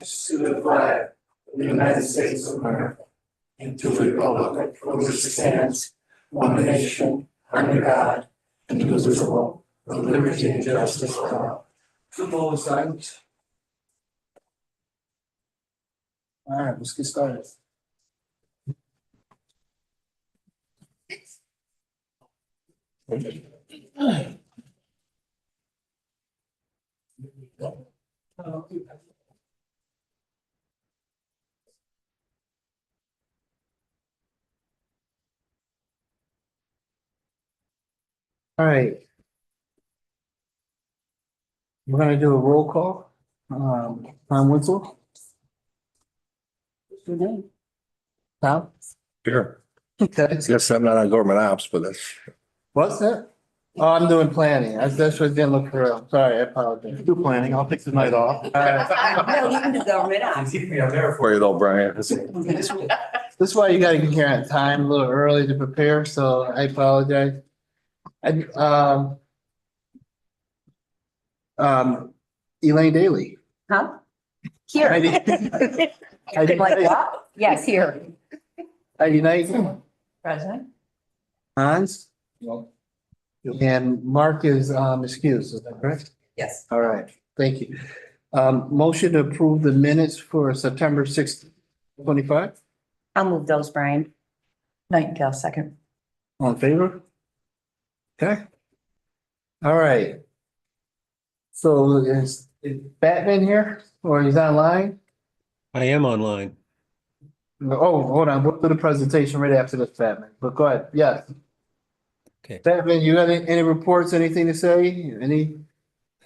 to the flag of the United States of America and to the republic for which it stands, one nation, under God, indivisible, with liberty and justice for all. Football is silent. All right, let's get started. All right. We're gonna do a roll call. Tom Wenzel. What's your name? Tom? Sure. Okay. Yes, I'm not on government ops, but that's. What's that? Oh, I'm doing planning. That's what I didn't look for. I'm sorry, I apologize. Do planning, I'll take the night off. No, you can do government ops. I'm there for you though, Brian. This is why you gotta get here on time, a little early to prepare, so I apologize. Elaine Daly. Huh? Here. I didn't- Like what? Yes, here. United President? Hans. And Mark is excused, is that correct? Yes. All right, thank you. Motion to approve the minutes for September 6th, 25. I'll move those, Brian. Nightingale, second. All in favor? Okay. All right. So is Batman here or he's online? I am online. Oh, hold on, we'll do the presentation right after this, Batman, but go ahead, yes. Okay. Batman, you got any reports, anything to say? Any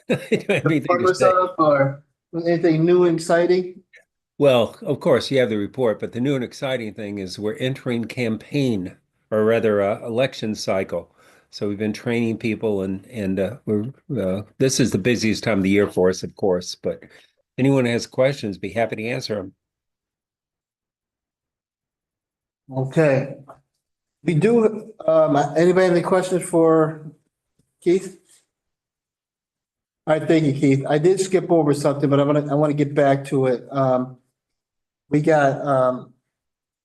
I don't have anything to purpose say. of or anything new and exciting? Well, of course, you have the report, but the new and exciting thing is we're entering campaign, or rather, election cycle. So we've been training people, and this is the busiest time of the year for us, of course. But anyone who has questions, be happy to answer them. Okay. We do, anybody have any questions for Keith? All right, thank you, Keith. I did skip over something, but I want to get back to it. We got,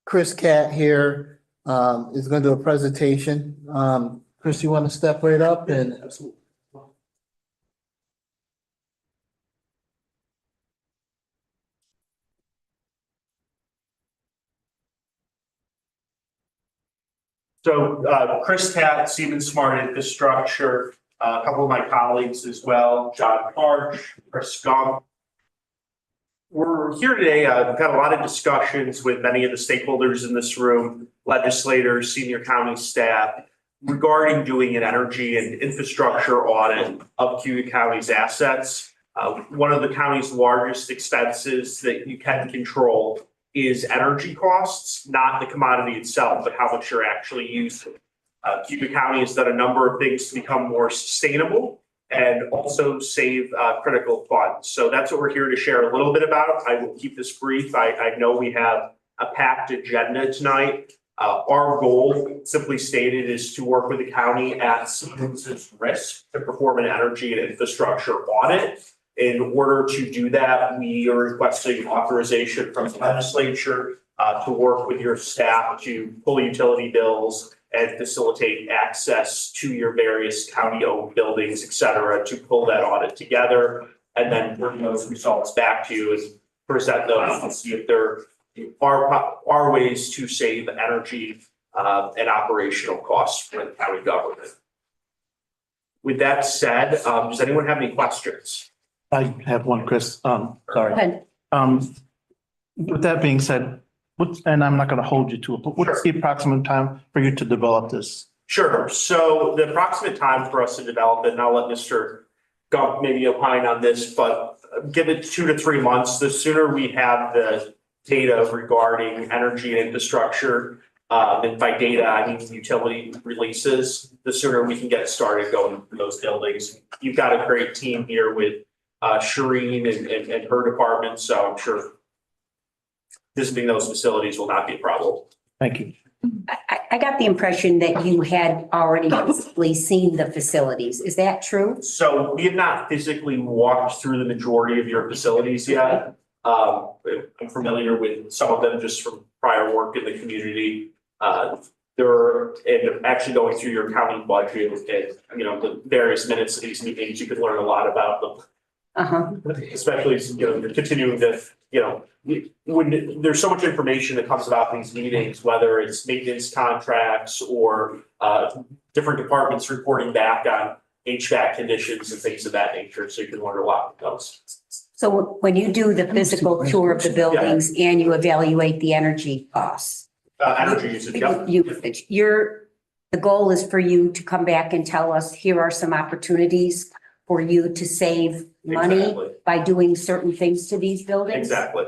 Chris Cat here, is going to do a presentation. Chris, you want to step right up and? So Chris Cat, Siemens Smart Infrastructure, a couple of my colleagues as well, John Parch, Chris Gump. We're here today, we've had a lot of discussions with many of the stakeholders in this room, legislators, senior county staff, regarding doing an energy and infrastructure audit of Cayuga County's assets. One of the county's largest expenses that you can control is energy costs, not the commodity itself, but how much you're actually using. Cayuga County has done a number of things to become more sustainable and also save critical funds. So that's what we're here to share a little bit about. I will keep this brief. I know we have a packed agenda tonight. Our goal, simply stated, is to work with the county at Siemens' risk to perform an energy and infrastructure audit. In order to do that, we are requesting authorization from the legislature to work with your staff to pull utility bills and facilitate access to your various county-owned buildings, et cetera, to pull that audit together and then bring those results back to you and present those and see if there are ways to save energy and operational costs for the county government. With that said, does anyone have any questions? I have one, Chris. Sorry. Go ahead. With that being said, and I'm not going to hold you to it, but what's the approximate time for you to develop this? Sure. So the approximate time for us to develop it, and I'll let Mr. Gump maybe opine on this, but give it 2 to 3 months. The sooner we have the data regarding energy and infrastructure, and by data, I mean utility releases, the sooner we can get started going through those buildings. You've got a great team here with Shireen and her department, so I'm sure visiting those facilities will not be a problem. Thank you. I got the impression that you had already physically seen the facilities. Is that true? So we have not physically walked through the majority of your facilities yet. I'm familiar with some of them just from prior work in the community. And actually going through your county budget and, you know, the various minutes of these meetings, you can learn a lot about them. Uh-huh. Especially, you know, you're continuing to, you know, when there's so much information that comes about these meetings, whether it's maintenance contracts or different departments reporting back on HVAC conditions and things of that nature, so you can learn a lot from those. So when you do the physical tour of the buildings and you evaluate the energy costs, Energy usage, yeah. the goal is for you to come back and tell us, here are some opportunities for you to save money Exactly. by doing certain things to these buildings? Exactly.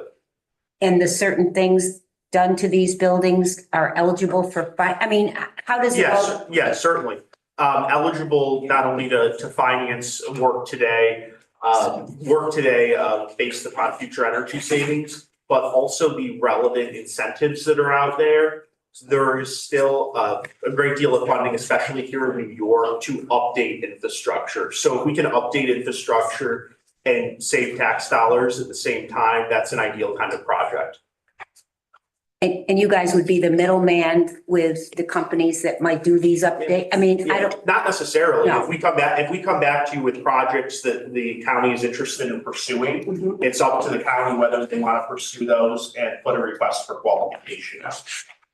And the certain things done to these buildings are eligible for, I mean, how does it Yes, go? yes, certainly. Eligible not only to finance work today, based upon future energy savings, but also the relevant incentives that are out there. So there is still a great deal of funding, especially here in New York, to update infrastructure. So if we can update infrastructure and save tax dollars at the same time, that's an ideal kind of project. And you guys would be the middleman with the companies that might do these updates? I mean, I don't, Not necessarily. No. If we come back to you with projects that the county is interested in pursuing, Mhm. it's up to the county whether they want to pursue those and put a request for qualification out.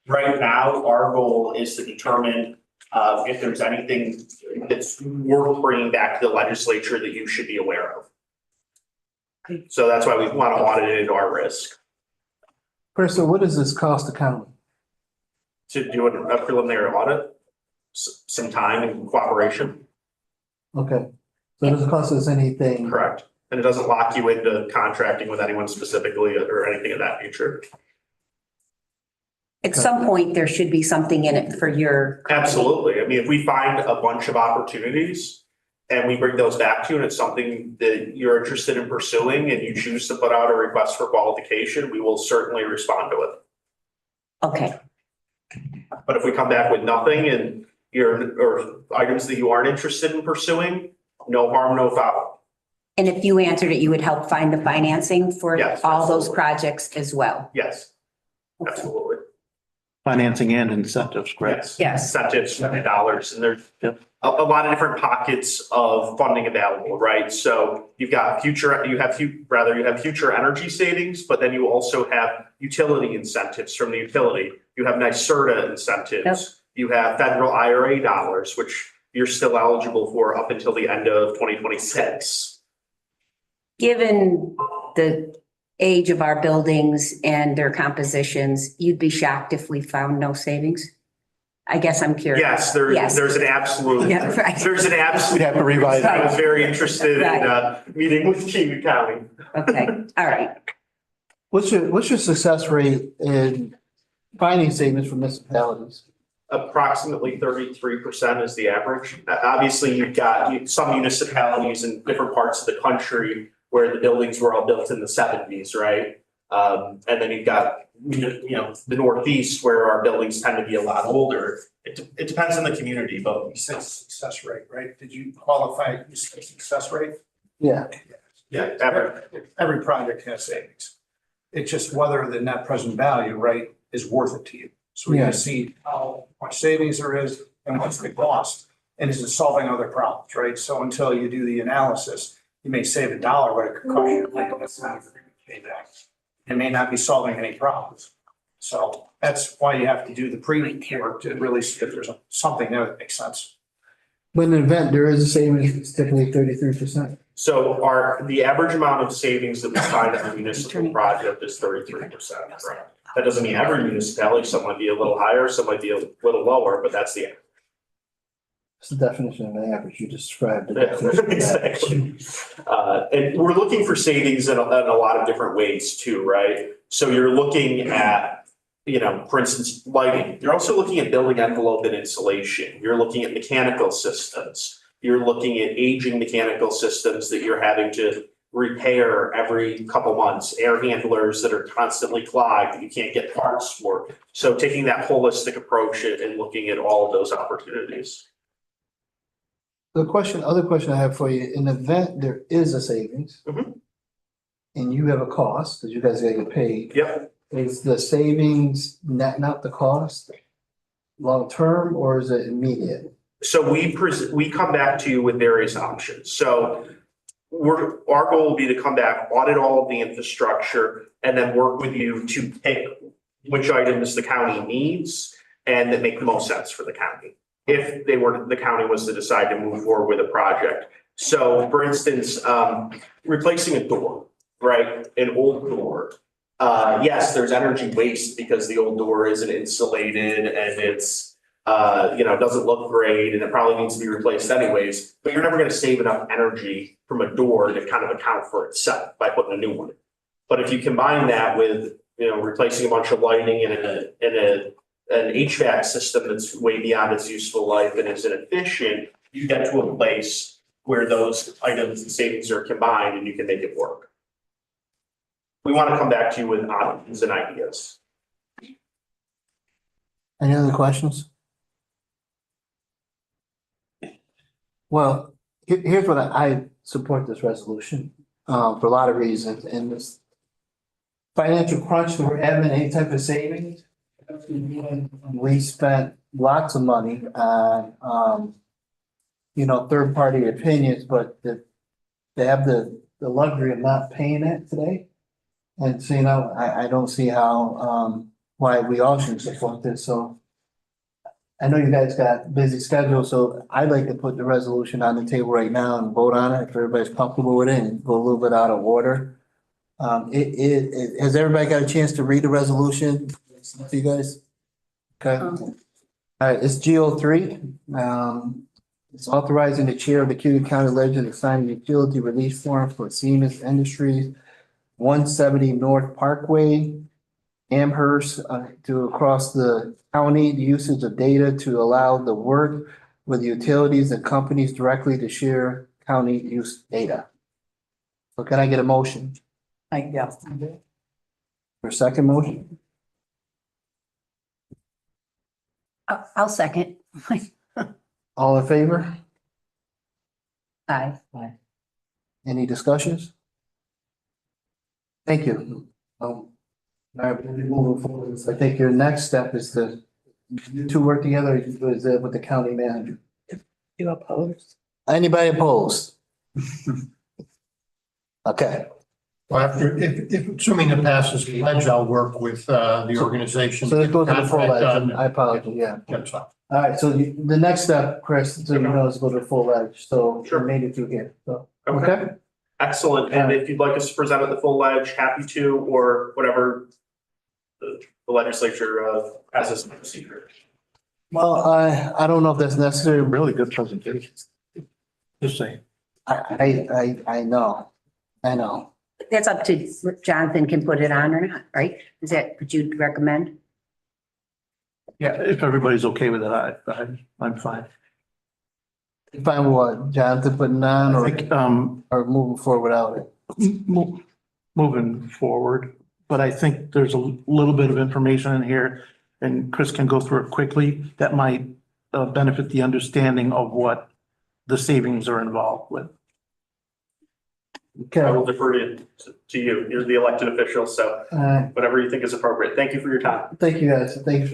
Right now, our goal is to determine if there's anything that's worth bringing back to the legislature that you should be aware of. Okay. So that's why we want to audit it at our risk, Chris, so what does this cost the county? to do a preliminary audit, some time and cooperation. Okay, so it doesn't cost us anything. Correct. And it doesn't lock you into contracting with anyone specifically or anything of that nature. at some point, there should be something in it for your. Absolutely. I mean, if we find a bunch of opportunities and we bring those back to you and it's something that you're interested in pursuing and you choose to put out a request for qualification, we will certainly respond to it. Okay, But if we come back with nothing and or items that you aren't interested in pursuing, no harm, no foul. and if you answered it, you would help find the financing for Yes, all those absolutely. projects as well? Yes, Okay. absolutely. Financing and incentives, correct? Yes. Yes. Incentives and dollars, and there's Yep. a lot of different pockets of funding available, right? So you have future energy savings, but then you also have utility incentives from the utility. You have NYSERDA incentives. Yep. You have federal IRA dollars, which you're still eligible for up until the end of 2026. Given the age of our buildings and their compositions, you'd be shocked if we found no savings? I guess I'm curious. Yes, Yes. there's an absolute, Yeah, right. there's an absolute. We'd have to revise I was it. very interested in meeting with Cayuga County. Okay, all right. What's your success rate in finding savings for municipalities? Approximately 33% is the average. Obviously, you've got some municipalities in different parts of the country where the buildings were all built in the 70s, right? And then you've got, the Northeast where our buildings tend to be a lot older. It depends on the community, but You said success rate, right? Did you qualify, you said success rate? Yeah, yeah, Every project has savings. It's just whether the net present value, right, is worth it to you. So we gotta see how much savings there is and what's the cost. And is it solving other problems, right? So until you do the analysis, you may save $1, but it could cost you like that's not payback. It may not be solving any problems. So that's why you have to do the pre-work to really see if there's something there that makes sense. when an event, there is a savings, it's typically 33%. So the average amount of savings that we find on a municipal project is 33%, right? That doesn't mean every municipality, some might be a little higher, some might be a little lower, but that's the average. It's the definition of an average, you described. The definition of an average. Exactly. And we're looking for savings in a lot of different ways too, right? So you're looking at, for instance, lighting. You're also looking at building envelope and insulation. You're looking at mechanical systems. You're looking at aging mechanical systems that you're having to repair every couple months, air handlers that are constantly clogged that you can't get parts for. So taking that holistic approach and looking at all of those opportunities. Other question I have for you, in the event there is a savings. Mhm. and you have a cost, because you guys gotta get paid. Yep. Is the savings netting out the cost long-term, or is it immediate? So we come back to you with various options. So our goal will be to come back, audit all of the infrastructure, and then work with you to pick which items the county needs and that make the most sense for the county. If the county was to decide to move forward with a project. So for instance, replacing a door, right? An old door. Yes, there's energy waste because the old door isn't insulated and it's, doesn't look great and it probably needs to be replaced anyways, but you're never going to save enough energy from a door to kind of account for itself by putting a new one in. But if you combine that with, replacing a bunch of lighting and an HVAC system that's way beyond its useful life and is inefficient, you get to a place where those items and savings are combined and you can make it work. We want to come back to you with options and ideas. Any other questions? Well, here's what I support this resolution, for a lot of reasons, and this financial crunch that we're having, any type of savings. We spent lots of money on, third-party opinions, but they have the luxury of not paying it today. And so, I don't see how, why we all should support this, so. I know you guys got busy schedules, so I'd like to put the resolution on the table right now and vote on it if everybody's comfortable with it and go a little bit out of order. Has everybody got a chance to read the resolution? To you guys? Okay. All right, it's GO3. It's authorizing the chair of the Cayuga County Legislature to sign the utility release form for Siemens Industries, 170 North Parkway, Amherst, to across the county, the usage of data to allow the work with utilities and companies directly to share county use data. So can I get a motion? For a second motion? I'll second. All in favor? Aye. Any discussions? Thank you. All right, we'll be moving forward. So I think your next step is to, you two work together with the county manager. You opposed? Anybody opposed? Okay, Well, if assuming it passes the ledge, I'll work with the organization. so let's go to the full Contract edge. done. I apologize, yeah. That's fine. All right, so the next step, Chris, so is go to full edge, so we Sure. made it through here, so, Okay. okay? Excellent. And if you'd like us to present at the full edge, happy to, or whatever the legislature has as a procedure. Well, I don't know if that's necessary. Really good presentation. Just saying. I know. That's up to Jonathan can put it on or not, right? Is that what you'd recommend? Yeah, if everybody's okay with it, I'm fine. Fine with what, Jonathan putting on I think, or moving forward without it? moving forward, but I think there's a little bit of information in here and Chris can go through it quickly that might benefit the understanding of what the savings are involved with. Okay, I will defer to you. You're the elected official, so whatever you think is appropriate. Thank you for your time. thank you guys, thanks.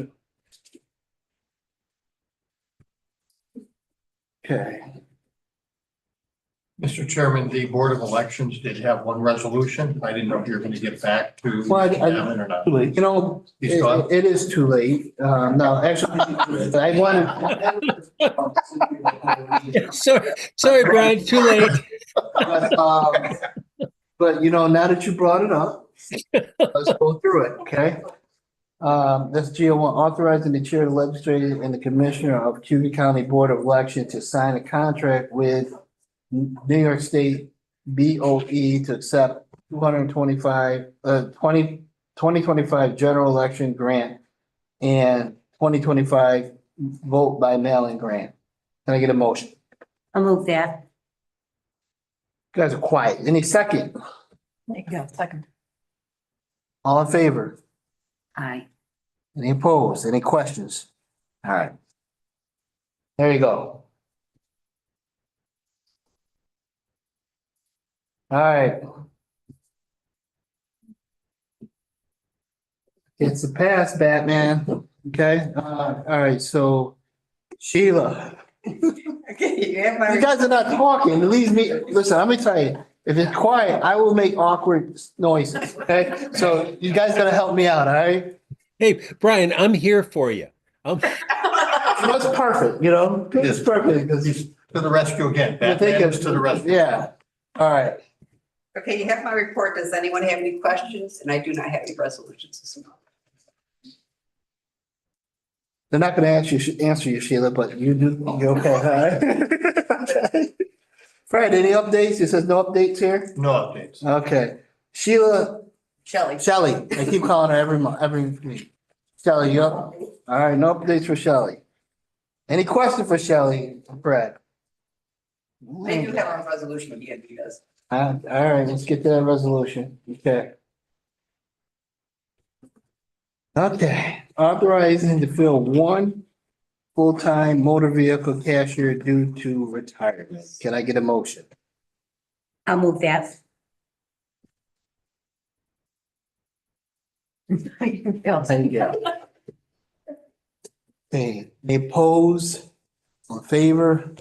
Okay, Mr. Chairman, the Board of Elections did have one resolution. I didn't know if you were going to get back to Well, I- examine or not. Too late. you know, He's gone. it is too late, no, actually, I wanted. Sorry, Brian, too late. But now that you brought it up, let's go through it, okay? That's GO one, authorizing the chair of the legislature and the commissioner of Cayuga County Board of Election to sign a contract with New York State BOE to accept 2025 general election grant and 2025 vote by mail-in grant. Can I get a motion? I'll move that. You guys are quiet. Any second? Second. All in favor? Aye. Any opposed? Any questions? All right. There you go. All right. It's a pass, Batman. Okay, all right, so Sheila, Okay, you have you guys are not talking. It leaves me, listen, let me tell you, if it's quiet, I will make awkward noises, okay? So you guys gotta help me out, all right? Hey, Brian, I'm here for you. That's perfect, you know? It's perfect because he's. To the rescue again. I think Batman it's is to the rescue. Yeah, all right. Okay, you have my report. Does anyone have any questions? And I do not have any resolutions this month. They're not gonna answer you, Sheila, but you do, you're okay, all right? Fred, any updates? It says no updates here? No updates. Okay. Sheila, Shelley. Shelley, I keep calling her every week. Shelley, you up? All right, no updates for Shelley. Any question for Shelley, Fred? I do have a resolution at the end, he does. All right, let's get to that resolution. Okay. Okay, authorizing to fill one full-time motor vehicle cashier due to retirement. Can I get a motion? I'll move that. Thank you. Okay, any opposed or favor?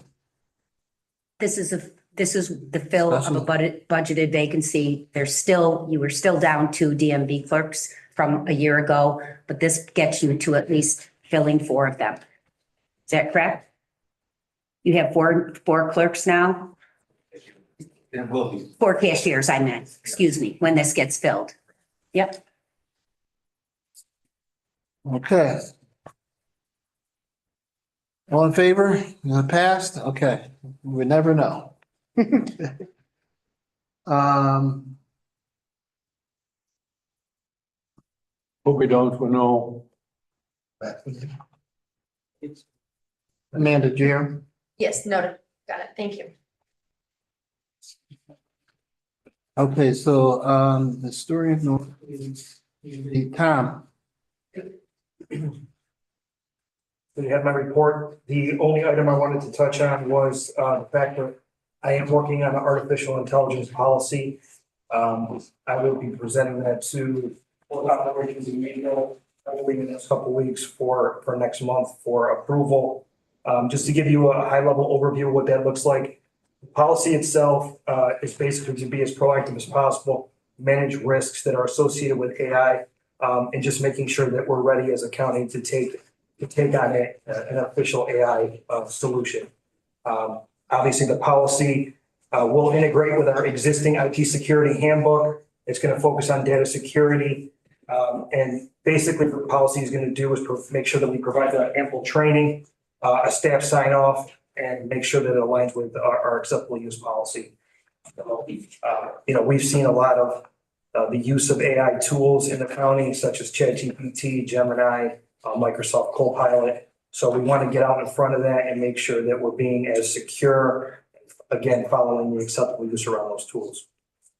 This is the fill of a budgeted vacancy. You were still down 2 DMV clerks from a year ago, but this gets you to at least filling 4 of them. Is that correct? You have four clerks now? It will be. 4 cashiers, I meant, excuse me, when this gets filled. Yep. Okay. All in favor? Passed? Okay, we never know. Hope we don't know. Amanda, Jim? Yes, noted. Got it. Thank you. Okay, so, the story of North, Tom, So you have my report. The only item I wanted to touch on was the fact that I am working on an artificial intelligence policy. I will be presenting that to board operations and legal, probably in the next couple of weeks for next month for approval. Just to give you a high level overview of what that looks like. The policy itself is basically to be as proactive as possible, manage risks that are associated with AI, and just making sure that we're ready as a county to take on an official AI solution. Obviously, the policy will integrate with our existing IT security handbook. It's going to focus on data security. And basically, what the policy is going to do is make sure that we provide ample training, a staff sign off, and make sure that it aligns with our acceptable use policy. We've seen a lot of the use of AI tools in the county, such as ChatGPT, Gemini, Microsoft Copilot. So we want to get out in front of that and make sure that we're being as secure, again, following the acceptable use around those tools.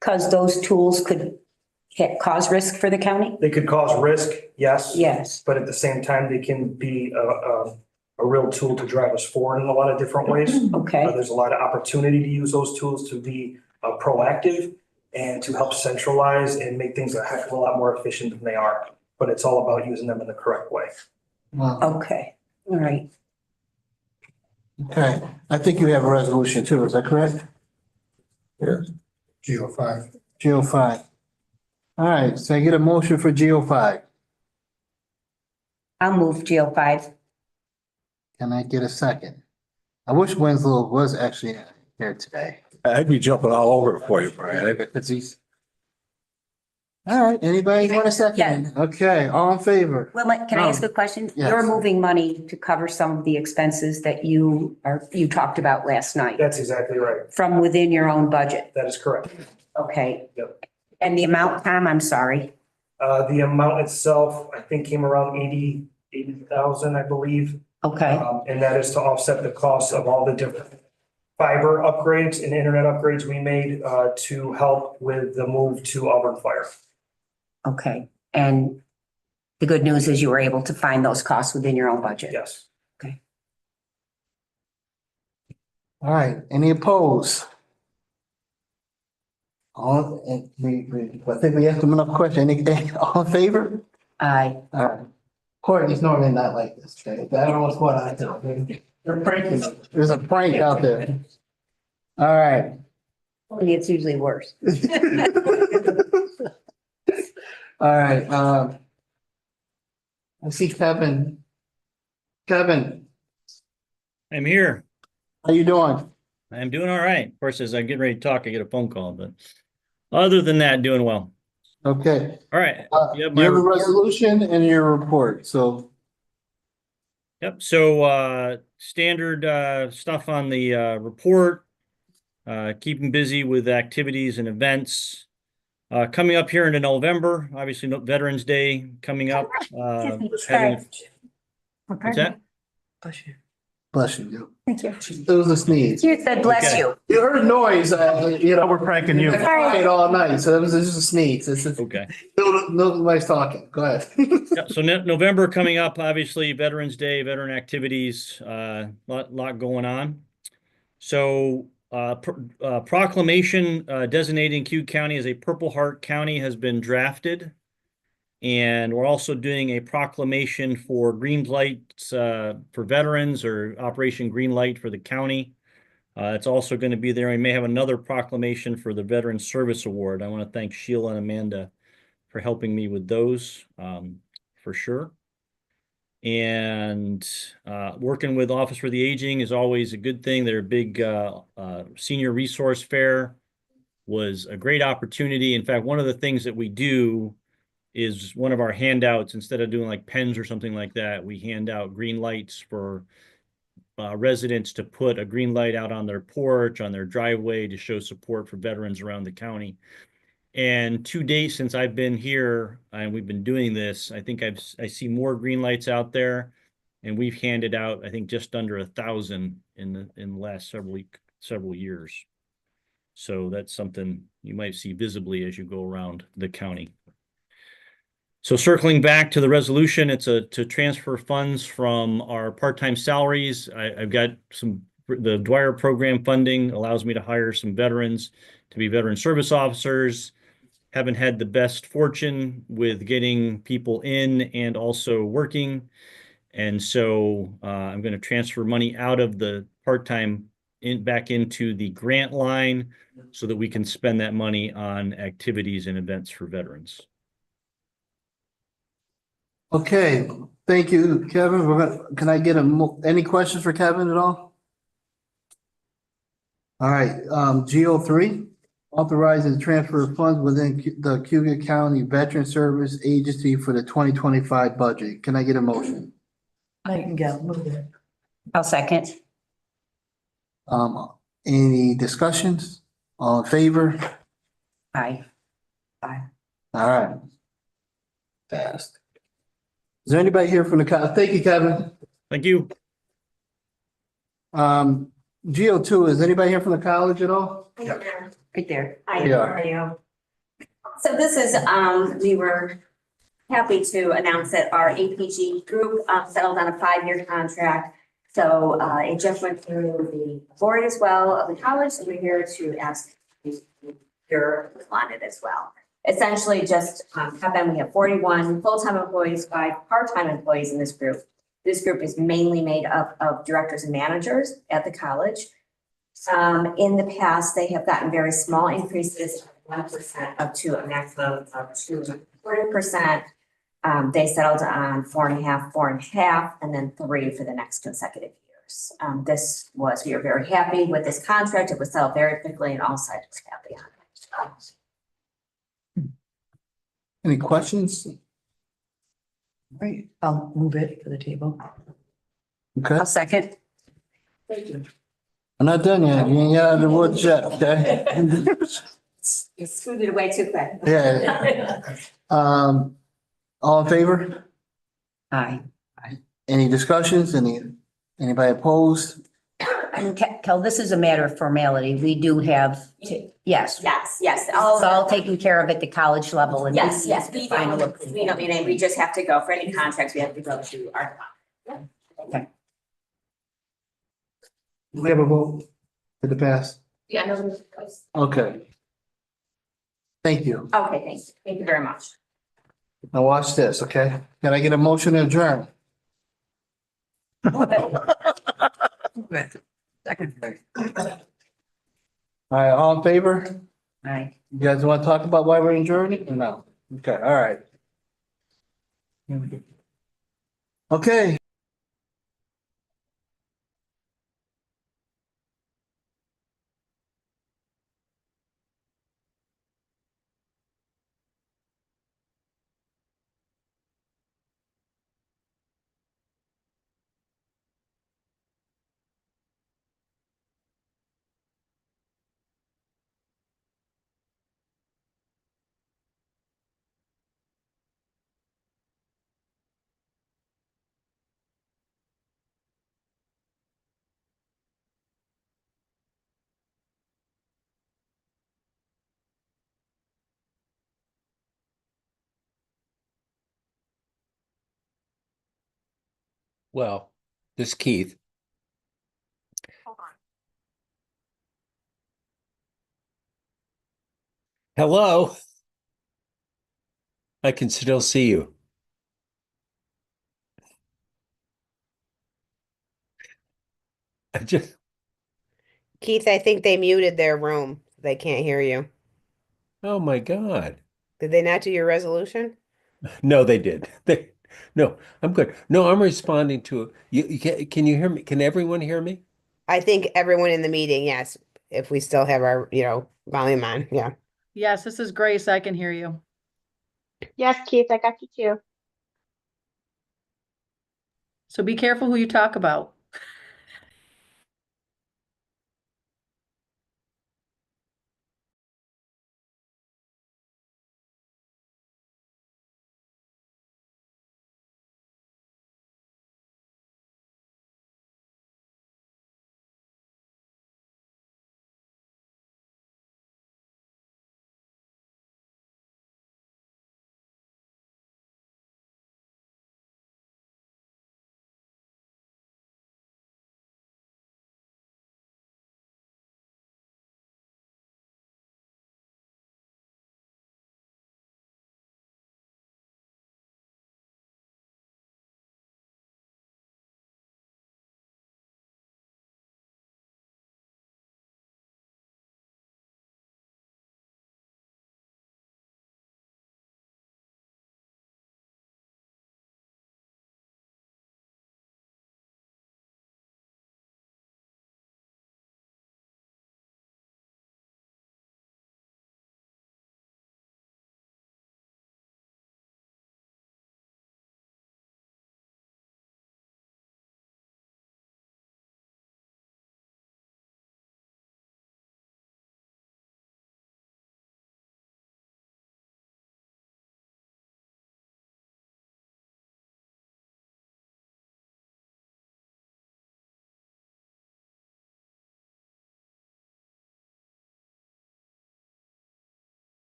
Because those tools could cause risk for the county? They could cause risk, yes. Yes. But at the same time, they can be a real tool to drive us forward in a lot of different ways. Okay, There's a lot of opportunity to use those tools to be proactive and to help centralize and make things a heck of a lot more efficient than they are. But it's all about using them in the correct way. okay, all right. okay, I think you have a resolution too, is that correct? Yes. GO5. GO5. All right, so I get a motion for GO5. I'll move GO5. Can I get a second? I wish Winslow was actually here today. I'd be jumping all over it for you, Brian. Because he's. All right, anybody want a second? Okay, all in favor? Well, can I ask a question? Yes. You're moving money to cover some of the expenses that you talked about last night That's exactly right. from within your own budget. That is correct. Okay. Yep. And the amount, Tom, I'm sorry. The amount itself, I think, came around 80,000, I believe. Okay, And that is to offset the cost of all the different fiber upgrades and internet upgrades we made to help with the move to Auburn Fire. okay. And the good news is you were able to find those costs within your own budget. Yes. All right, any opposed? All, I think we asked them enough questions. All in favor? Aye. All right. Courtney's normally not like this, okay? I don't know what's going on. They're pranking me. There's a prank out there. All right. It's usually worse. All right, I see Kevin. Kevin, I'm here. how you doing? I'm doing all right. Of course, as I'm getting ready to talk, I get a phone call, but other than that, doing well. Okay. All right. You You have have my a report. resolution and your report, so. Yep. So, standard, stuff on the, report. Keeping busy with activities and events. Coming up here into November, obviously Veterans Day coming up. Having, what's that? Bless you. Thank you. It was a sneeze. You said bless Okay. you. You heard noise, We're pranking you. I cried all night, so it was just a sneeze. It's just, Okay. nobody's talking. Go ahead. Yep. So November coming up, obviously Veterans Day, veteran activities, lot going on. So, proclamation designating Cayuga County as a Purple Heart County has been drafted. And we're also doing a proclamation for green lights for veterans, or Operation Green Light for the county. It's also going to be there. We may have another proclamation for the Veteran Service Award. I want to thank Sheila and Amanda for helping me with those, for sure. And working with Office for the Aging is always a good thing. Their big senior resource fair was a great opportunity. In fact, one of the things that we do is one of our handouts, instead of doing like pens or something like that, we hand out green lights for residents to put a green light out on their porch, on their driveway, to show support for veterans around the county. And to date, since I've been here and we've been doing this, I think I see more green lights out there, and we've handed out, I think, just under 1,000 in the last several years. So that's something you might see visibly as you go around the county. So circling back to the resolution, it's to transfer funds from our part-time salaries. I've got the Dwyer program funding allows me to hire some veterans to be veteran service officers. Haven't had the best fortune with getting people in and also working. And so I'm going to transfer money out of the part-time back into the grant line so that we can spend that money on activities and events for veterans. Okay, thank you, Kevin. Can I get any questions for Kevin at all? All right, GO3, authorizing transfer of funds within the Cayuga County Veteran Service Agency for the 2025 budget. Can I get a motion? I can go. Move it. I'll second. Any discussions? All in favor? Aye. All right. Fast. Is there anybody here from the thank you, Kevin. Thank you. GO2, is anybody here from the college at all? Right there. Hi, Yeah. how are you? So this is, we were happy to announce that our APG group settled on a 5-year contract. So it just went through the board as well of the college, and we're here to ask your on it as well. Essentially just we have 41 full-time employees, 5 part-time employees in this group. This group is mainly made up of directors and managers at the college. In the past, they have gotten very small increases, 1% up to a maximum of 2.25%. They settled on 4.5%, 4.5%, and then 3% for the next consecutive years. We are very happy with this contract. It was settled very quickly, and all sides were happy on it. Any questions? Right, I'll move it for the table. Okay, I'll second. I'm not done yet. You ain't got out of the woods yet, okay? You scooted away too quick. Yeah. All in favor? Aye. Any discussions? Anybody opposed? Kel, this is a matter of formality. We do have, yes. Yes. It's all taken care of at the college level. And Yes, this- Final approval. we just have to go for any contracts, we have to go to our. Do we have a vote for the pass? Yeah, no. Okay. Thank you. Okay, thank you very much. Now watch this, okay? Can I get a motion to adjourn? Second. All right, all in favor? Right. You guys want to talk about why we're adjourning or no? Okay, all right. Okay. Well, this Keith. Hello. I can still see you. I just, Keith, I think they muted their room. They can't hear you. oh my God. Did they not do your resolution? No, they did. No, I'm good. No, I'm responding to can you hear me? Can everyone hear me? I think everyone in the meeting, yes, if we still have our, volume on, yeah. Yes, this is Grace. I can hear you. Yes, Keith, I got you too. So be careful who you talk about.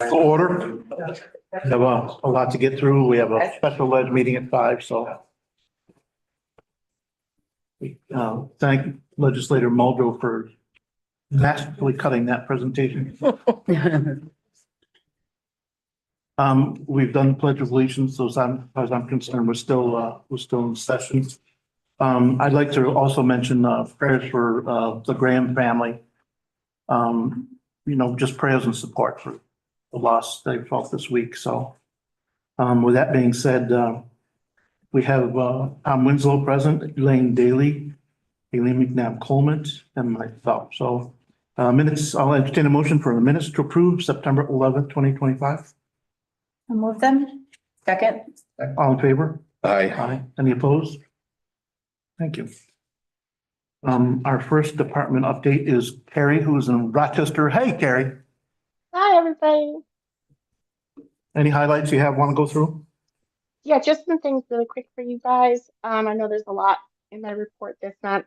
Order. We have a lot to get through. We have a special ledge meeting at 5, so. We thank Legislator Muldrow for masterfully cutting that presentation. We've done the Pledge of Allegiance, so as far as I'm concerned, we're still in session. I'd like to also mention prayers for the Graham family. Just prayers and support for the loss they felt this week. So with that being said, we have Tom Winslow present, Elaine Daly, Aileen McNabb Coleman, and myself. So minutes, I'll entertain a motion for the minutes to approve September 11th, 2025. I'll move them. Second. All in favor? Aye. Aye. Any opposed? Thank you. Our first department update is Carrie, who's in Rochester. Hey, Carrie. Hi, everybody. Any highlights you want to go through? Yeah, just some things really quick for you guys. I know there's a lot in my report this month.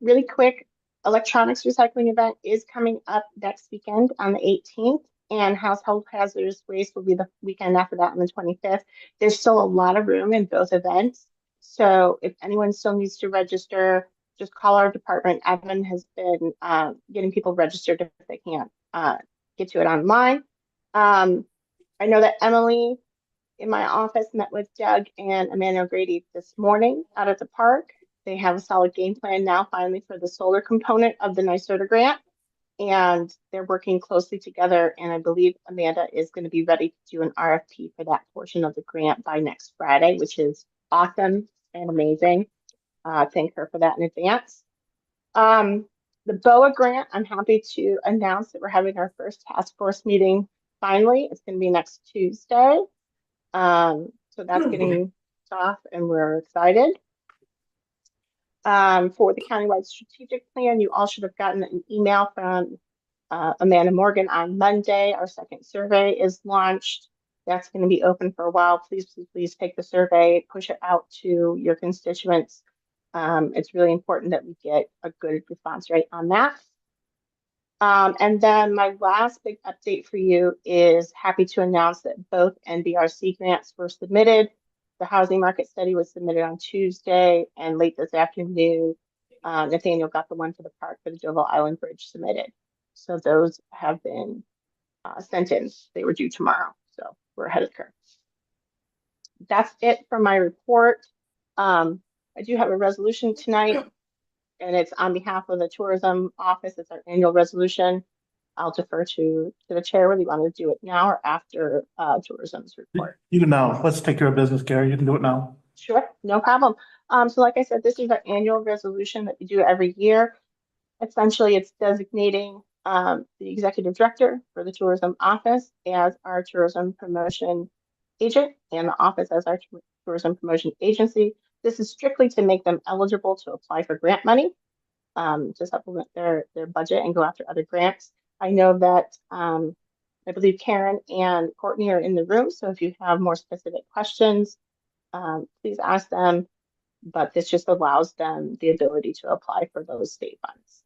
Really quick, electronics recycling event is coming up next weekend on the 18th, and household hazardous waste will be the weekend after that on the 25th. There's still a lot of room in both events. So if anyone still needs to register, just call our department. Evan has been getting people registered if they can't get to it online. I know that Emily in my office met with Doug and Amanda O'Grady this morning out at the park. They have a solid game plan now finally for the solar component of the NYSERDA grant. And they're working closely together. And I believe Amanda is going to be ready to do an RFP for that portion of the grant by next Friday, which is awesome and amazing. Thank her for that in advance. The BOA grant, I'm happy to announce that we're having our first task force meeting finally. It's going to be next Tuesday. So that's getting off and we're excited. For the countywide strategic plan, you all should have gotten an email from Amanda Morgan on Monday. Our second survey is launched. That's going to be open for a while. Please take the survey, push it out to your constituents. It's really important that we get a good response rate on that. And then my last big update for you is happy to announce that both NBRC grants were submitted. The housing market study was submitted on Tuesday, and late this afternoon, Nathaniel got the one for the park for the Deauville Island Bridge submitted. So those have been sent in. They were due tomorrow, so we're ahead of the curve. That's it for my report. I do have a resolution tonight, and it's on behalf of the tourism office. It's our annual resolution. I'll defer to the chair whether you want to do it now or after tourism's report. You can now. Let's take care of business, Carrie. You can do it now. Sure, no problem. So like I said, this is our annual resolution that we do every year. Essentially, it's designating the executive director for the tourism office as our tourism promotion agent and the office as our tourism promotion agency. This is strictly to make them eligible to apply for grant money, to supplement their budget and go after other grants. I know that I believe Karen and Courtney are in the room, so if you have more specific questions, please ask them, but this just allows them the ability to apply for those state funds.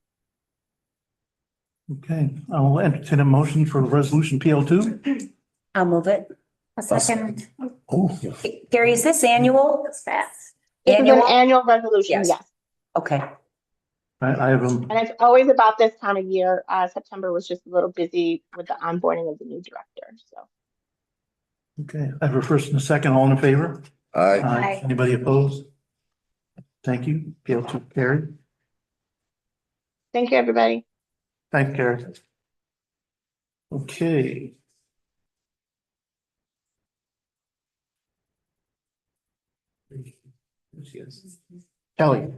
Okay, I will entertain a motion for resolution PL2. I'll move it. A second. Oh, Gary, is this annual? That's fast. This is Annual? an annual resolution, Yes. yes. Okay. I have And it's always about this time of year. September was just a little busy with the onboarding of the new director, so. okay. I have a first and a second. All in favor? aye. Aye. Anybody opposed? Thank you. PL2 carried. Thank you, everybody. Thanks, Carrie. Okay. Kelly.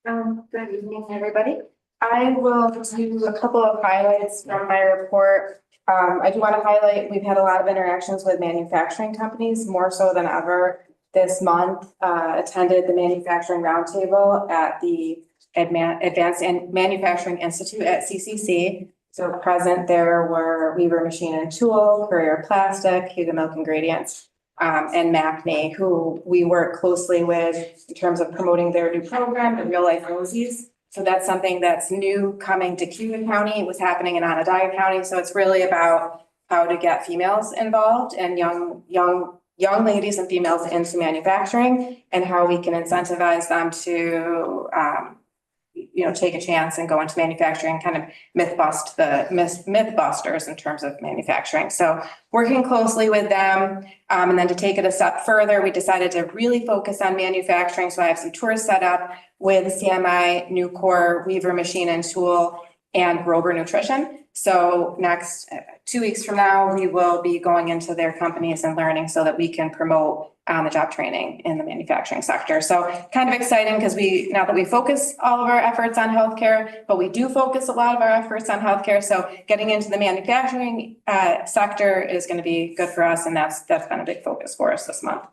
Good evening, everybody. I will do a couple of highlights from my report. I do want to highlight, we've had a lot of interactions with manufacturing companies, more so than ever this month. Attended the manufacturing roundtable at the Advanced Manufacturing Institute at CCC. So present there were Weaver Machine and Tool, Courier Plastic, Cayuga Milk Ingredients, and MACNY, who we work closely with in terms of promoting their new program, the Real Life Rosies. So that's something that's new coming to Cayuga County. It was happening in Onondaga County. So it's really about how to get females involved and young ladies and females into manufacturing and how we can incentivize them to, take a chance and go into manufacturing, kind of myth busters in terms of manufacturing. So working closely with them. And then to take it a step further, we decided to really focus on manufacturing. So I have some tours set up with CMI, Nucor, Weaver Machine and Tool, and Grover Nutrition. So next 2 weeks from now, we will be going into their companies and learning so that we can promote on-the-job training in the manufacturing sector. So kind of exciting because now that we focus all of our efforts on healthcare, but we do focus a lot of our efforts on healthcare. So getting into the manufacturing sector is going to be good for us. And that's been a big focus for us this month.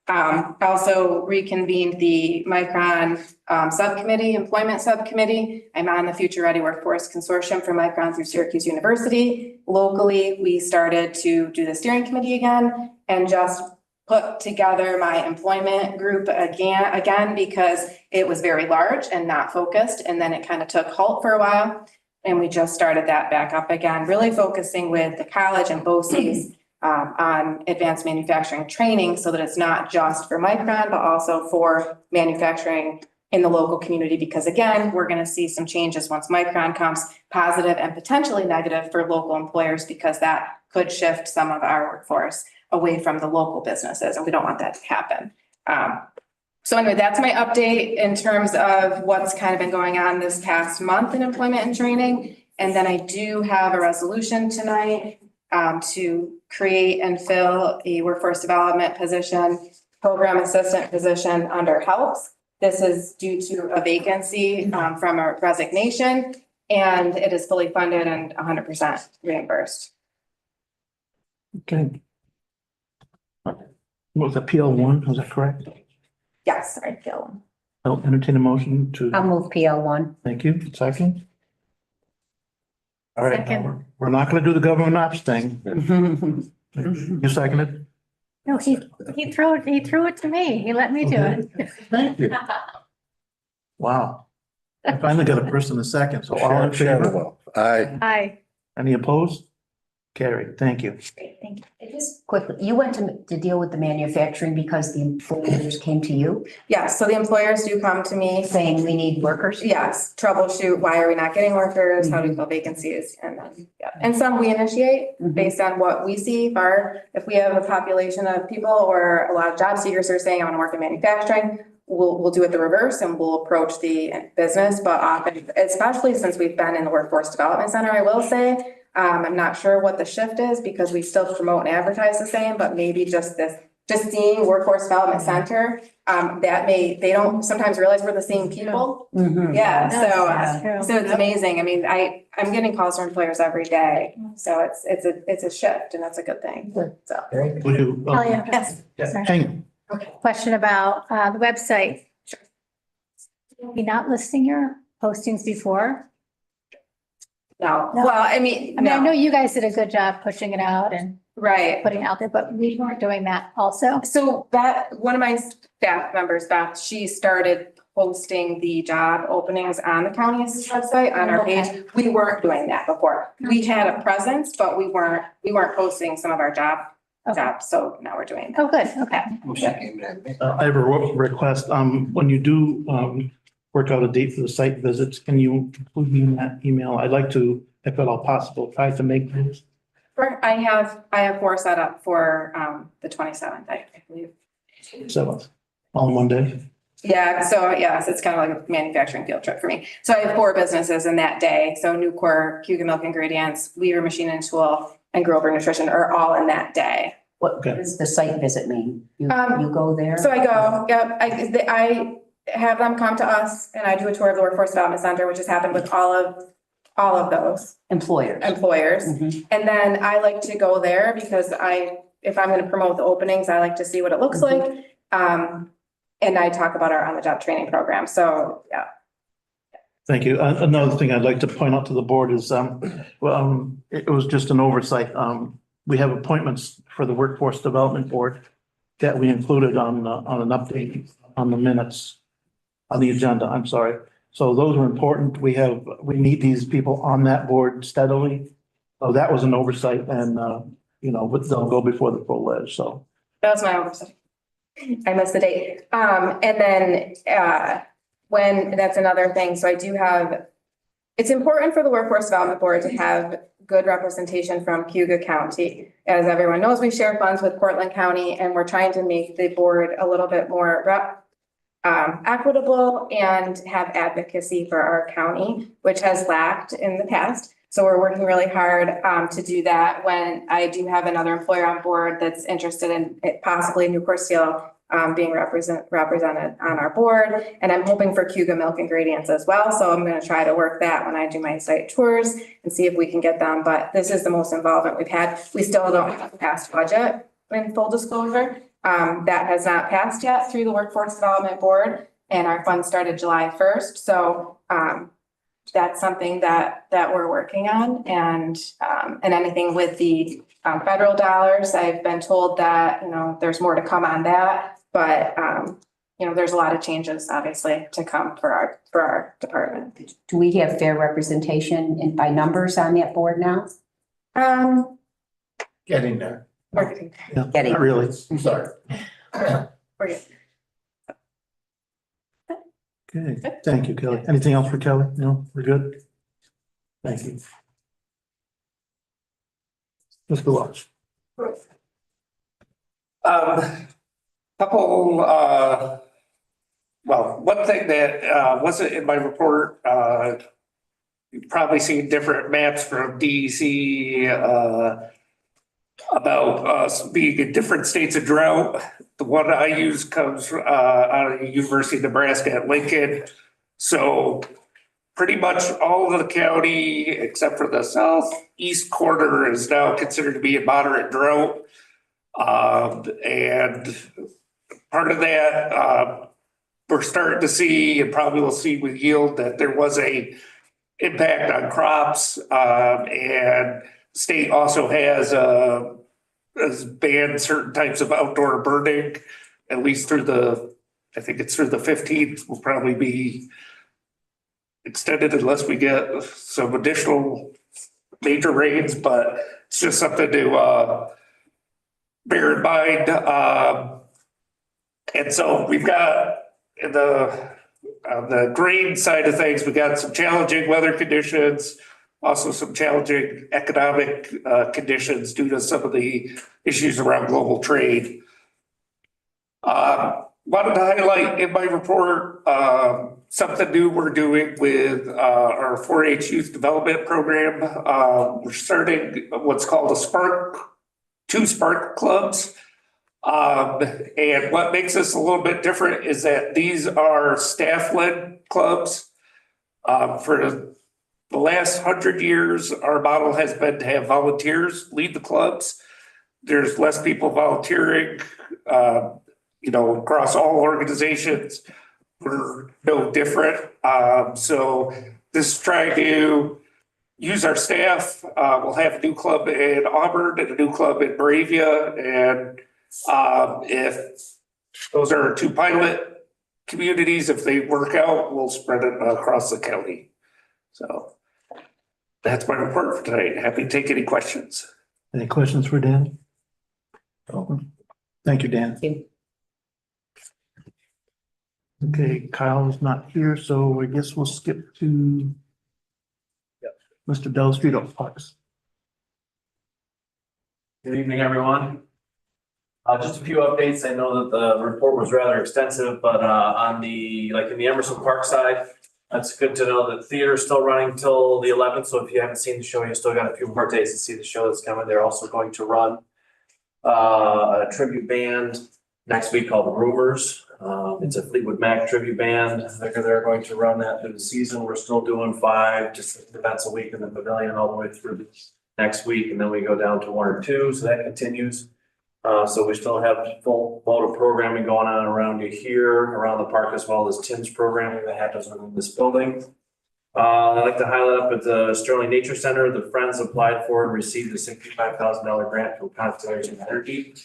Also reconvened the Micron subcommittee, employment subcommittee. I'm on the Future Ready Workforce Consortium for Micron through Syracuse University. Locally, we started to do the steering committee again and just put together my employment group again because it was very large and not focused. And then it kind of took halt for a while. And we just started that back up again, really focusing with the college and BOCES on advanced manufacturing training so that it's not just for Micron, but also for manufacturing in the local community. Because again, we're going to see some changes once Micron comes, positive and potentially negative for local employers, because that could shift some of our workforce away from the local businesses. And we don't want that to happen. So anyway, that's my update in terms of what's kind of been going on this past month in employment and training. And then I do have a resolution tonight to create and fill a workforce development position, program assistant position under HELPS. This is due to a vacancy from a resignation, and it is fully funded and 100% reimbursed. Okay. Was it PL one? Was that correct? Yes, sorry, PL1. I'll entertain a motion to. I'll move PL1. Thank you. Second. All right. Second. We're not going to do the government ops thing. You seconded? No, he threw it to me. He let me do it. Thank you. Wow. I finally got a first and a second. So all in favor? Aye. Hi. Any opposed? Carried. Thank you. Great, thank you. Just quickly, you went to deal with the manufacturing because the employers came to you Yes, so the employers do come to me saying, saying we need workers? yes, troubleshoot, why are we not getting workers? How do we fill vacancies? And then, yeah, and some we initiate based on what we see. If we have a population of people or a lot of job seekers who are saying, I want to work in manufacturing, we'll do it the reverse and we'll approach the business. But often, especially since we've been in the Workforce Development Center, I will say, I'm not sure what the shift is because we still promote and advertise the same, but maybe just seeing Workforce Development Center, they don't sometimes realize we're the same people. Yeah, so it's amazing. I mean, I'm getting calls from employers every day. So it's a shift and that's a good thing. So. Would you? Kelly, I have Yes. Sorry. Hang. Question about the website. You're not listing your postings before? No, No. well, I mean, I know no, you guys did a good job pushing it out and right. putting it out there, but we weren't doing that also. So one of my staff members, Beth, she started posting the job openings on the county's website on our page. We weren't doing that before. We had a presence, but we weren't posting some of our jobs. So now we're doing that. Oh, good. Okay. I have a request. When you do work out a date for the site visits, can you include me in that email? I'd like to, if at all possible, try to make those. I have 4 set up for the 27th, I believe. 7th, all in one day. Yeah, so yes, it's kind of like a manufacturing field trip for me. So I have 4 businesses in that day. So Nucor, Cayuga Milk Ingredients, Weaver Machine and Tool, and Grover Nutrition are all in that day. What Okay. does the site visit mean? You go there? So I go, yep, I have them come to us and I do a tour of the Workforce Development Center, which has happened with all of those Employers. And then I like to go there because if I'm going to promote the openings, I like to see what it looks like. And I talk about our on-the-job training program. So, yeah. Thank you. Another thing I'd like to point out to the board is, it was just an oversight. We have appointments for the Workforce Development Board that we included on an update on the minutes, on the agenda, I'm sorry. So those are important. We need these people on that board steadily. So that was an oversight and, but they'll go before the full ledge, so. That was my oversight. I missed the date. And then, that's another thing. So I do have, it's important for the Workforce Development Board to have good representation from Cayuga County. As everyone knows, we share funds with Portland County, and we're trying to make the board a little bit more equitable and have advocacy for our county, which has lacked in the past. So we're working really hard to do that. When I do have another employer on board that's interested in possibly Newport Steel being represented on our board. And I'm hoping for Cayuga Milk Ingredients as well. So I'm going to try to work that when I do my site tours and see if we can get them. But this is the most involvement we've had. We still don't have a passed budget in full disclosure. That has not passed yet through the Workforce Development Board, and our fund started July 1st. So that's something that we're working on, and anything with the federal dollars, I've been told that, there's more to come on that, but there's a lot of changes obviously to come for our department. Do we have fair representation by numbers on that board now? Getting there. We're getting Yeah, Getting- not really. I'm sorry. we're getting- Okay, thank you, Kelly. Anything else for Kelly? No, we're good? Thank you. Mr. Welch. One thing that wasn't in my report, you've probably seen different maps from DEC about us being in different states of drought. The one I use comes out of the University of Nebraska at Lincoln. So pretty much all of the county, except for the southeast quarter, is now considered to be in moderate drought. And part of that, we're starting to see, and probably will see with yield, that there was a impact on crops. And state also has banned certain types of outdoor burning, at least through I think it's through the 15th, will probably be extended unless we get some additional major rains, but it's just something to bear in mind. And so we've got on the grain side of things, we got some challenging weather conditions, also some challenging economic conditions due to some of the issues around global trade. Wanted to highlight in my report something new we're doing with our 4-H youth development program. We're starting what's called two Spark clubs. And what makes this a little bit different is that these are staff-led clubs. For the last 100 years, our model has been to have volunteers lead the clubs. There's less people volunteering, across all organizations. We're no different. So this is trying to use our staff. We'll have a new club in Auburn and a new club in Moravia. And if those are two pilot communities, if they work out, we'll spread it across the county. So that's my report for tonight. Happy to take any questions. Any questions for Dan? Thank you, Dan. Thank you. Okay, Kyle's not here, so I guess we'll skip to Mr. Del Street Parks. Good evening, everyone. Just a few updates. I know that the report was rather extensive, but in the Emerson Park side, that's good to know that the theater is still running till the 11th. So if you haven't seen the show, you still got a few more days to see the show that's coming. They're also going to run a tribute band next week called the Rumors. It's a Fleetwood Mac tribute band. They're going to run that through the season. We're still doing 5 events a week in the pavilion all the way through next week, and then we go down to 1 or 2. So that continues. So we still have full mode of programming going on around here, around the park, as well as Tim's programming that happens within this building. I'd like to highlight up at the Sterling Nature Center, the Friends applied for and received a $65,000 grant from Constellation Energy.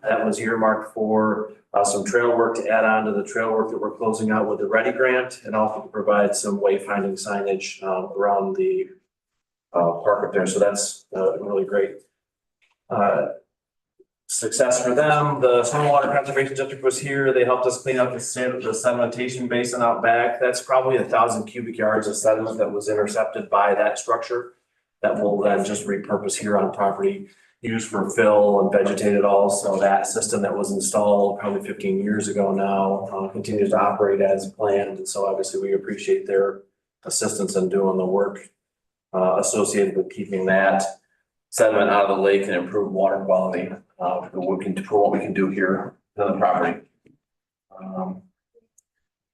That was earmarked for some trail work to add on to the trail work that we're closing out with the Ready Grant, and also to provide some wayfinding signage around the park up there. So that's really great. Success for them. The Stormwater Conservation District was here. They helped us clean up the sedimentation basin out back. That's probably 1,000 cubic yards of sediment that was intercepted by that structure that will then just repurpose here on property, used for fill and vegetate it all. So that system that was installed probably 15 years ago now continues to operate as planned. And so obviously we appreciate their assistance in doing the work associated with keeping that sediment out of the lake and improve water quality for what we can do here on the property. I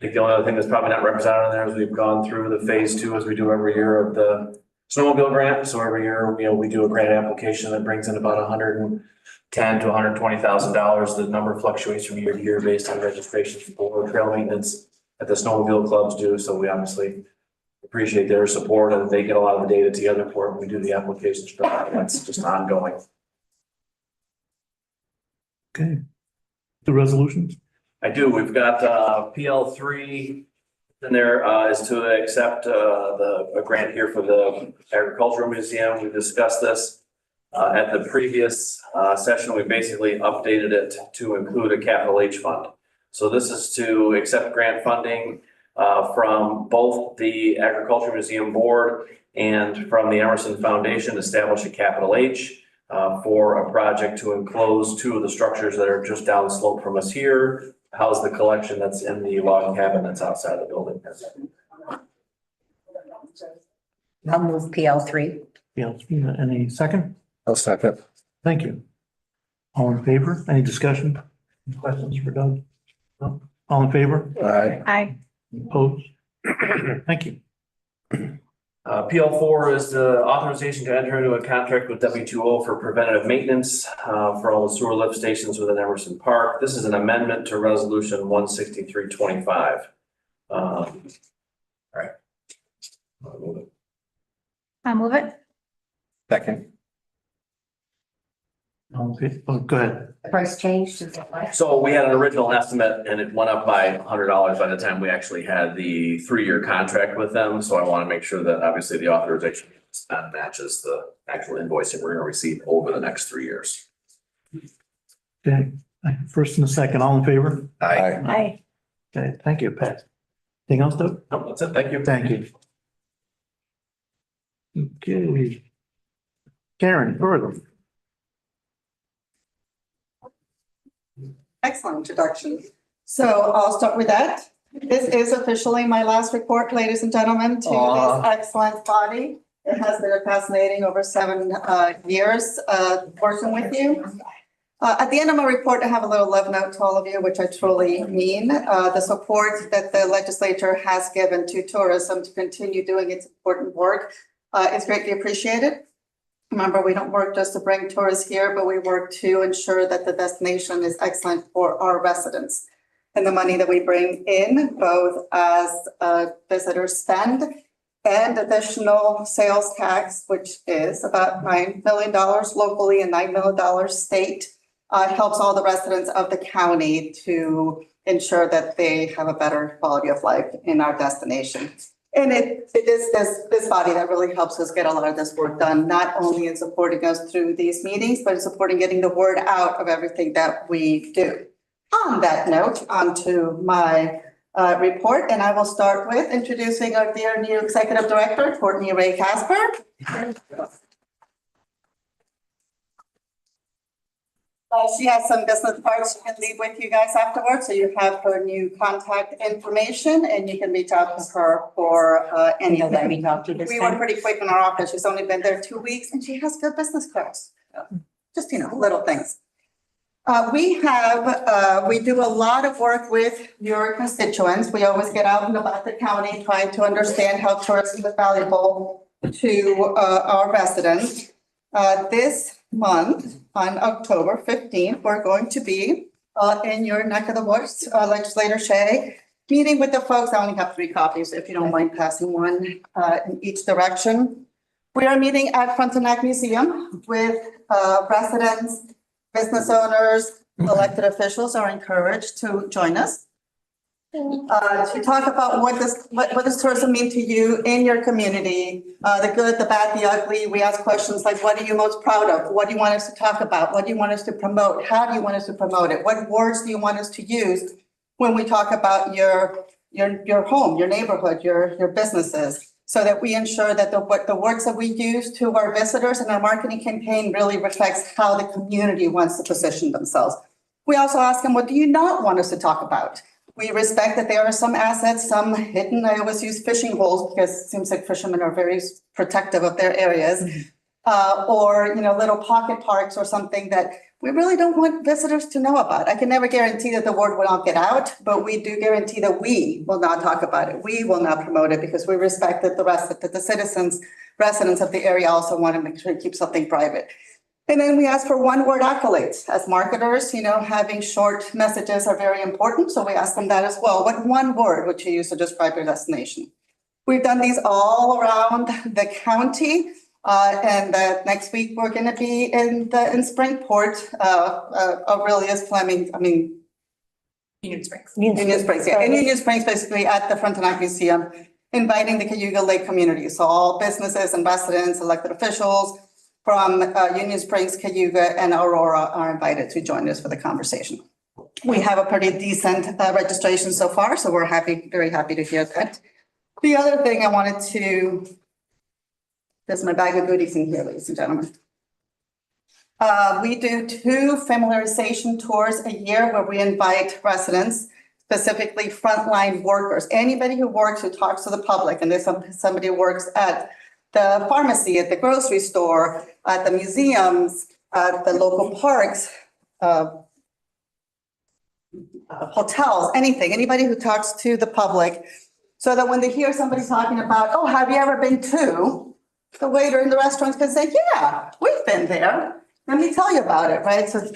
think the only other thing that's probably not represented in there is we've gone through the phase 2 as we do every year of the snowmobile grant. So every year, we do a grant application that brings in about $110,000 to $120,000. The number fluctuates from year to year based on registrations for trail maintenance that the snowmobile clubs do. So we obviously appreciate their support, and they get a lot of the data together for it. We do the applications for that. That's just ongoing. Okay. The resolutions? I do. We've got PL3 in there is to accept a grant here for the Agricultural Museum. We discussed this at the previous session. We basically updated it to include a capital H fund. So this is to accept grant funding from both the Agriculture Museum Board and from the Emerson Foundation, establish a capital H for a project to enclose 2 of the structures that are just down the slope from us here, house the collection that's in the log cabin that's outside the building. I'll move PL3. PL3, any second? I'll second. Thank you. All in favor? Any discussion? Any questions for Doug? No? All in favor? Aye. Aye. Opposed? Thank you. PL4 is the authorization to enter into a contract with W2O for preventative maintenance for all the sewer lift stations within Emerson Park. This is an amendment to resolution 16325. All right. I'll move it. Second. Okay, oh, go ahead. Price change, is that right? So we had an original estimate and it went up by $100 by the time we actually had the 3-year contract with them. So I want to make sure that obviously the authorization spend matches the actual invoicing we're going to receive over the next 3 years. Okay, first and a second, all in favor? Aye. Aye. Okay, thank you, Pat. Anything else, Doug? No, that's it. Thank you. Thank you. Okay. Karen, further. Excellent introduction. So I'll start with that. This is officially my last report, ladies and gentlemen, to this excellent body. It has been fascinating over 7 years working with you. At the end of my report, I have a little love note to all of you, which I truly mean. The support that the legislature has given to tourism to continue doing its important work is greatly appreciated. Remember, we don't work just to bring tourists here, but we work to ensure that the destination is excellent for our residents. And the money that we bring in, both as visitors spend and additional sales tax, which is about $9 million locally and $9 million state, helps all the residents of the county to ensure that they have a better quality of life in our destination. And it is this body that really helps us get a lot of this work done, not only in supporting us through these meetings, but in supporting getting the word out of everything that we do. On that note, on to my report, and I will start with introducing our dear new Executive Director, Courtney Ray Casper. She has some business cards she can leave with you guys afterwards, so you have her new contact information and you can reach out to her for anything. Let me talk to this We time. were pretty quick in our office. She's only been there 2 weeks and she has good business cards. Just, little things. We do a lot of work with your constituents. We always get out and about the county trying to understand how tourism is valuable to our residents. This month, on October 15th, we're going to be in your neck of the woods, Legislator Shea, meeting with the folks. I only have 3 copies, if you don't mind passing one in each direction. We are meeting at Frontenac Museum with residents, business owners, elected officials are encouraged to join us. to talk about what does tourism mean to you in your community, the good, the bad, the ugly. We ask questions like, what are you most proud of? What do you want us to talk about? What do you want us to promote? How do you want us to promote it? What words do you want us to use when we talk about your home, your neighborhood, your businesses, so that we ensure that the words that we use to our visitors in our marketing campaign really reflects how the community wants to position themselves. We also ask them, what do you not want us to talk about? We respect that there are some assets, some hidden. I always use fishing holes because it seems like fishermen are very protective of their areas. Or, little pocket parks or something that we really don't want visitors to know about. I can never guarantee that the word will not get out, but we do guarantee that we will not talk about it. We will not promote it because we respect that the residents of the area also want to make sure to keep something private. And then we ask for one-word accolades. As marketers, having short messages are very important. So we ask them that as well. What one word would you use to describe your destination? We've done these all around the county. And next week, we're going to be in Springport, Aurelius Fleming, Union Springs. Union Springs, yeah. In Union Springs, basically at the Frontenac Museum, inviting the Cayuga Lake community. So all businesses and residents, elected officials, from Union Springs, Cayuga, and Aurora are invited to join us for the conversation. We have a pretty decent registration so far, so we're very happy to hear that. The other thing I wanted to, there's my bag of goodies in here, ladies and gentlemen. We do 2 familiarization tours a year where we invite residents, specifically frontline workers, anybody who talks to the public, and there's somebody who works at the pharmacy, at the grocery store, at the museums, at the local parks, hotels, anybody who talks to the public, so that when they hear somebody talking about, oh, have you ever been to, the waiter in the restaurants can say, yeah, we've been there. Let me tell you about it, right? So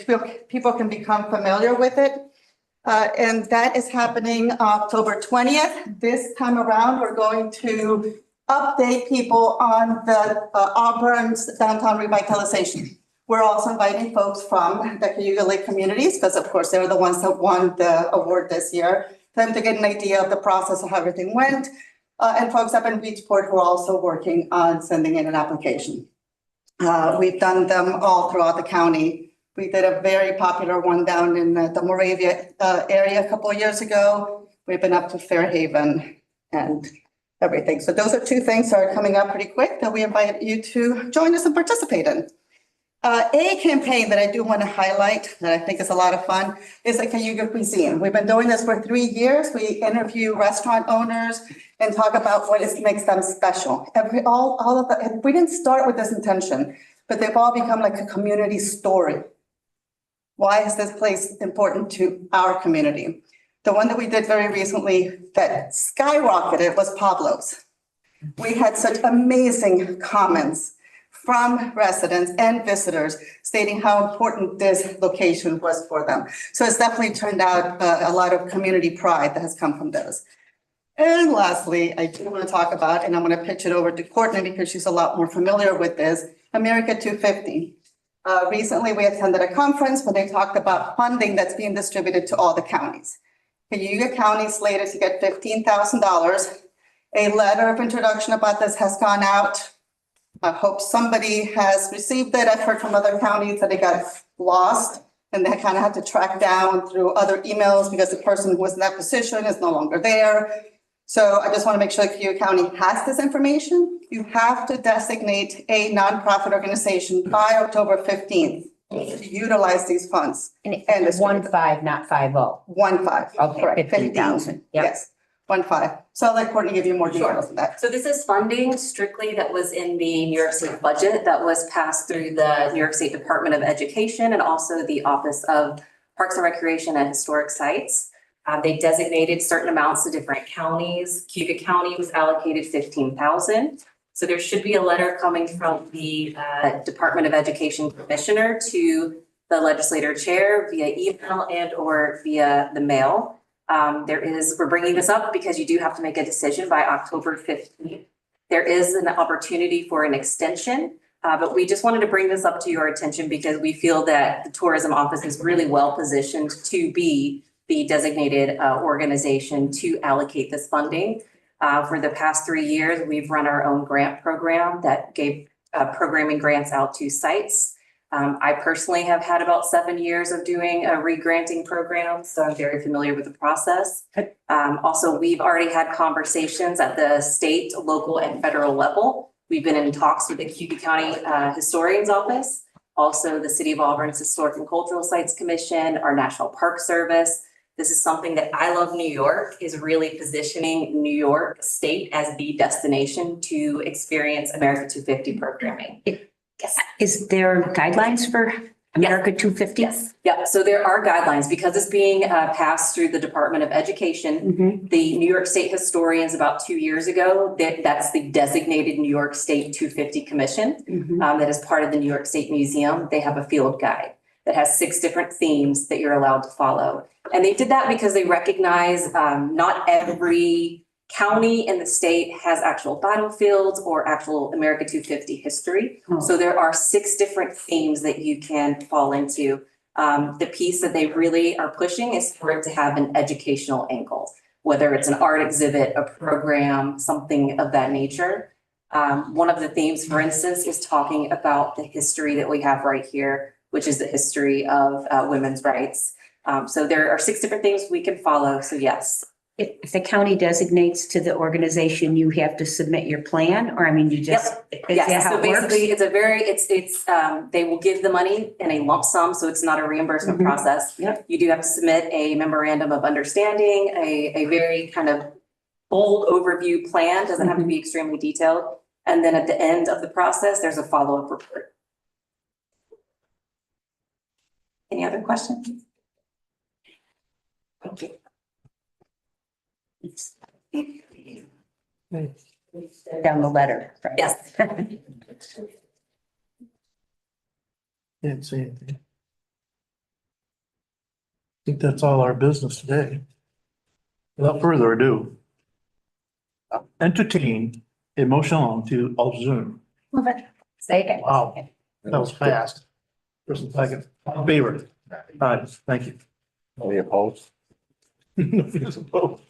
people can become familiar with it. And that is happening October 20th. This time around, we're going to update people on the Auburn's downtown revitalization. We're also inviting folks from the Cayuga Lake communities, because of course they're the ones that won the award this year, for them to get an idea of the process of how everything went. And folks up in Beachport who are also working on sending in an application. We've done them all throughout the county. We did a very popular one down in the Moravia area a couple of years ago. We've been up to Fairhaven and everything. So those are 2 things that are coming up pretty quick that we invite you to join us and participate in. A campaign that I do want to highlight that I think is a lot of fun is the Cayuga Cuisine. We've been doing this for 3 years. We interview restaurant owners and talk about what makes them special. We didn't start with this intention, but they've all become like a community story. Why is this place important to our community? The one that we did very recently that skyrocketed was Pablo's. We had such amazing comments from residents and visitors stating how important this location was for them. So it's definitely turned out a lot of community pride that has come from those. And lastly, I do want to talk about, and I'm going to pitch it over to Courtney because she's a lot more familiar with this, America 250. Recently, we attended a conference where they talked about funding that's being distributed to all the counties. Cayuga County slated to get $15,000. A letter of introduction about this has gone out. I hope somebody has received it. I've heard from other counties that it got lost and they kind of had to track down through other emails because the person who was in that position is no longer there. So I just want to make sure that Cayuga County has this information. You have to designate a nonprofit organization by October 15th to utilize these funds. And it's 15, not 50. 15. Okay, Correct. 15,000. Yep. Yes, 15. So I'll let Courtney give you more details on that. So this is funding strictly that was in the New York State budget that was passed through the New York State Department of Education and also the Office of Parks and Recreation and Historic Sites. They designated certain amounts to different counties. Cayuga County was allocated $15,000. So there should be a letter coming from the Department of Education Commissioner to the legislator chair via email and or via the mail. We're bringing this up because you do have to make a decision by October 15th. There is an opportunity for an extension, but we just wanted to bring this up to your attention because we feel that the tourism office is really well positioned to be the designated organization to allocate this funding. For the past 3 years, we've run our own grant program that gave programming grants out to sites. I personally have had about 7 years of doing a re-granting program, so I'm very familiar with the process. Also, we've already had conversations at the state, local, and federal level. We've been in talks with the Cayuga County Historian's Office, also the City of Auburn's Historic and Cultural Sites Commission, our National Park Service. This is something that I Love New York is really positioning New York State as the destination to experience America 250 programming. Yes. Is there guidelines for America 250? Yes. Yeah. So there are guidelines because it's being passed through the Department of Education. The New York State historians about 2 years ago, that's the designated New York State 250 Commission that is part of the New York State Museum. They have a field guide that has 6 different themes that you're allowed to follow. And they did that because they recognize not every county in the state has actual battlefields or actual America 250 history. So there are 6 different themes that you can fall into. The piece that they really are pushing is for it to have an educational angle, whether it's an art exhibit, a program, something of that nature. One of the themes, for instance, is talking about the history that we have right here, which is the history of women's rights. So there are 6 different things we can follow. So yes. If the county designates to the organization, you have to submit your plan, or I mean, you just, is that Yes, how so it works? basically they will give the money in a lump sum, so it's not a reimbursement process. Yep. You do have to submit a memorandum of understanding, a very kind of bold overview plan, doesn't have to be extremely detailed. And then at the end of the process, there's a follow-up report. Any other questions? Thank you. Down the letter. Right? Yes. Can't see anything. I think that's all our business today. Without further ado, entertain a motion to adjourn. Move it. Say again. Wow, that was fast. First and second, all in favor. All right, thank you. Any opposed? Nobody's opposed.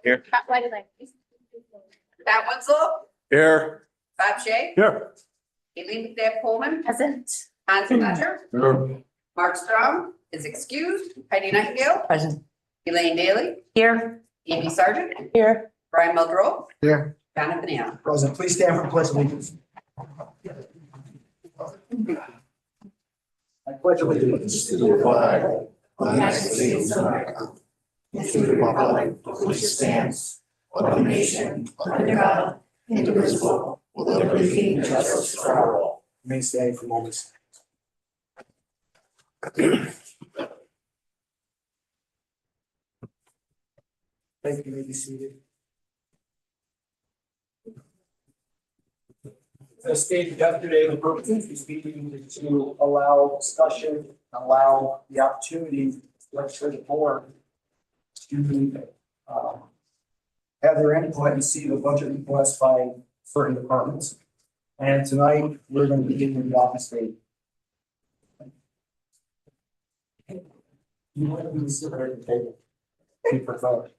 Here. Pat Wenzel, Here. Bob Shay, Here. Eileen McDevitt Coleman, Present. Hans Fletcher, Here. Mark Strong is excused, Heidi Nightingale, Present. Elaine Daly, Here. Amy Sargent, Here. Brian Muldrow, Here. Jonathan Banana. President, please stand for the pledge of allegiance. I pledge allegiance to the flag of the United States of America, and to the republic for which it stands, one nation, under God, indivisible, with liberty and justice for all. May stay for moments. Thank you, may be seated. As stated yesterday, the purpose of this meeting is to allow discussion, allow the opportunity for the board to have their input and see the budget request by certain departments. And tonight, we're going to begin with the office date. You want to be sitting at the table. Paper vote.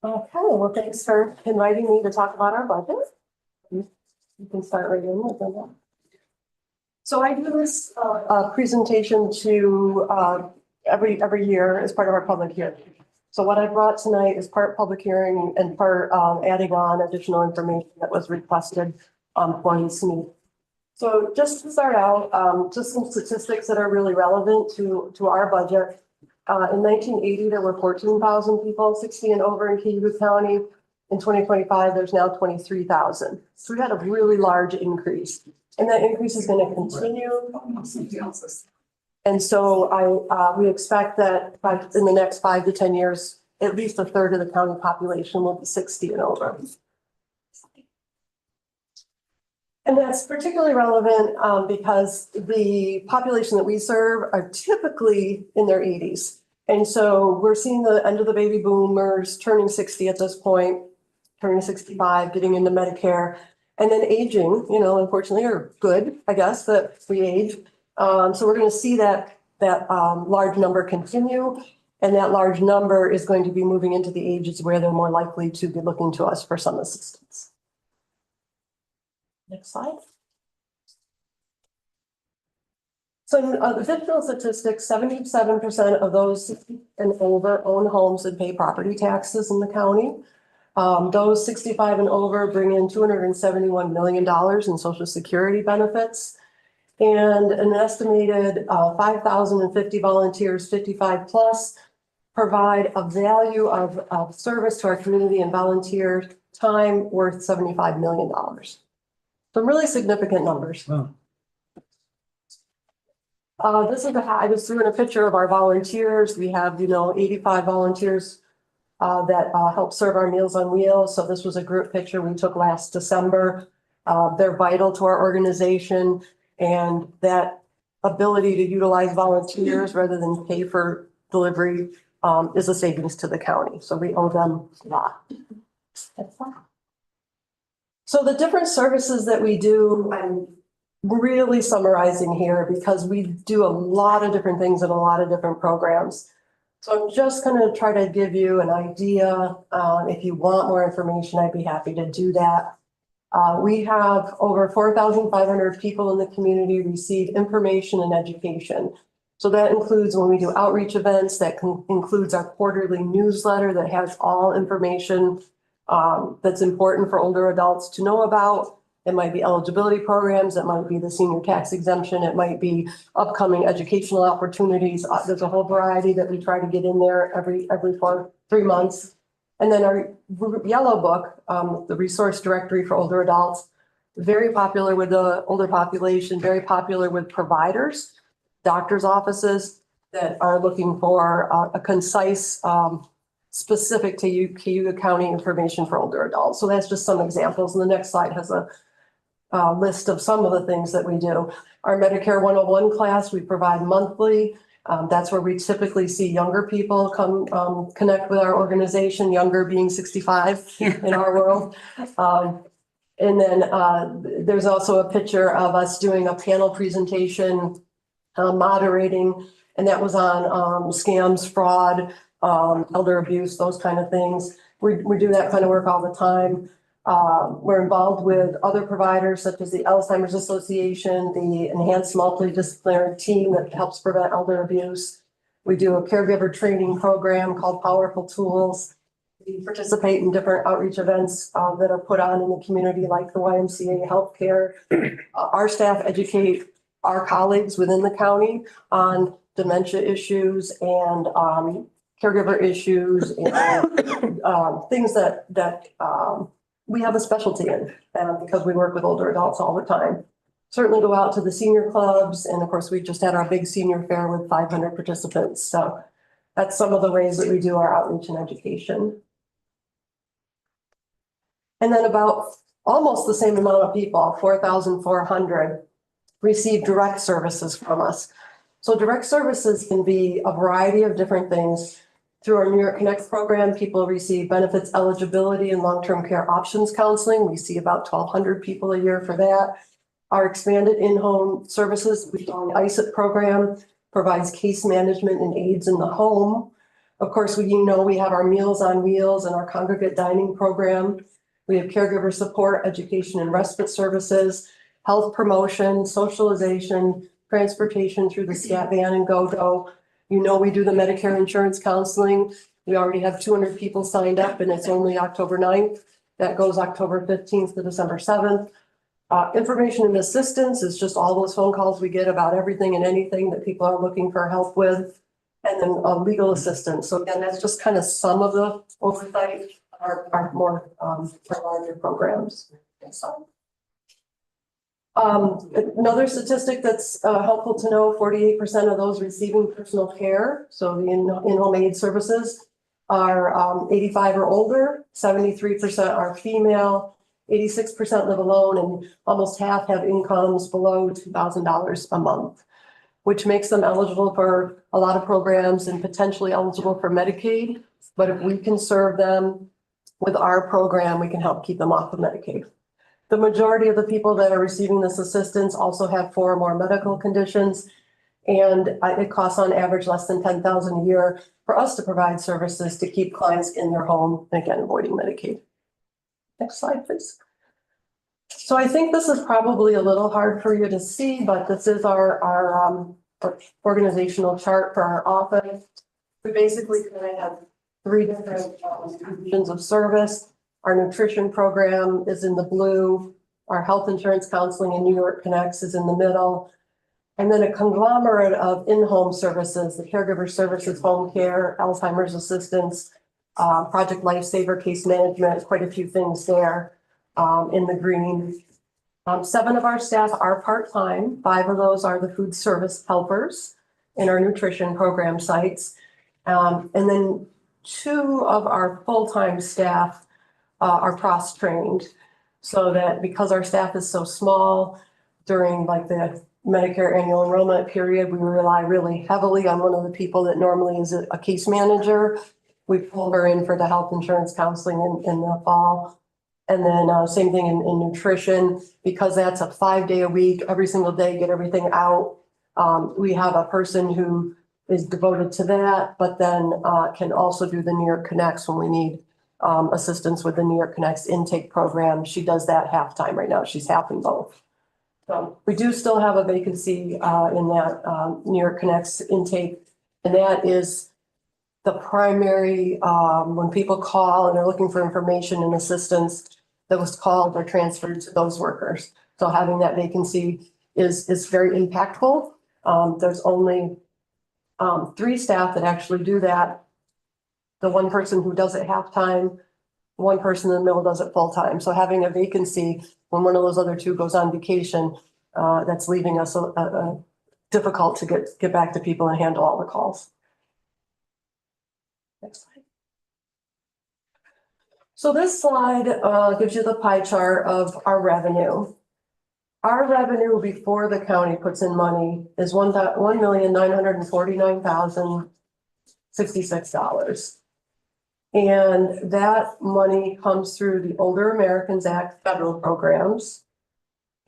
Okay, well, thanks for inviting me to talk about our budget. You can start right in with them. So I do this presentation to every year as part of our public hearing. So what I brought tonight is part public hearing and part adding on additional information that was requested for this meeting. So just to start out, just some statistics that are really relevant to our budget. In 1980, there were 14,000 people 60 and over in Cayuga County. In 2025, there's now 23,000. So we had a really large increase, and that increase is going to continue. And so we expect that in the next 5 to 10 years, at least a third of the county population will be 60 and over. And that's particularly relevant because the population that we serve are typically in their 80s. And so we're seeing the end of the baby boomers turning 60 at this point, turning 65, getting into Medicare, and then aging, unfortunately, are good, I guess, that we age. So we're going to see that large number continue, and that large number is going to be moving into the ages where they're more likely to be looking to us for some assistance. Next slide. So additional statistics, 77% of those 60 and over own homes and pay property taxes in the county. Those 65 and over bring in $271 million in Social Security benefits. And an estimated 5,050 volunteers, 55 plus, provide a value of service to our community and volunteer time worth $75 million. Some really significant numbers. Wow. I just threw in a picture of our volunteers. We have, 85 volunteers that help serve our Meals on Wheels. So this was a group picture we took last December. They're vital to our organization, and that ability to utilize volunteers rather than pay for delivery is a savings to the county. So we owe them a lot. So the different services that we do, I'm really summarizing here because we do a lot of different things in a lot of different programs. So I'm just going to try to give you an idea. If you want more information, I'd be happy to do that. We have over 4,500 people in the community receive information and education. So that includes when we do outreach events, that includes our quarterly newsletter that has all information that's important for older adults to know about. It might be eligibility programs, it might be the senior tax exemption, it might be upcoming educational opportunities. There's a whole variety that we try to get in there every 3 months. And then our yellow book, the resource directory for older adults, very popular with the older population, very popular with providers, doctors' offices that are looking for a concise, specific to Cayuga County information for older adults. So that's just some examples. And the next slide has a list of some of the things that we do. Our Medicare 101 class, we provide monthly. That's where we typically see younger people come connect with our organization, younger being 65 in our world. And then there's also a picture of us doing a panel presentation, moderating, and that was on scams, fraud, elder abuse, those kind of things. We do that kind of work all the time. We're involved with other providers such as the Alzheimer's Association, the Enhanced Multidisciplinary Team that helps prevent elder abuse. We do a caregiver training program called Powerful Tools. We participate in different outreach events that are put on in the community, like the YMCA healthcare. Our staff educate our colleagues within the county on dementia issues and caregiver issues and things that we have a specialty in because we work with older adults all the time. Certainly go out to the senior clubs, and of course, we just had our big senior fair with 500 participants. So that's some of the ways that we do our outreach and education. And then about almost the same amount of people, 4,400, receive direct services from us. So direct services can be a variety of different things. Through our New York Connect program, people receive benefits eligibility and long-term care options counseling. We see about 1,200 people a year for that. Our expanded in-home services, we call the ISIP program, provides case management and aids in the home. Of course, we have our Meals on Wheels and our congregate dining program. We have caregiver support, education and respite services, health promotion, socialization, transportation through the SCAT van and GoGo. We do the Medicare insurance counseling. We already have 200 people signed up and it's only October 9th. That goes October 15th to December 7th. Information and assistance is just all those phone calls we get about everything and anything that people are looking for help with. And then legal assistance. So again, that's just kind of some of the oversight, our more larger programs. Another statistic that's helpful to know, 48% of those receiving personal care, so the in-home aid services, are 85 or older, 73% are female, 86% live alone, and almost half have incomes below $2,000 a month, which makes them eligible for a lot of programs and potentially eligible for Medicaid. But if we can serve them with our program, we can help keep them off of Medicaid. The majority of the people that are receiving this assistance also have 4 or more medical conditions, and it costs on average less than $10,000 a year for us to provide services to keep clients in their home, and again, avoiding Medicaid. Next slide, please. So I think this is probably a little hard for you to see, but this is our organizational chart for our office. We basically kind of have 3 different divisions of service. Our nutrition program is in the blue. Our health insurance counseling and New York Connects is in the middle. And then a conglomerate of in-home services, the caregiver services, home care, Alzheimer's assistance, Project Lifesaver, case management, quite a few things there in the green. 7 of our staff are part-time. 5 of those are the food service helpers in our nutrition program sites. And then 2 of our full-time staff are cross-trained, so that because our staff is so small during like the Medicare annual enrollment period, we rely really heavily on one of the people that normally is a case manager. We pull her in for the health insurance counseling in the fall. And then same thing in nutrition, because that's a 5-day a week, every single day, get everything out. We have a person who is devoted to that, but then can also do the New York Connects when we need assistance with the New York Connects intake program. She does that half-time right now. She's half in both. So we do still have a vacancy in that New York Connects intake, and that is the primary, when people call and they're looking for information and assistance, that was called or transferred to those workers. So having that vacancy is very impactful. There's only 3 staff that actually do that. The 1 person who does it half-time, 1 person in the middle does it full-time. So having a vacancy when one of those other 2 goes on vacation, that's leaving us difficult to get back to people and handle all the calls. Next slide. So this slide gives you the pie chart of our revenue. Our revenue before the county puts in money is $1,949,066. And that money comes through the Older Americans Act federal programs.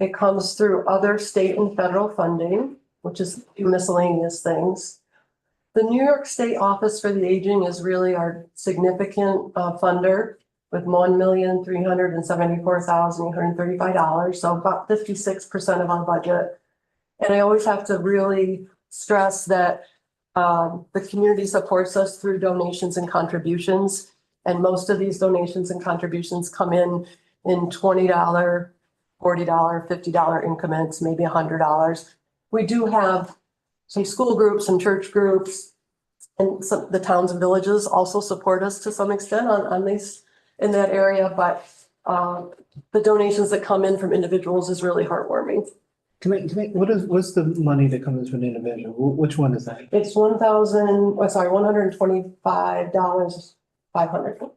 It comes through other state and federal funding, which is miscellaneous things. The New York State Office for the Aging is really our significant funder with $1,374,835, so about 56% of our budget. And I always have to really stress that the community supports us through donations and contributions. And most of these donations and contributions come in $20, $40, $50 increments, maybe $100. We do have some school groups and church groups, and some the towns and villages also support us to some extent on these in that area. But the donations that come in from individuals is really heartwarming. What's the money that comes from an individual? Which one is that? It's $125,500.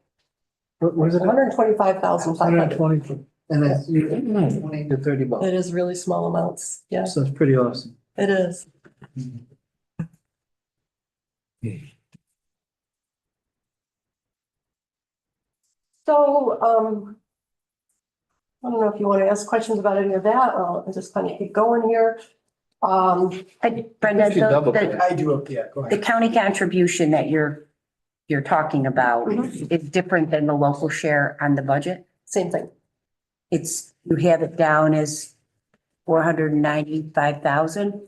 What is it? $125,500. 120, and that's $20 to $30. It is really small amounts. Yeah, So it's pretty awesome. it is. So, I don't know if you want to ask questions about any of that. I'll just kind of keep going here. Brenda, If you double the, click. I do, yeah, go the ahead. county contribution that you're talking about is different than the local share on the budget? Same thing. You have it down as 495,000?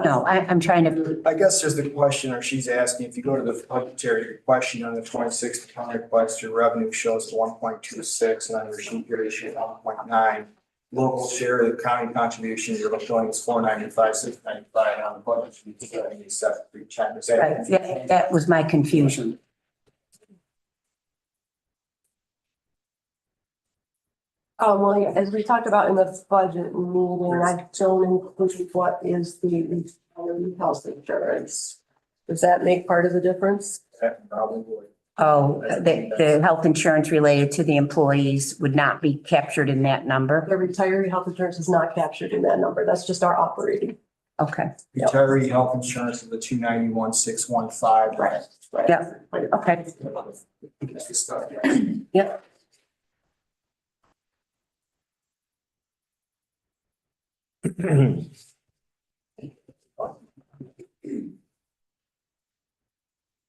No, I'm trying to, I guess just the question, or she's asking, if you go to the budgetary question on the 26th account request, your revenue shows 1.26, and on your sheet here, you show 1.9. Local share of the county contribution, you're looking is 495, 695 on the budget. You think that needs to check. Is that? right, that was my confusion. Well, yeah, as we talked about in the budget meeting, I don't include what is the health insurance. Does that make part of the difference? That probably would. Oh, the health insurance related to the employees would not be captured in that number? The retiree health insurance is not captured in that number. That's just our operating. Okay. Retiree health insurance is the 291,615. Right. Yeah, okay. Yep.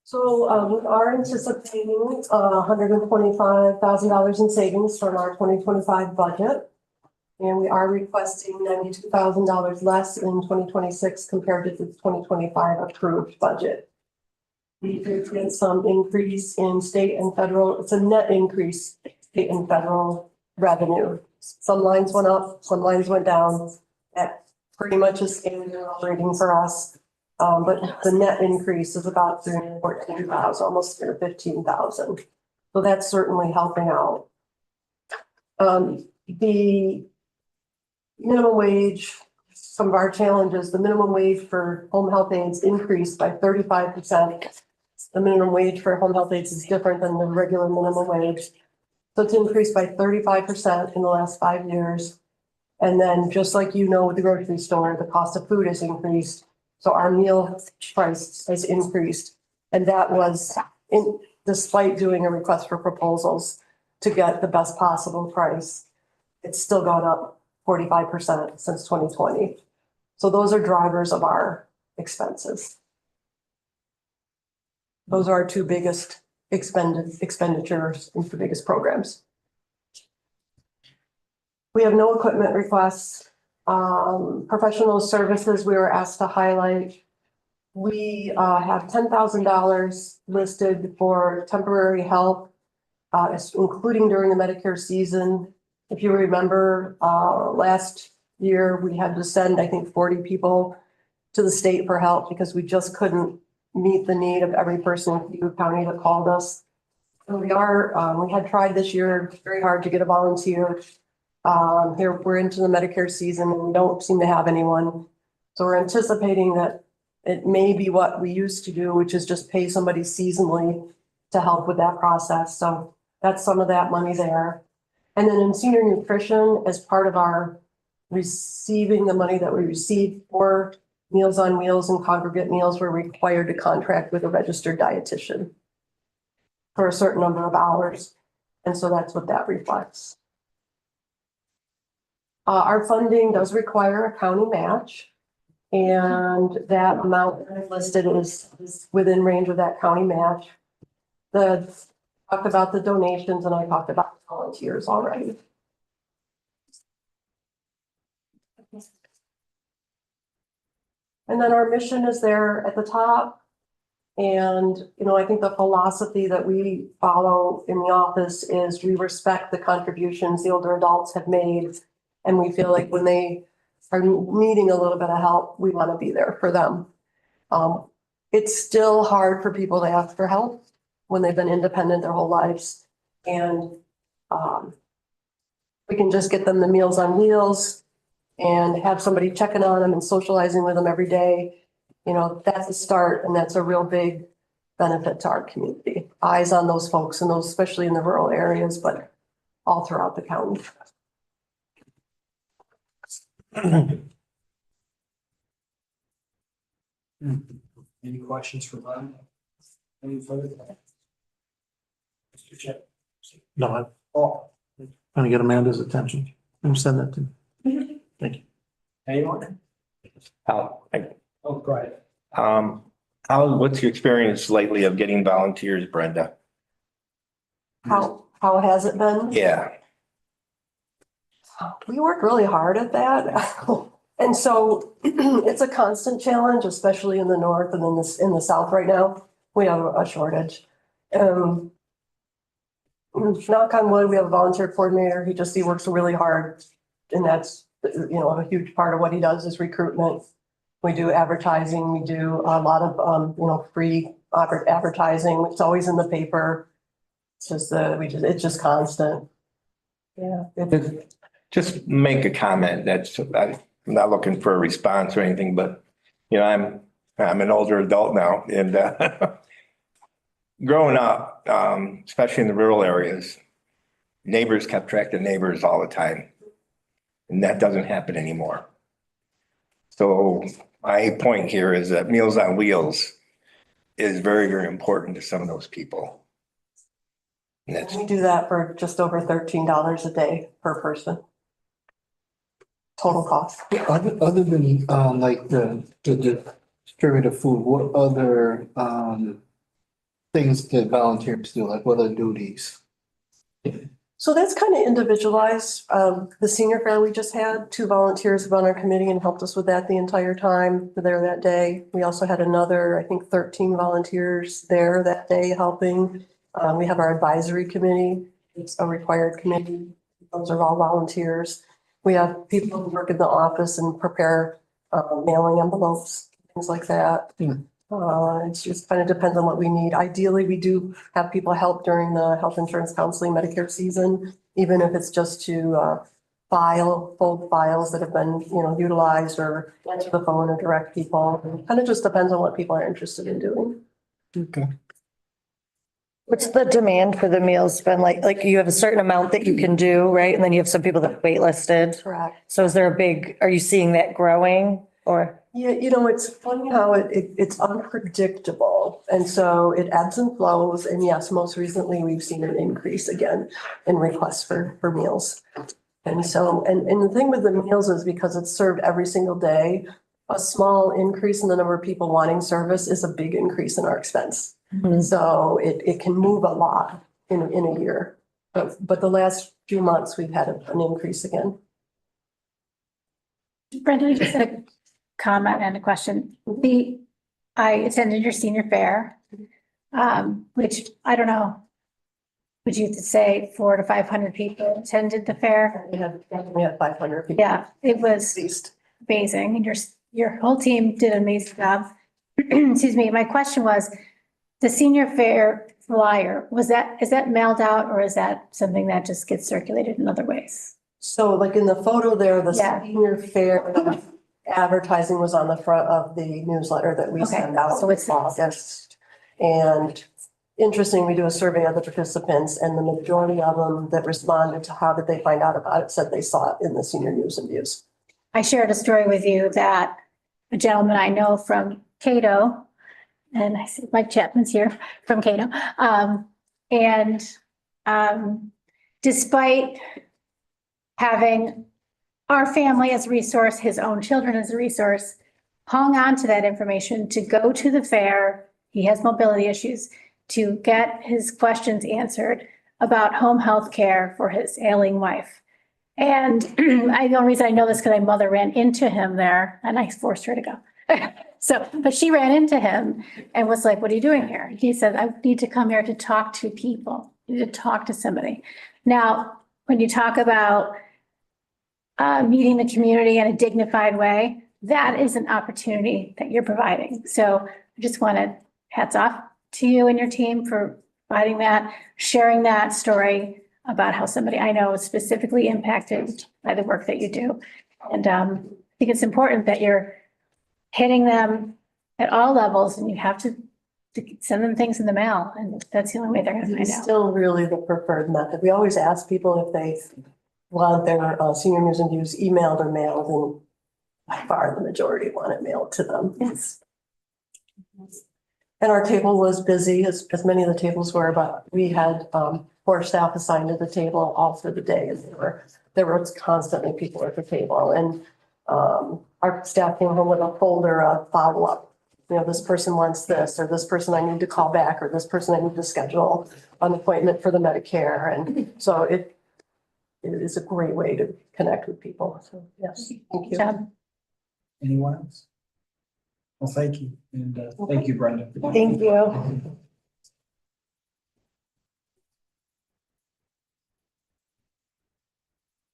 So we are anticipating $125,000 in savings from our 2025 budget. And we are requesting $92,000 less in 2026 compared to the 2025 approved budget. We did get some increase in state and federal, it's a net increase, state and federal revenue. Some lines went up, some lines went down. That pretty much is standard operating for us. But the net increase is about 314,000, almost 315,000. So that's certainly helping out. The minimum wage, some of our challenges, the minimum wage for home health aides increased by 35%. The minimum wage for home health aides is different than the regular minimum wage. So it's increased by 35% in the last 5 years. And then just like you know, with the grocery store, the cost of food has increased. So our meal price has increased. And that was despite doing a request for proposals to get the best possible price. It's still gone up 45% since 2020. So those are drivers of our expenses. Those are our two biggest expenditures and the biggest programs. We have no equipment requests. Professional services, we were asked to highlight. We have $10,000 listed for temporary help, including during the Medicare season. If you remember, last year, we had to send, I think, 40 people to the state for help because we just couldn't meet the need of every person in Cayuga County that called us. And we had tried this year very hard to get a volunteer. Here we're into the Medicare season and we don't seem to have anyone. So we're anticipating that it may be what we used to do, which is just pay somebody seasonally to help with that process. So that's some of that money there. And then in senior nutrition, as part of our receiving the money that we receive for Meals on Wheels and congregate meals, we're required to contract with a registered dietitian. for a certain number of hours. And so that's what that reflects. Our funding does require a county match. And that amount listed is within range of that county match. Talked about the donations and I talked about volunteers already. And then our mission is there at the top. And, you know, I think the philosophy that we follow in the office is we respect the contributions the older adults have made. And we feel like when they are needing a little bit of help, we want to be there for them. It's still hard for people to ask for help when they've been independent their whole lives. And we can just get them the Meals on Wheels and have somebody checking on them and socializing with them every day. You know, that's a start and that's a real big benefit to our community. Eyes on those folks and those, especially in the rural areas, but all throughout the county. Any questions for Bob? Any further? Mr. Chip? No, Oh, I'm trying to get Amanda's attention. I'm sending that to him. Thank you. anyone? How, Oh, go ahead. what's your experience lately of getting volunteers, Brenda? How has it been? Yeah. We work really hard at that. And so it's a constant challenge, especially in the north and in the south right now. We have a shortage. Knock on wood, we have a volunteer coordinator. He works really hard. And that's, you know, a huge part of what he does is recruitment. We do advertising. We do a lot of, you know, free advertising. It's always in the paper. It's just, it's just constant. Yeah. Just make a comment. I'm not looking for a response or anything, but you know, I'm an older adult now and growing up, especially in the rural areas, neighbors kept track of neighbors all the time. And that doesn't happen anymore. So my point here is that Meals on Wheels is very, very important to some of those people. And We do that for just over $13 a day per person. Total cost. Other than, like the distributive food, what other, things did volunteers do? Like what other duties? So that's kind of individualized. The senior fair we just had, 2 volunteers have been on our committee and helped us with that the entire time there that day. We also had another, I think 13 volunteers there that day helping. We have our advisory committee. It's a required committee. Those are all volunteers. We have people who work in the office and prepare mailing envelopes, things like that. It just kind of depends on what we need. Ideally, we do have people help during the health insurance counseling Medicare season, even if it's just to fold files that have been, you know, utilized or answer the phone or direct people. It kind of just depends on what people are interested in doing. Okay. What's the demand for the meals been like? Like you have a certain amount that you can do, right? And then you have some people that waitlisted. Correct. So is there are you seeing that growing or? Yeah, you know, it's funny how it's unpredictable. And so it ebbs and flows. And yes, most recently we've seen an increase again in requests for meals. And so, and the thing with the meals is because it's served every single day, a small increase in the number of people wanting service is a big increase in our expense. Mm-hmm. So it can move a lot in a year. But the last few months, we've had an increase again. Brenda, I just had a comment and a question. I attended your senior fair, which I don't know. Would you say 400 to 500 people attended the fair? We had 500 people. Yeah, it was amazing. And your whole team did an amazing job. Excuse me. My question was, the senior fair flyer, is that mailed out or is that something that just gets circulated in other ways? So like in the photo there, the senior fair advertising was on the front of the newsletter that we send out. So it's August. And interesting, we do a survey of the participants and the majority of them that responded to how did they find out about it said they saw it in the senior news and views. I shared a story with you that a gentleman I know from Cato, and I see Mike Chapman's here from Cato, And despite having our family as a resource, his own children as a resource, hung on to that information to go to the fair. He has mobility issues, to get his questions answered about home health care for his ailing wife. And the only reason I know this because my mother ran into him there and I forced her to go. So, but she ran into him and was like, what are you doing here? He said, I need to come here to talk to people, I need to talk to somebody. Now, when you talk about meeting the community in a dignified way, that is an opportunity that you're providing. So I just wanted hats off to you and your team for providing that, sharing that story about how somebody I know is specifically impacted by the work that you do. And I think it's important that you're hitting them at all levels and you have to send them things in the mail. And that's the only way they're going to find It's out. still really the preferred method. We always ask people if they want their senior news and views emailed or mailed, and by far the majority want it mailed to them. Yes. And our table was busy, as many of the tables were, but we had 4 staff assigned to the table all through the day. And there were constantly people at the table. And our staff came home with a folder of follow-up. You know, this person wants this, or this person I need to call back, or this person I need to schedule an appointment for the Medicare. And so it is a great way to connect with people. So yes, thank you. Anyone else? Well, thank you. And thank you, Brenda. Thank you.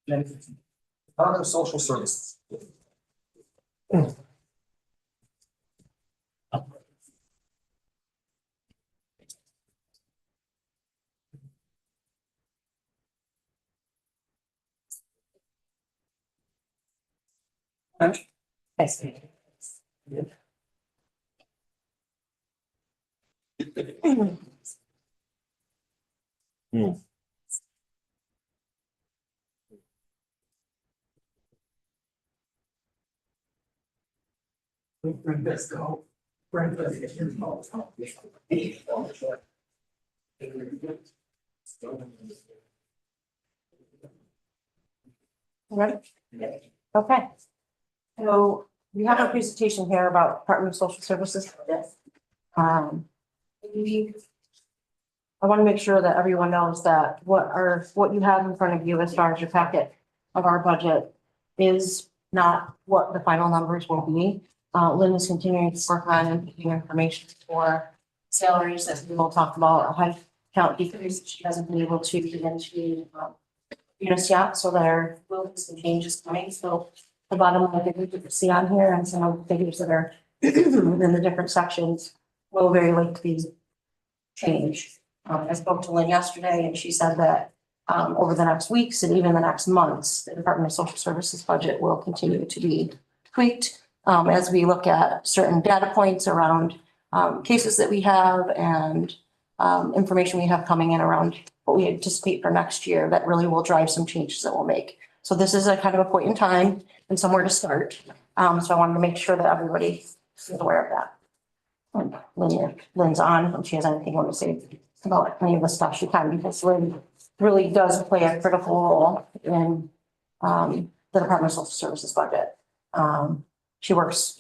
Department of Social Services. I see. Let's go. Brenda. Ready? Okay. So we have a presentation here about Department of Social Services. I want to make sure that everyone knows that what you have in front of you as far as your packet of our budget is not what the final numbers will be. Lynn is continuing to work on and getting information for salaries that we will talk about, a head count decrease. She hasn't been able to get into units yet, so there will be some changes coming. So the bottom line that you can see on here and some of the figures that are in the different sections will very likely change. I spoke to Lynn yesterday and she said that over the next weeks and even the next months, the Department of Social Services budget will continue to be tweaked as we look at certain data points around cases that we have and information we have coming in around what we anticipate for next year that really will drive some changes that we'll make. So this is a kind of a point in time and somewhere to start. So I wanted to make sure that everybody is aware of that. And Lynn's on, and she has anything you want to say about any of the stuff she can, because Lynn really does play a critical role in the Department of Social Services budget. She works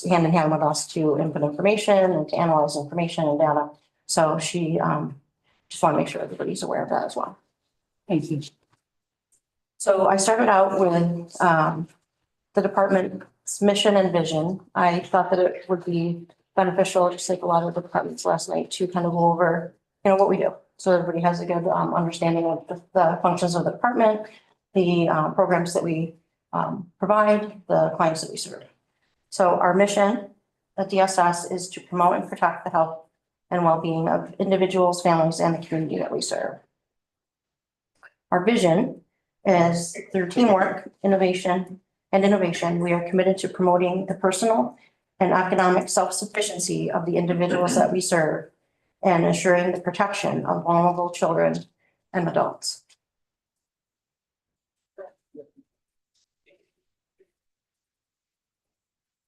hand in hand with us to input information and to analyze information and data. So she just want to make sure everybody's aware of that as well. Thank you. So I started out with the department's mission and vision. I thought that it would be beneficial, just like a lot of the departments last night, to kind of go over, what we do. So everybody has a good understanding of the functions of the department, the programs that we provide, the clients that we serve. So our mission at DSS is to promote and protect the health and well-being of individuals, families, and the community that we serve. Our vision is through teamwork, innovation, we are committed to promoting the personal and economic self-sufficiency of the individuals that we serve and ensuring the protection of vulnerable children and adults.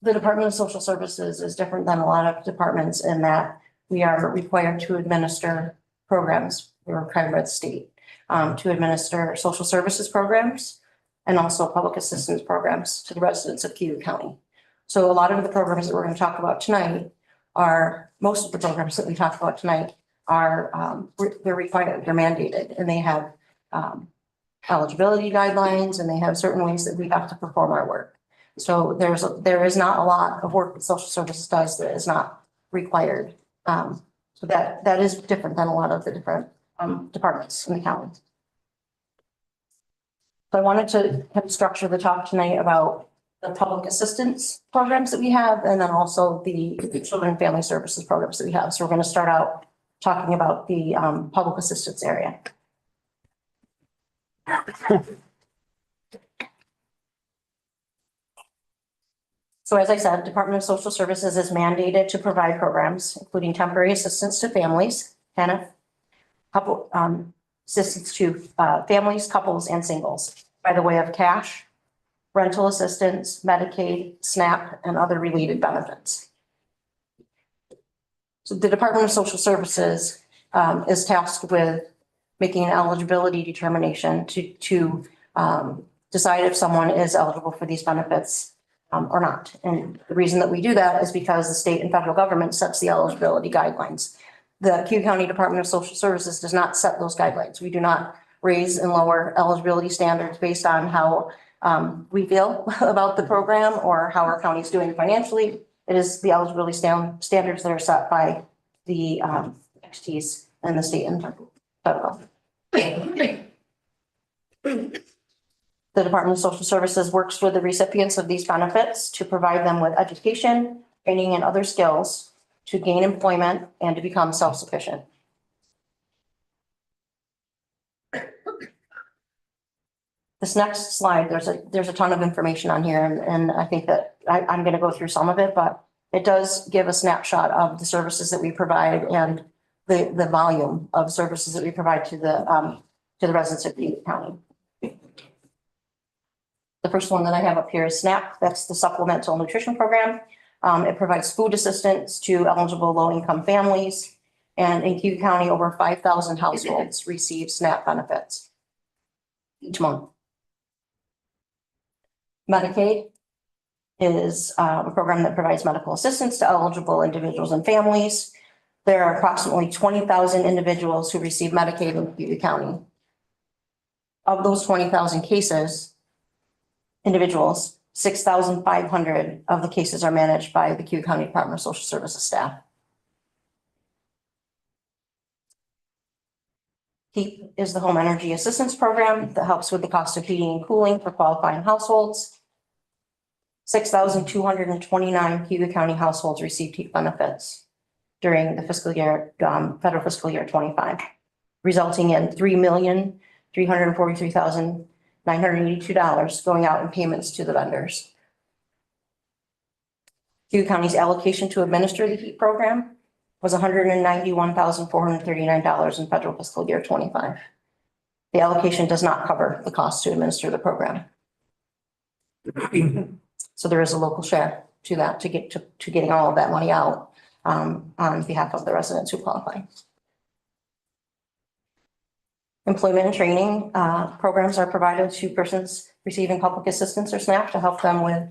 The Department of Social Services is different than a lot of departments in that we are required to administer programs, we were required by the state, to administer social services programs and also public assistance programs to the residents of Cayuga County. So a lot of the programs that we're going to talk about tonight most of the programs that we talk about tonight they're required, they're mandated, and they have eligibility guidelines, and they have certain ways that we have to perform our work. So there is not a lot of work that social services does that is not required. So that is different than a lot of the different departments in the county. So I wanted to kind of structure the talk tonight about the public assistance programs that we have, and then also the children and family services programs that we have. So we're going to start out talking about the public assistance area. So as I said, Department of Social Services is mandated to provide programs, including temporary assistance to families, assistance to families, couples, and singles by the way of cash, rental assistance, Medicaid, SNAP, and other related benefits. So the Department of Social Services is tasked with making an eligibility determination to decide if someone is eligible for these benefits or not. And the reason that we do that is because the state and federal government sets the eligibility guidelines. The Cayuga County Department of Social Services does not set those guidelines. We do not raise and lower eligibility standards based on how we feel about the program or how our county is doing financially. It is the eligibility standards that are set by the XTs and the state and federal. The Department of Social Services works with the recipients of these benefits to provide them with education, training, and other skills to gain employment and to become self-sufficient. This next slide, there's a ton of information on here, and I think that I'm going to go through some of it, but it does give a snapshot of the services that we provide and the volume of services that we provide to the residents of Cayuga County. The first one that I have up here is SNAP. That's the Supplemental Nutrition Program. It provides food assistance to eligible low-income families. And in Cayuga County, over 5,000 households receive SNAP benefits each month. Medicaid is a program that provides medical assistance to eligible individuals and families. There are approximately 20,000 individuals who receive Medicaid in Cayuga County. Of those 20,000 individuals, 6,500 of the cases are managed by the Cayuga County Department of Social Services staff. HEAP is the Home Energy Assistance Program that helps with the cost of heating and cooling for qualifying households. 6,229 Cayuga County households received HEAP benefits during the federal fiscal year 25, resulting in $3,343,982 going out in payments to the vendors. Cayuga County's allocation to administer the HEAP program was $191,439 in federal fiscal year 25. The allocation does not cover the cost to administer the program. So there is a local share to that to getting all of that money out on behalf of the residents who qualify. Employment and training programs are provided to persons receiving public assistance or SNAP to help them with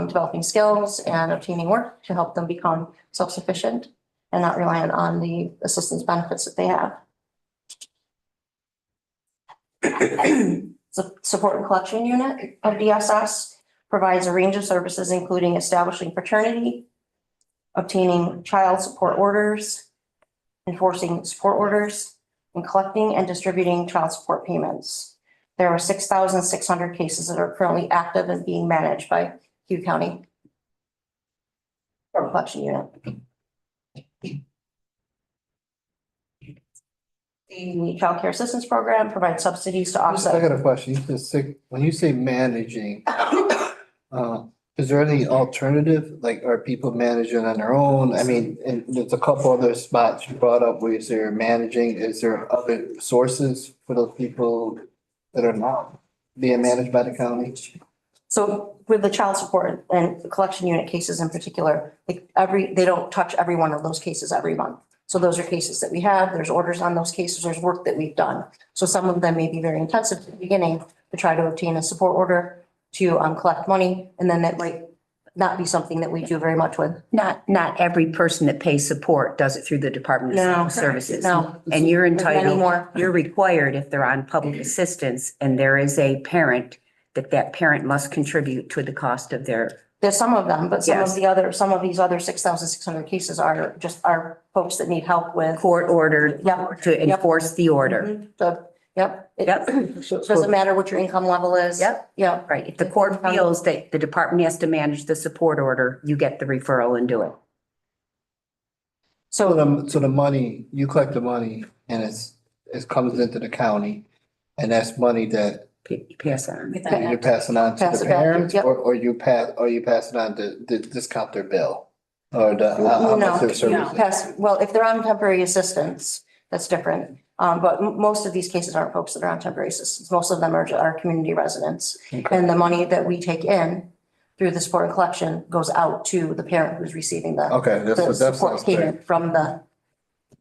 developing skills and obtaining work to help them become self-sufficient and not reliant on the assistance benefits that they have. The Support and Collection Unit of DSS provides a range of services, including establishing fraternity, obtaining child support orders, enforcing support orders, and collecting and distributing child support payments. There are 6,600 cases that are currently active and being managed by Cayuga County Collection Unit. The Child Care Assistance Program provides subsidies to offset. I got a question. When you say managing, is there any alternative? Like, are people managing on their own? I mean, and there's a couple other spots you brought up where they're managing. Is there other sources for those people that are not being managed by the county? So with the child support and the collection unit cases in particular, they don't touch every one of those cases every month. So those are cases that we have, there's orders on those cases, there's work that we've done. So some of them may be very intensive at the beginning to try to obtain a support order to collect money, and then that might not be something that we do very much with. Not every person that pays support does it through the Department of No, Social Services. no. And you're There's many entitled, more. you're required if they're on public assistance and there is a parent, that parent must contribute to the cost of their. There's some of them, but some Yes. of the other, some of these other 6,600 cases are just our folks that need help with. Court ordered Yep. to enforce the order. Mhm. So, yep. It Yep. doesn't matter what your income level is. Yep. Yeah. Right. If the court feels that the department has to manage the support order, you get the referral and do it. So the money, you collect the money and it comes into the county and that's money that You pass on. you're passing on to Pass the it back, parents yep. or you pass it on to discount their bill? Or how much their services? Well, if they're on temporary assistance, that's different. But most of these cases aren't folks that are on temporary assistance. Most of them are community residents. Okay. And the money that we take in through the support and collection goes out to the parent who's receiving the Okay, the that's support what's clear. payment from the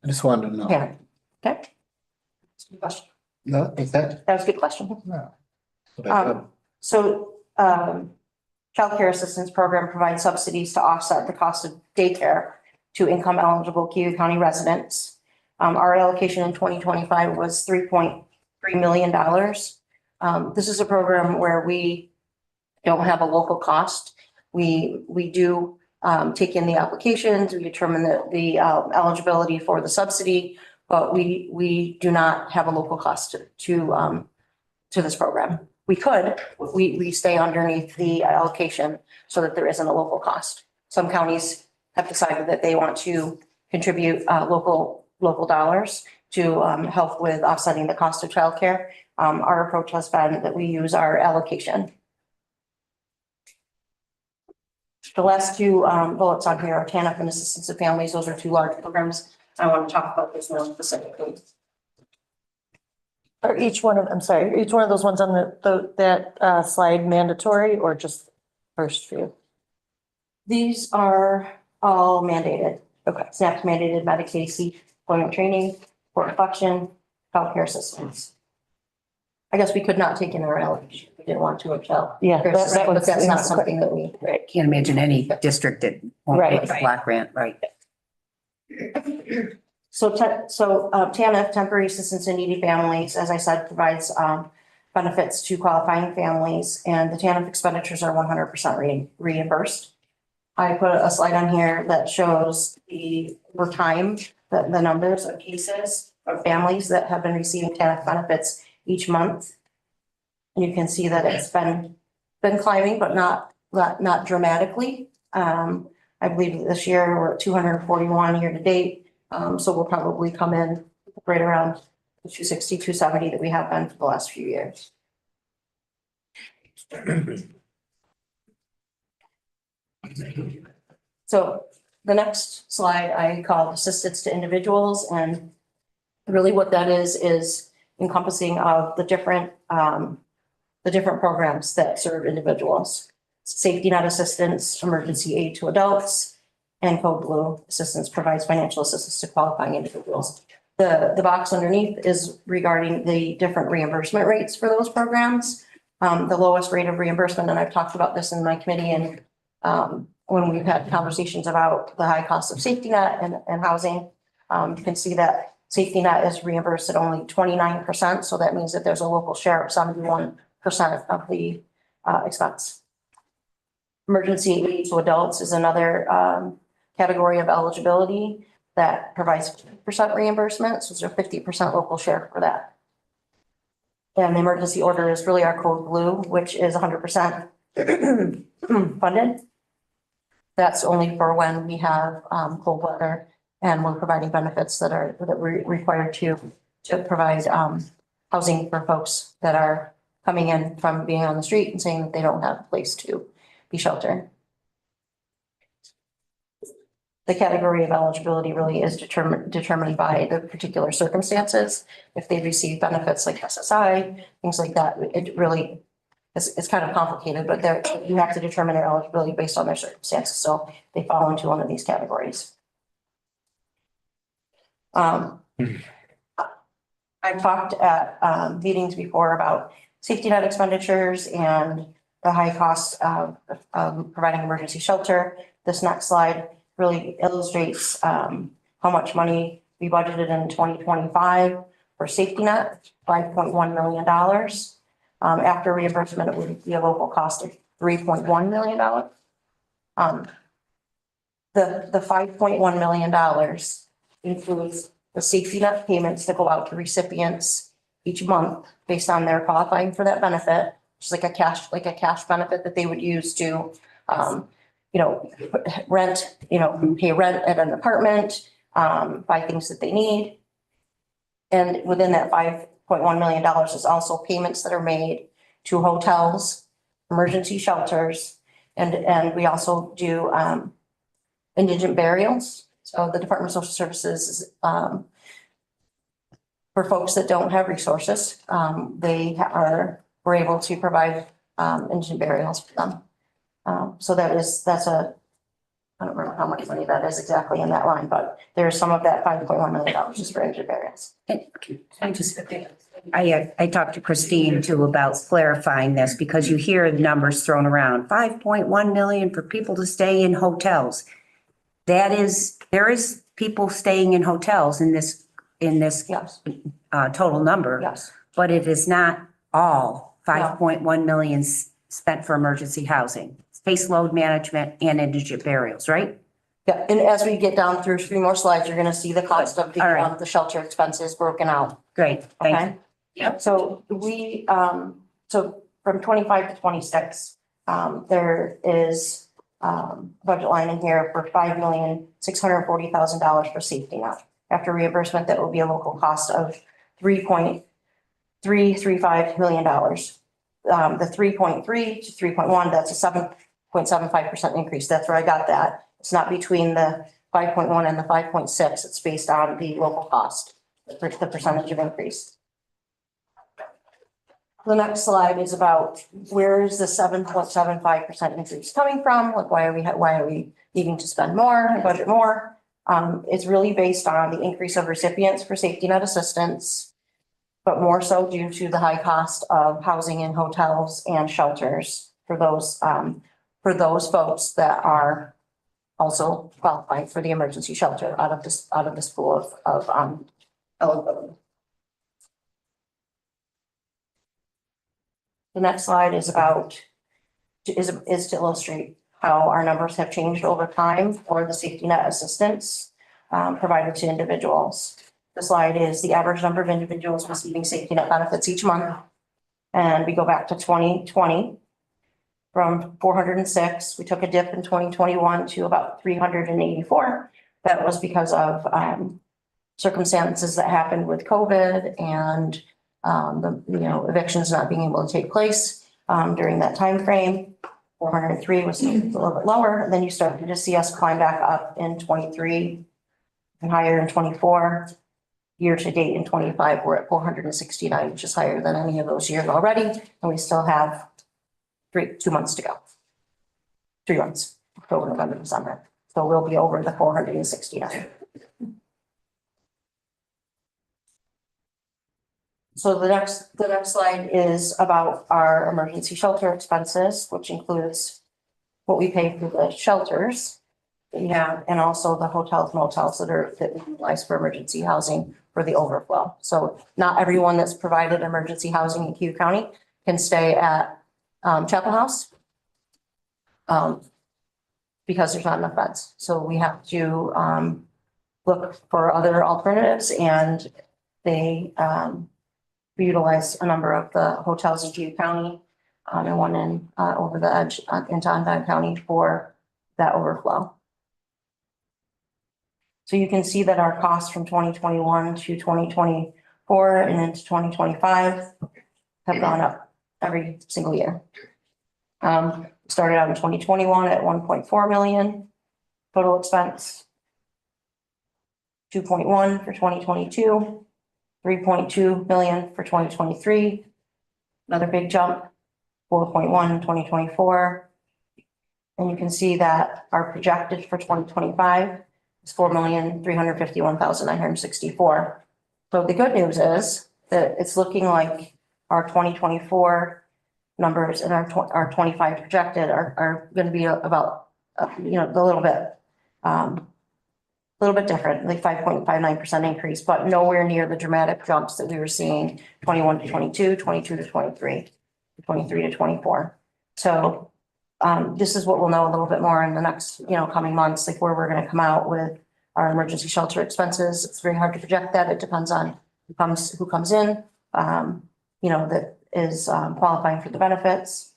I just wanted to know. parent. Okay? That's a good question. No, is that? That was a good question. No. So, childcare assistance program provides subsidies to offset the cost of daycare to income eligible Cayuga County residents. Our allocation in 2025 was $3.3 million. This is a program where we don't have a local cost. We do take in the applications, we determine the eligibility for the subsidy, but we do not have a local cost to this program. We could, we stay underneath the allocation so that there isn't a local cost. Some counties have decided that they want to contribute local dollars to help with offsetting the cost of childcare. Our approach has been that we use our allocation. The last two bullets on here are TANF and Assistance to Families. Those are two large programs. I want to talk about this more specifically. Are each one of, I'm sorry, each one of those ones on that slide mandatory or just first few? These are all mandated. Okay. SNAP mandated Medicaid, employment training, for reflection, childcare assistance. I guess we could not take in our allocation. We didn't want to Michelle. Yeah, But that's not something that we. Right. Can't imagine any district that won't Right. get the block grant, right? So TANF, Temporary Assistance to Needy Families, as I said, provides benefits to qualifying families, and the TANF expenditures are 100% reimbursed. I put a slide on here that shows over time, the numbers of cases of families that have been receiving TANF benefits each month. And you can see that it's been climbing, but not dramatically. I believe this year we're at 241 year to date. So we'll probably come in right around the 260, 270 that we have been for the last few years. So the next slide I call assistance to individuals, and really what that is encompassing of the different programs that serve individuals. Safety net assistance, emergency aid to adults, and Code Blue assistance provides financial assistance to qualifying individuals. The box underneath is regarding the different reimbursement rates for those programs. The lowest rate of reimbursement, and I've talked about this in my committee and when we've had conversations about the high cost of safety net and housing, you can see that safety net is reimbursed at only 29%. So that means that there's a local share of 71% of the expense. Emergency aid to adults is another category of eligibility that provides 50% reimbursement. So there's a 50% local share for that. And the emergency order is really our Code Blue, which is 100% funded. That's only for when we have cold weather and we're providing benefits that we're required to provide housing for folks that are coming in from being on the street and saying that they don't have a place to be sheltered. The category of eligibility really is determined by the particular circumstances. If they receive benefits like SSI, things like that, it really it's kind of complicated, but you have to determine their eligibility based on their circumstances. So they fall into one of these categories. I've talked at meetings before about safety net expenditures and the high cost of providing emergency shelter. This next slide really illustrates how much money we budgeted in 2025 for safety net, $5.1 million. After reimbursement, it would be a local cost of $3.1 million. The $5.1 million includes the safety net payments that go out to recipients each month based on their qualifying for that benefit, which is like a cash benefit that they would use to, rent, pay rent at an apartment, buy things that they need. And within that $5.1 million is also payments that are made to hotels, emergency shelters, and we also do indigent burials. So the Department of Social Services is, for folks that don't have resources, we're able to provide indigent burials for them. So that's I don't remember how much money that is exactly in that line, but there's some of that $5.1 million just for indigent burials. I talked to Christine too about clarifying this because you hear the numbers thrown around, 5.1 million for people to stay in hotels. There is people staying in hotels in this Yes. Total number. Yes. But it is not all 5.1 million spent for emergency housing, space load management and indigent burials, right? Yeah, and as we get down through 3 more slides, you're gonna see the cost of All right. the shelter expenses broken out. Great, thank you. Okay? Yep. So so from 25 to 26, there is budget line in here for $5,640,000 for safety net. After reimbursement, that will be a local cost of $3.335 million. The 3.3 to 3.1, that's a 7.75% increase. That's where I got that. It's not between the 5.1 and the 5.6. It's based on the local cost, the percentage of increase. The next slide is about where is the 7.75% increase coming from? Like, why are we needing to spend more and budget more? It's really based on the increase of recipients for safety net assistance, but more so due to the high cost of housing in hotels and shelters for those folks that are also qualifying for the emergency shelter out of this pool of eligibility. The next slide is to illustrate how our numbers have changed over time for the safety net assistance provided to individuals. The slide is the average number of individuals receiving safety net benefits each month. And we go back to 2020 from 406. We took a dip in 2021 to about 384. That was because of circumstances that happened with COVID and evictions not being able to take place during that time frame. 403 was a little bit lower, and then you start to see us climb back up in 23 and higher in 24. Year to date in 25, we're at 469, which is higher than any of those years already, and we still have 2 months to go. 3 months, October, November, December. So we'll be over the 469. So the next slide is about our emergency shelter expenses, which includes what we pay for the shelters that we have, and also the hotels, motels that we utilize for emergency housing for the overflow. So not everyone that's provided emergency housing in Cayuga County can stay at Chapel House because there's not enough beds. So we have to look for other alternatives, and we utilize a number of the hotels in Cayuga County and one in over the edge in Onondaga County for that overflow. So you can see that our costs from 2021 to 2024 and into 2025 have gone up every single year. Started out in 2021 at 1.4 million total expense, 2.1 for 2022. 3.2 million for 2023, another big jump, 4.1 in 2024. And you can see that our projected for 2025 is $4,351,964. So the good news is that it's looking like our 2024 numbers and our 25 projected are going to be about, a little bit different, like 5.59% increase, but nowhere near the dramatic jumps that we were seeing 21 to 22, 22 to 23, 23 to 24. So this is what we'll know a little bit more in the next, coming months, like where we're going to come out with our emergency shelter expenses. It's very hard to project that. It depends on who comes in, that is qualifying for the benefits.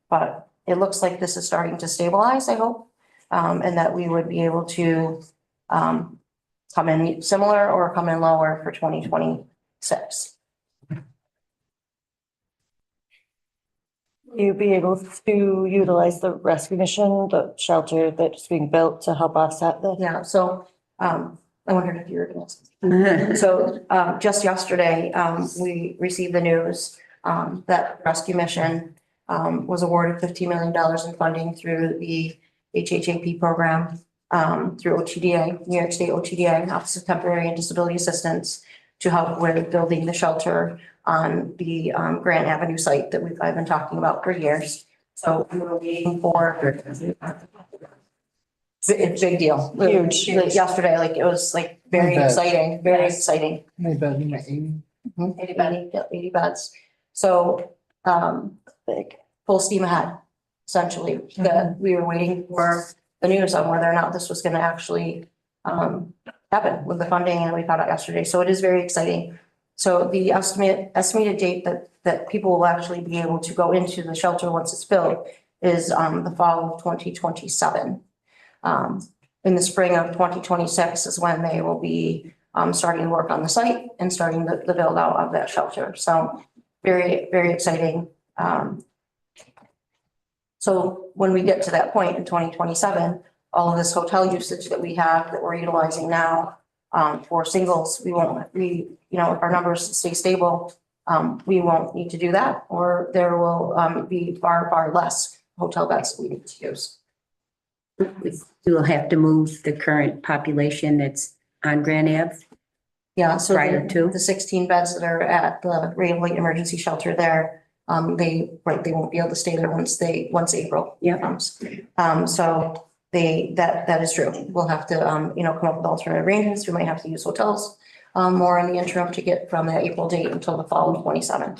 But it looks like this is starting to stabilize, I hope, and that we would be able to come in similar or come in lower for 2026. You be able to utilize the rescue mission, the shelter that's being built to help offset this? Yeah, so I wondered if you were going to. So just yesterday, we received the news that rescue mission was awarded $15 million in funding through the HHAP program, through OTDA, New York State OTDA, Office of Temporary and Disability Assistance, to help with building the shelter on the Grant Avenue site that I've been talking about for years. So we were waiting for, it's a big deal. Huge. Like yesterday, like it was like very exciting, very exciting. How many beds? 80? 80 beds. So, big, full steam ahead, essentially, that we were waiting for the news on whether or not this was gonna actually happen with the funding, and we found out yesterday. So it is very exciting. So the estimated date that people will actually be able to go into the shelter once it's built is the fall of 2027. In the spring of 2026 is when they will be starting to work on the site and starting the build out of that shelter. So very, very exciting. So when we get to that point in 2027, all of this hotel usage that we have that we're utilizing now for singles, if our numbers stay stable, we won't need to do that, or there will be far, far less hotel beds that we need to use. We will have to move the current population that's on Grand Ave. Yeah, so prior to the 16 beds that are at the Rail Lake Emergency Shelter there, they won't be able to stay there once April comes. So that is true. We'll have to, come up with alternative arrangements. We might have to use hotels more in the interim to get from that April date until the fall of 27.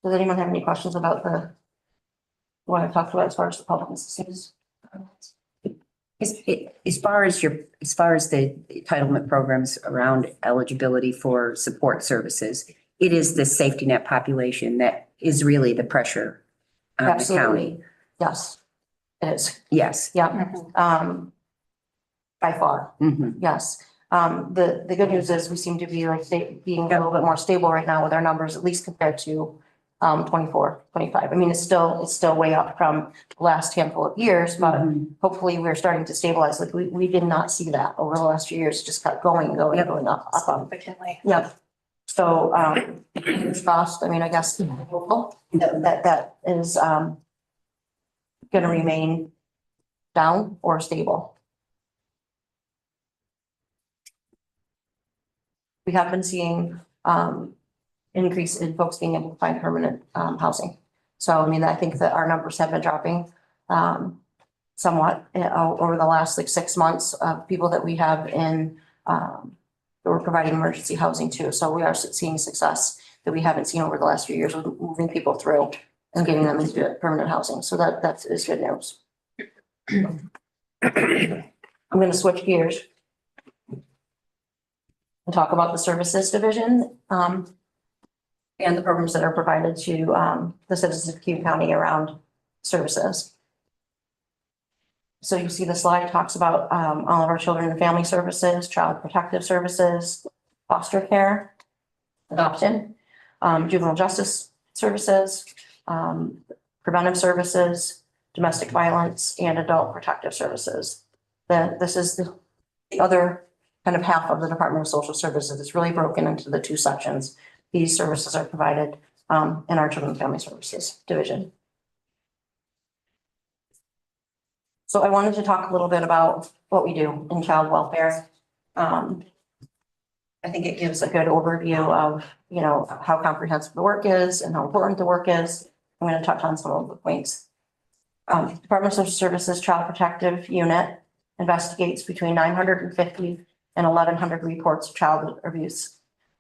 Does anyone have any questions about what I talked about as far as the public assistance? As far as the entitlement programs around eligibility for support services, it is the safety net population that is really the pressure on the county. Yes, it is. Yes. Yeah. By far. Yes. The good news is we seem to be being a little bit more stable right now with our numbers, at least compared to 24, 25. I mean, it's still way up from the last handful of years, but hopefully we're starting to stabilize. Like we did not see that over the last few years. It just kept going up. Significantly. Yeah. So, it's cost, I mean, I guess hopeful that is going to remain down or stable. We have been seeing increase in folks being able to find permanent housing. So, I mean, I think that our numbers have been dropping somewhat over the last 6 months of people that we have in that we're providing emergency housing to. So we are seeing success that we haven't seen over the last few years with moving people through and getting them into permanent housing. So that is good news. I'm going to switch gears and talk about the services division and the programs that are provided to the citizens of Cayuga County around services. So you see the slide talks about all of our children and family services, child protective services, foster care, adoption, juvenile justice services, preventive services, domestic violence, and adult protective services. This is the other kind of half of the Department of Social Services. It's really broken into the two sections. These services are provided in our Children and Family Services division. So I wanted to talk a little bit about what we do in child welfare. I think it gives a good overview of, you know, how comprehensive the work is and how important the work is. I'm going to touch on some of the points. Department of Social Services Child Protective Unit investigates between 950 and 1,100 reports of child abuse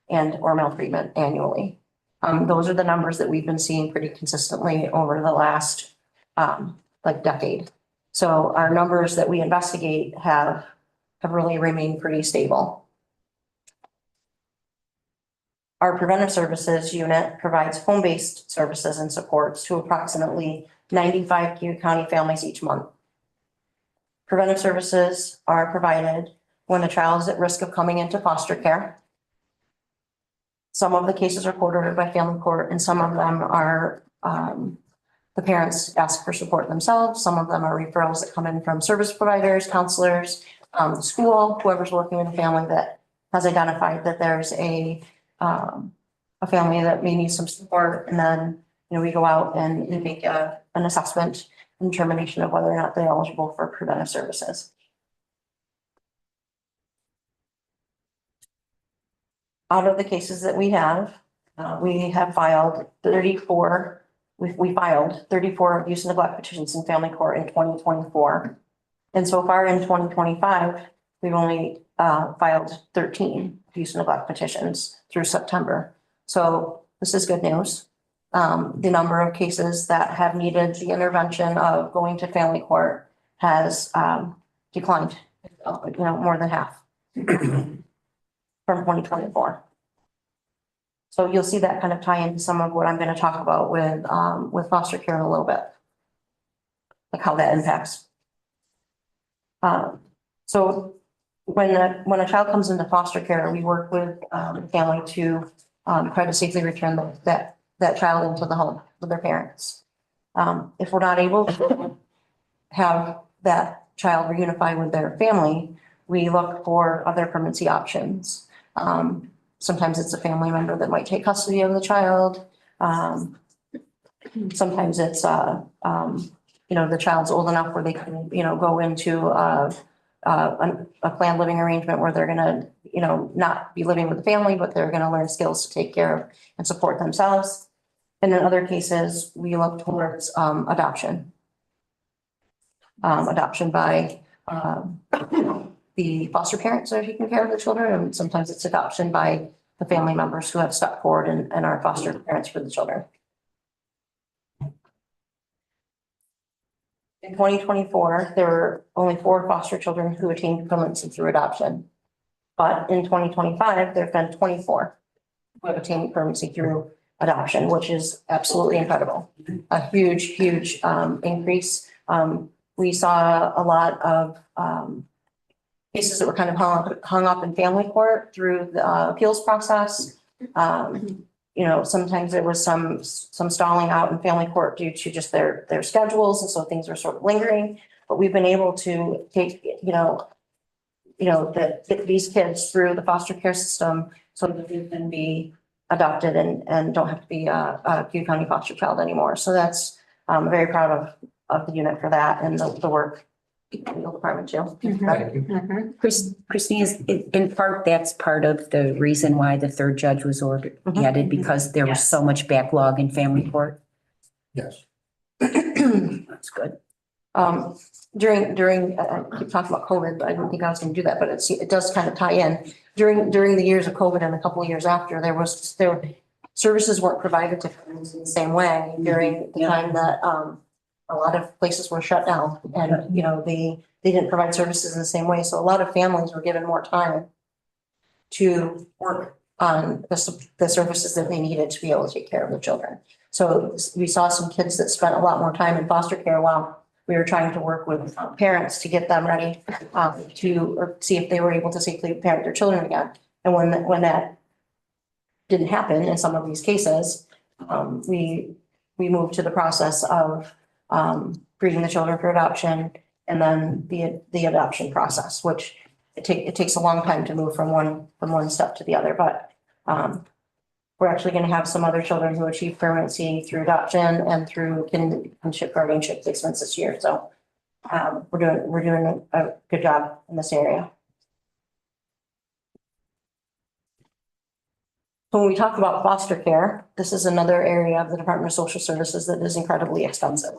and or maltreatment annually. Those are the numbers that we've been seeing pretty consistently over the last decade. So our numbers that we investigate have really remained pretty stable. Our preventive services unit provides home-based services and supports to approximately 95 Cayuga County families each month. Preventive services are provided when a child is at risk of coming into foster care. Some of the cases are court ordered by family court, and some of them are the parents ask for support themselves. Some of them are referrals that come in from service providers, counselors, school, whoever's working with a family that has identified that there's a family that may need some support. And then, you know, we go out and we make an assessment and determination of whether or not they're eligible for preventive services. Out of the cases that we have filed 34. We filed 34 abuse and neglect petitions in family court in 2024. And so far in 2025, we've only filed 13 abuse and neglect petitions through September. So this is good news. The number of cases that have needed the intervention of going to family court has declined, more than half from 2024. So you'll see that kind of tie into some of what I'm going to talk about with foster care in a little bit, like how that impacts. So when a child comes into foster care, we work with the family to try to safely return that child into the home with their parents. If we're not able to have that child reunified with their family, we look for other permanency options. Sometimes it's a family member that might take custody of the child. Sometimes it's, the child's old enough where they can, go into a planned living arrangement where they're gonna, not be living with the family, but they're gonna learn skills to take care of and support themselves. And in other cases, we look towards adoption. Adoption by the foster parents that are taking care of the children, and sometimes it's adoption by the family members who have stepped forward and are foster parents for the children. In 2024, there were only 4 foster children who attained permanency through adoption. But in 2025, there have been 24 who have attained permanency through adoption, which is absolutely incredible. A huge, huge increase. We saw a lot of cases that were kind of hung up in family court through the appeals process. Sometimes there was some stalling out in family court due to just their schedules, and so things were sort of lingering. But we've been able to take, these kids through the foster care system so that they can be adopted and don't have to be a Cayuga County foster child anymore. So that's I'm very proud of the unit for that and the work. Legal department too. Christine, is in part, that's part of the reason why the third judge was added, because there was so much backlog in family court. Yes. That's good. During I keep talking about COVID, but I didn't think I was going to do that, but it does kind of tie in. During the years of COVID and a couple of years after, services weren't provided to families in the same way during the time that a lot of places were shut down, and they didn't provide services in the same way. So a lot of families were given more time to work on the services that they needed to be able to take care of the children. So we saw some kids that spent a lot more time in foster care while we were trying to work with parents to get them ready to see if they were able to safely parent their children again. And when that didn't happen in some of these cases, we moved to the process of breeding the children for adoption, and then the adoption process, which it takes a long time to move from one step to the other. But we're actually going to have some other children who achieve permanency through adoption and through kinship guardianship placements this year. So We're doing a good job in this area. When we talk about foster care, this is another area of the Department of Social Services that is incredibly expensive.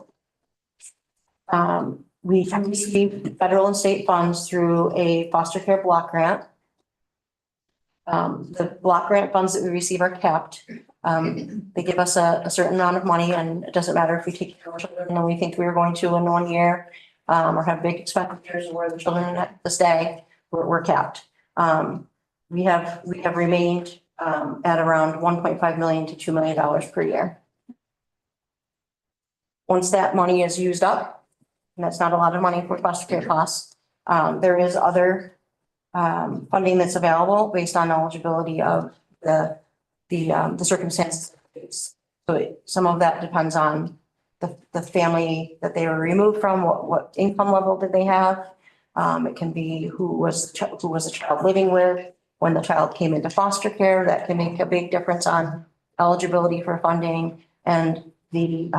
We receive federal and state funds through a foster care block grant. The block grant funds that we receive are capped. They give us a certain amount of money, and it doesn't matter if we take care of children and we think we are going to in 1 year, or have big expenditures where the children have to stay, we're capped. We have remained at around $1.5 million to $2 million per year. Once that money is used up, and that's not a lot of money for foster care costs, there is other funding that's available based on eligibility of the circumstances. So some of that depends on the family that they were removed from, what income level did they have. It can be who was the child living with when the child came into foster care. That can make a big difference on eligibility for funding, and the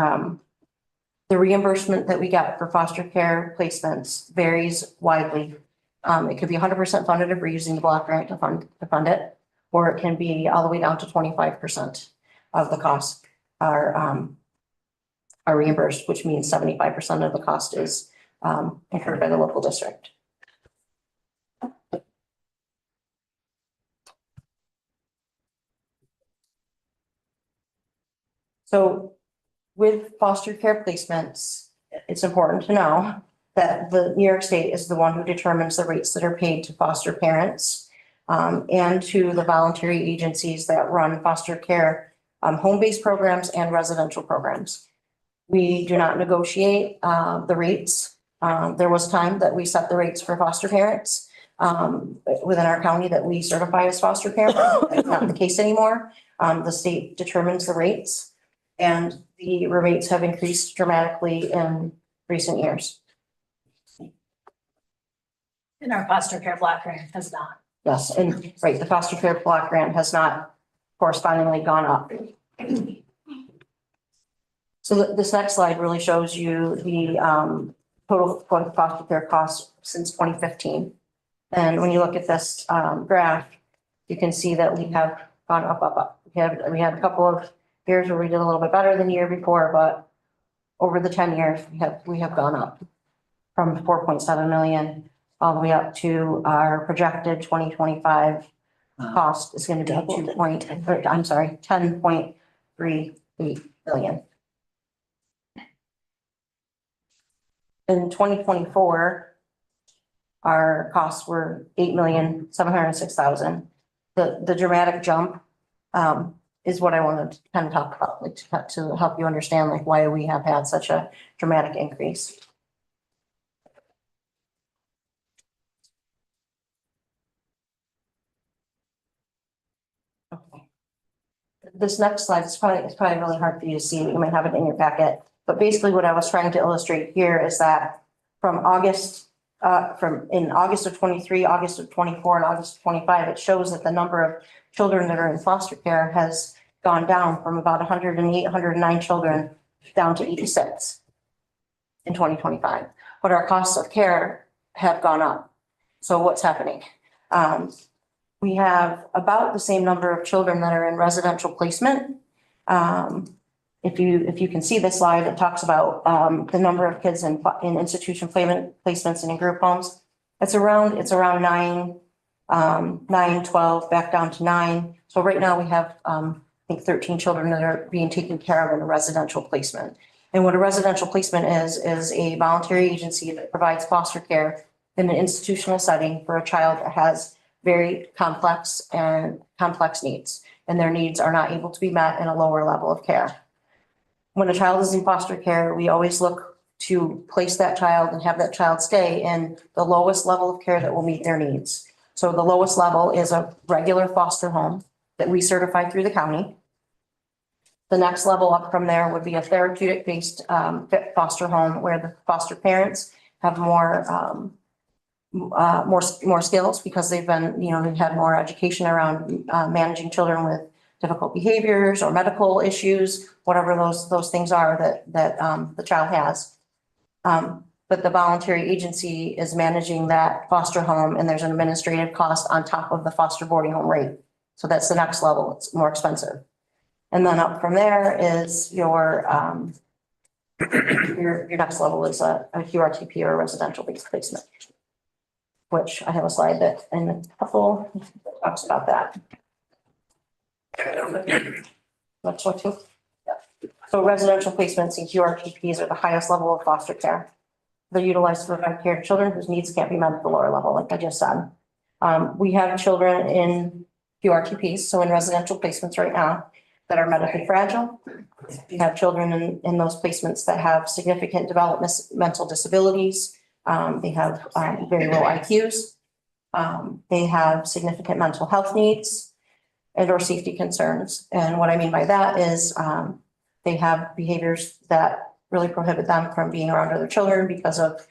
reimbursement that we get for foster care placements varies widely. It could be 100% funded if we're using the block grant to fund it, or it can be all the way down to 25% of the cost are reimbursed, which means 75% of the cost is incurred by the local district. So with foster care placements, it's important to know that the New York State is the one who determines the rates that are paid to foster parents and to the voluntary agencies that run foster care home-based programs and residential programs. We do not negotiate the rates. There was time that we set the rates for foster parents within our county that we certify as foster parents. That's not the case anymore. The state determines the rates, and the rates have increased dramatically in recent years. And our foster care block grant has not. Yes, and right, the foster care block grant has not correspondingly gone up. So this next slide really shows you the total foster care costs since 2015. And when you look at this graph, you can see that we have gone up. We had a couple of years where we did a little bit better than the year before, but over the 10 years, we have gone up from 4.7 million all the way up to our projected 2025 cost is going to be 10.38 billion. In 2024, our costs were 8,706,000. The dramatic jump is what I wanted to kind of talk about, like to help you understand like why we have had such a dramatic increase. Okay. This next slide is probably really hard for you to see. You might have it in your packet, but basically what I was trying to illustrate here is that from August of 23, August of 24, and August of 25, it shows that the number of children that are in foster care has gone down from about 108, 109 children down to 86 in 2025. But our costs of care have gone up. So what's happening? We have about the same number of children that are in residential placement. If you can see this slide, it talks about the number of kids in institution placements and in group homes. It's around 9, 12, back down to 9. So right now we have, I think 13 children that are being taken care of in a residential placement. And what a residential placement is a voluntary agency that provides foster care in an institutional setting for a child that has very complex needs, and their needs are not able to be met in a lower level of care. When a child is in foster care, we always look to place that child and have that child stay in the lowest level of care that will meet their needs. So the lowest level is a regular foster home that we certify through the county. The next level up from there would be a therapeutic-based foster home where the foster parents have more skills because they've had more education around managing children with difficult behaviors or medical issues, whatever those things are that the child has. The but the voluntary agency is managing that foster home and there's an administrative cost on top of the foster boarding home rate. So that's the next level. It's more expensive. And then up from there is your next level is a QRTP or a residential based placement, which I have a slide that in a couple talks about that. That's what too. So residential placements and QRTPs are the highest level of foster care. They're utilized to provide care to children whose needs can't be met at the lower level, like I just said. We have children in QRTPs, so in residential placements right now, that are medically fragile. We have children in those placements that have significant developmental disabilities. They have very low IQs. They have significant mental health needs and or safety concerns. And what I mean by that is they have behaviors that really prohibit them from being around other children because of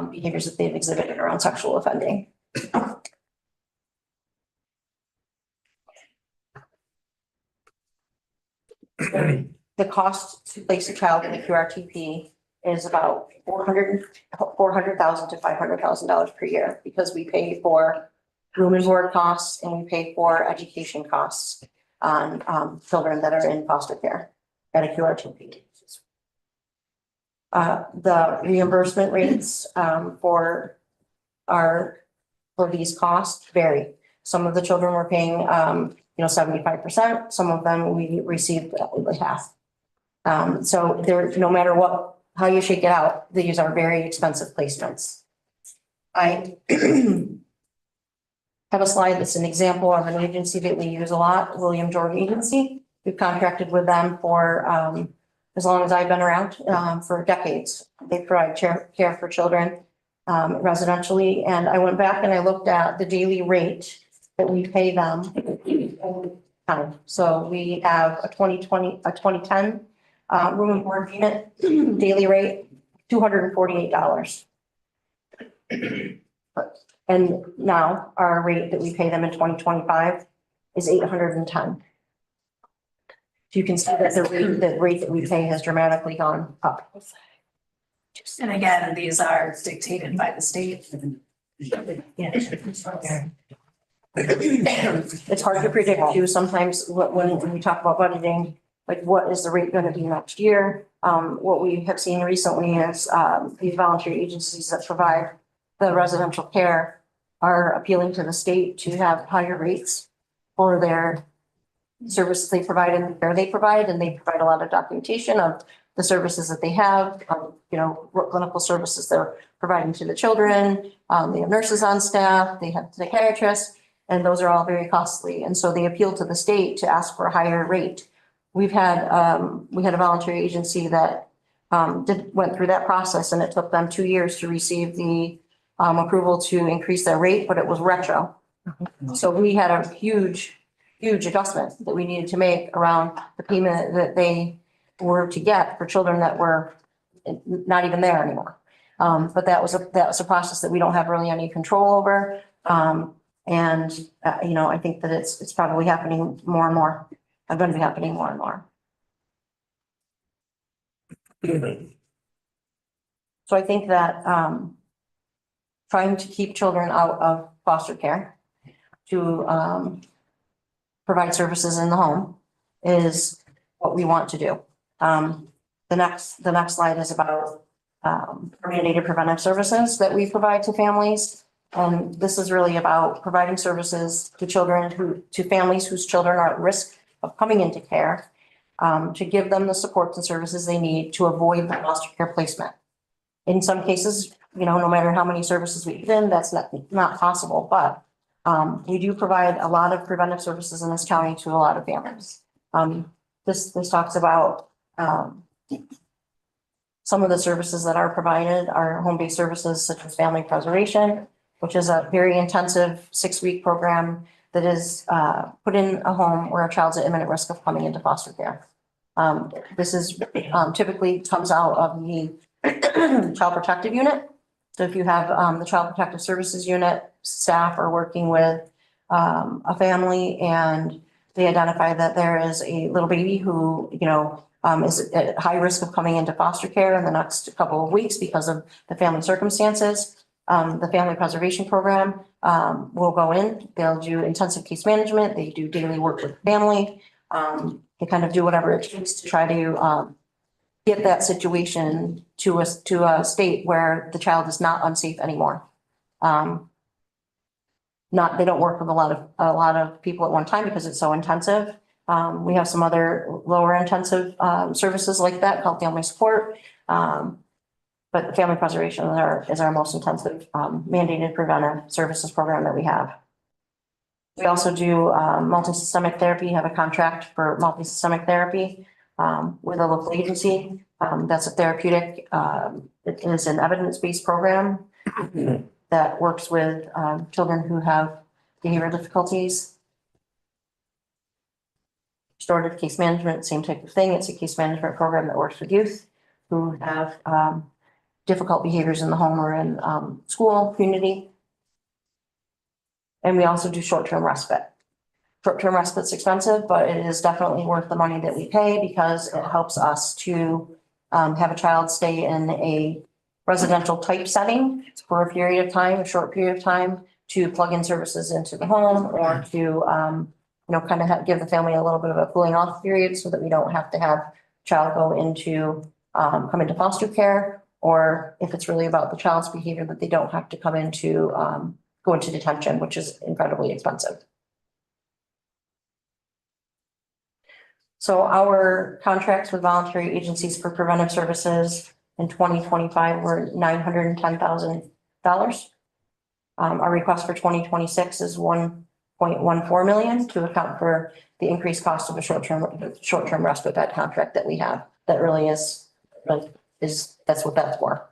behaviors that they've exhibited around sexual offending. The cost to place a child in a QRTP is about $400,000 to $500,000 per year because we pay for room and board costs and we pay for education costs on children that are in foster care at a QRTP. The reimbursement rates for these costs vary. Some of the children were paying 75%. Some of them we received half. So there, no matter how you shake it out, these are very expensive placements. I have a slide that's an example of an agency that we use a lot, William Jordan Agency. We've contracted with them for as long as I've been around, for decades. They provide care for children residentially. And I went back and I looked at the daily rate that we pay them. So we have a 2010 room and board unit, daily rate, $248. And now our rate that we pay them in 2025 is $810. You can see that the rate that we pay has dramatically gone up. And again, these are dictated by the state. It's hard to predict too. Sometimes when we talk about budgeting, like what is the rate going to be next year? What we have seen recently is these voluntary agencies that provide the residential care are appealing to the state to have higher rates for their services they provide and the care they provide, and they provide a lot of documentation of the services that they have, what clinical services they're providing to the children. They have nurses on staff, they have psychiatrists, and those are all very costly. And so they appeal to the state to ask for a higher rate. We had a voluntary agency that went through that process, and it took them 2 years to receive the approval to increase their rate, but it was retro. So we had a huge adjustment that we needed to make around the payment that they were to get for children that were not even there anymore. But that was a process that we don't have really any control over. I think that it's probably happening more and more. It's going to be happening more and more. So I think that trying to keep children out of foster care to provide services in the home is what we want to do. The next slide is about mandated preventive services that we provide to families. And this is really about providing services to families whose children are at risk of coming into care, to give them the supports and services they need to avoid the foster care placement. In some cases, no matter how many services we give in, that's not possible, but we do provide a lot of preventive services in this county to a lot of families. This talks about some of the services that are provided are home-based services such as family preservation, which is a very intensive 6-week program that is put in a home where a child's at imminent risk of coming into foster care. This is typically comes out of the Child Protective Unit. So if you have the Child Protective Services Unit, staff are working with a family and they identify that there is a little baby who, is at high risk of coming into foster care in the next couple of weeks because of the family circumstances. The family preservation program, will go in, they'll do intensive case management, they do daily work with family. They kind of do whatever it takes to try to, get that situation to a state where the child is not unsafe anymore. They don't work with a lot of people at one time because it's so intensive. We have some other lower intensive, services like that called family support. But family preservation is our most intensive, mandated preventive services program that we have. We also do, multi-systemic therapy, have a contract for multi-systemic therapy, with a local agency. That's a therapeutic, it is an evidence-based program that works with, children who have behavioral difficulties. Restorative case management, same type of thing. It's a case management program that works with youth who have, difficult behaviors in the home or in, school, community. And we also do short-term respite. Short-term respite's expensive, but it is definitely worth the money that we pay because it helps us to, have a child stay in a residential type setting for a period of time, a short period of time, to plug in services into the home or to, kind of give the family a little bit of a cooling off period so that we don't have to have child come into foster care, or if it's really about the child's behavior, that they don't have to go into detention, which is incredibly expensive. So our contracts with voluntary agencies for preventive services in 2025 were $910,000. Our request for 2026 is 1.14 million to account for the increased cost of a short-term respite bed contract that we have. That really is that's what that's for.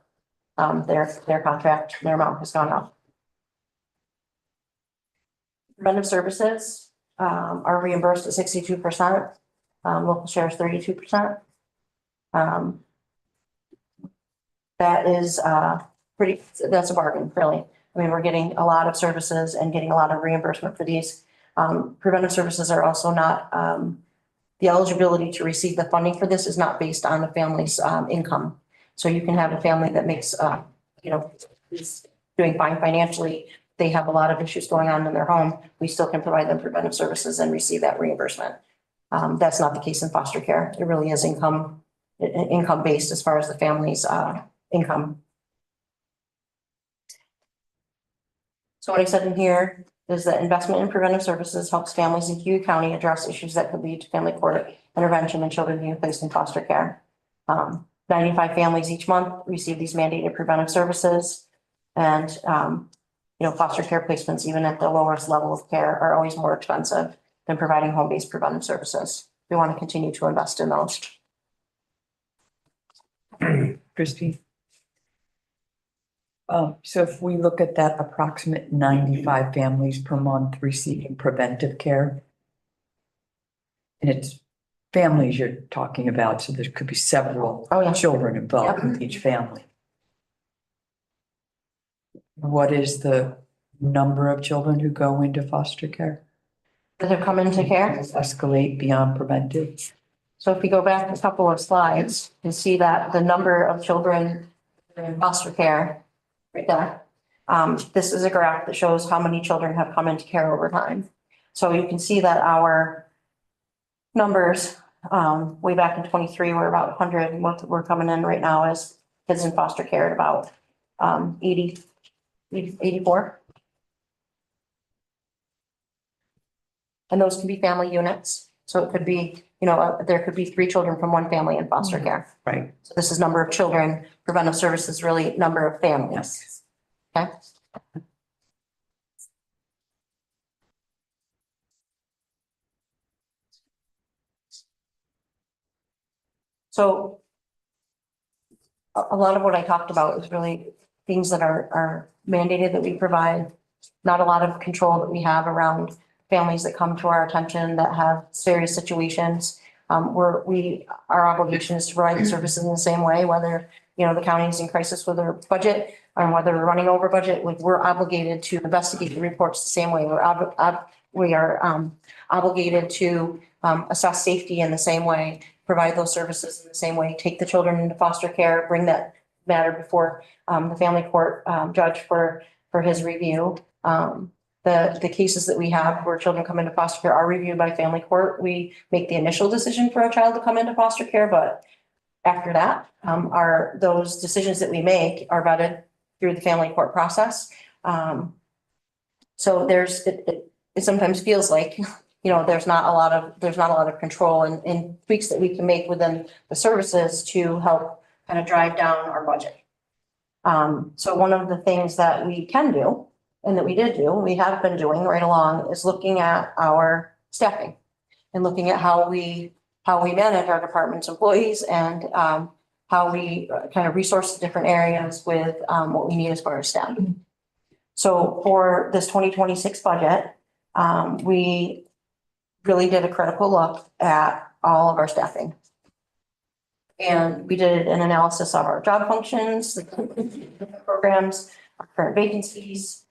Their contract, their amount has gone up. Preventive services are reimbursed at 62%. Local share is 32%. That is that's a bargain, really. I mean, we're getting a lot of services and getting a lot of reimbursement for these. Preventive services are also not, the eligibility to receive the funding for this is not based on the family's income. So you can have a family that makes, is doing fine financially. They have a lot of issues going on in their home. We still can provide them preventive services and receive that reimbursement. That's not the case in foster care. It really is income based as far as the family's income. So what I said in here is that investment in preventive services helps families in Cayuga County address issues that could lead to family court intervention and children being placed in foster care. 95 families each month receive these mandated preventive services. And, foster care placements, even at the lowest level of care, are always more expensive than providing home-based preventive services. We want to continue to invest in those. Christine. So if we look at that approximate 95 families per month receiving preventive care, and it's families you're talking about, so there could be several children involved with each family. What is the number of children who go into foster care? That have come into care? Escalate beyond preventive. So if we go back a couple of slides, you see that the number of children in foster care right there. This is a graph that shows how many children have come into care over time. So you can see that our numbers way back in 23 were about 100, and we're coming in right now as kids in foster care at about 84. And those can be family units. So it could be, there could be 3 children from one family in foster care. Right. So this is number of children. Preventive services really number of families. Okay. So a lot of what I talked about is really things that are mandated that we provide, not a lot of control that we have around families that come to our attention that have serious situations. Our obligation is to provide the services in the same way, whether, the county is in crisis with their budget or whether we're running over budget. We're obligated to investigate the reports the same way. We are obligated to assess safety in the same way provide those services in the same way, take the children into foster care, bring that matter before the family court judge for his review. The cases that we have where children come into foster care are reviewed by family court. We make the initial decision for a child to come into foster care, but after that, those decisions that we make are vetted through the family court process. So it sometimes feels like, there's not a lot of control and tweaks that we can make within the services to help kind of drive down our budget. So one of the things that we can do and that we did do, we have been doing right along, is looking at our staffing and looking at how we manage our department's employees and how we kind of resource the different areas with what we need as far as staff. So for this 2026 budget, we really did a critical look at all of our staffing. And we did an analysis of our job functions, the programs, our current vacancies.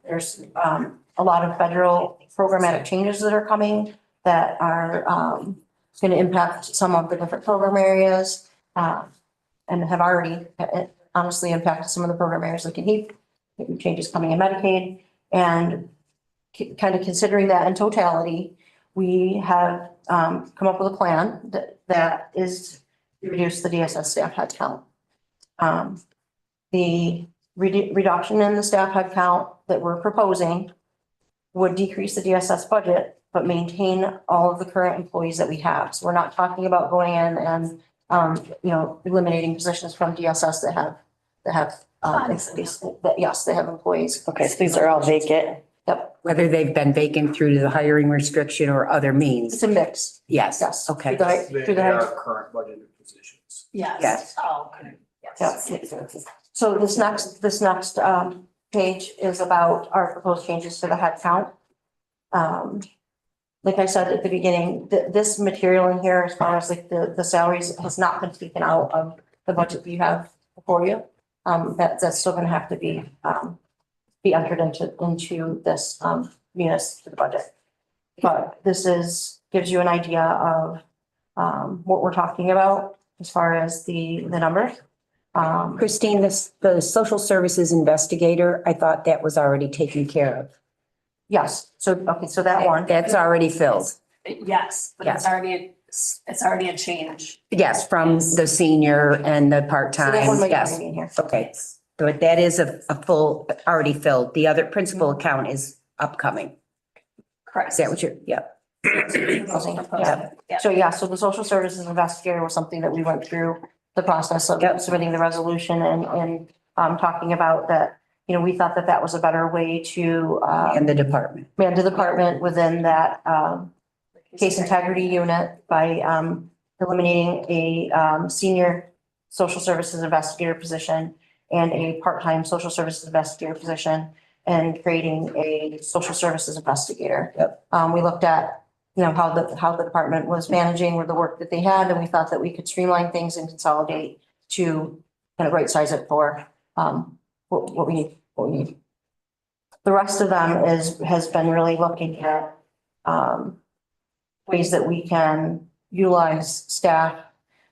There's a lot of federal programmatic changes that are coming that are going to impact some of the different program areas and have already honestly impacted some of the program areas like in HEAP, changes coming in Medicaid. And kind of considering that in totality, we have come up with a plan that is to reduce the DSS staff headcount. The reduction in the staff headcount that we're proposing would decrease the DSS budget, but maintain all of the current employees that we have. So we're not talking about going in and, eliminating positions from DSS that have employees. Yes, they have employees. Okay, so these are all vacant? Yep. Whether they've been vacant through the hiring restriction or other means? It's a mix. Yes. Yes. Okay. They are current budgeted positions. Yes. Oh, okay. Yes. So this next page is about our proposed changes to the headcount. Like I said at the beginning, this material in here, as far as like the salaries, has not been taken out of the budget that you have before you. That's still gonna have to be entered into this munis to the budget. But this gives you an idea of what we're talking about as far as the numbers. Christine, the social services investigator, I thought that was already taken care of. Yes, so that one. That's already filled. Yes, but Yes. it's already a change. Yes, from the senior and the So part-time, that one might yes. be in here. Okay, but that is a full, already filled. The other principal account is upcoming. Correct. Is that what you're, yep. Yeah. So so the social services investigator was something that we went through the process of Yep. submitting the resolution and talking about that, we thought that was a better way to And the department. man the department within that case integrity unit by eliminating a senior social services investigator position and a part-time social services investigator position and creating a social services investigator. Yep. We looked at, how the department was managing with the work that they had, and we thought that we could streamline things and consolidate to kind of right size it for what we need. The rest of them has been really looking at ways that we can utilize staff,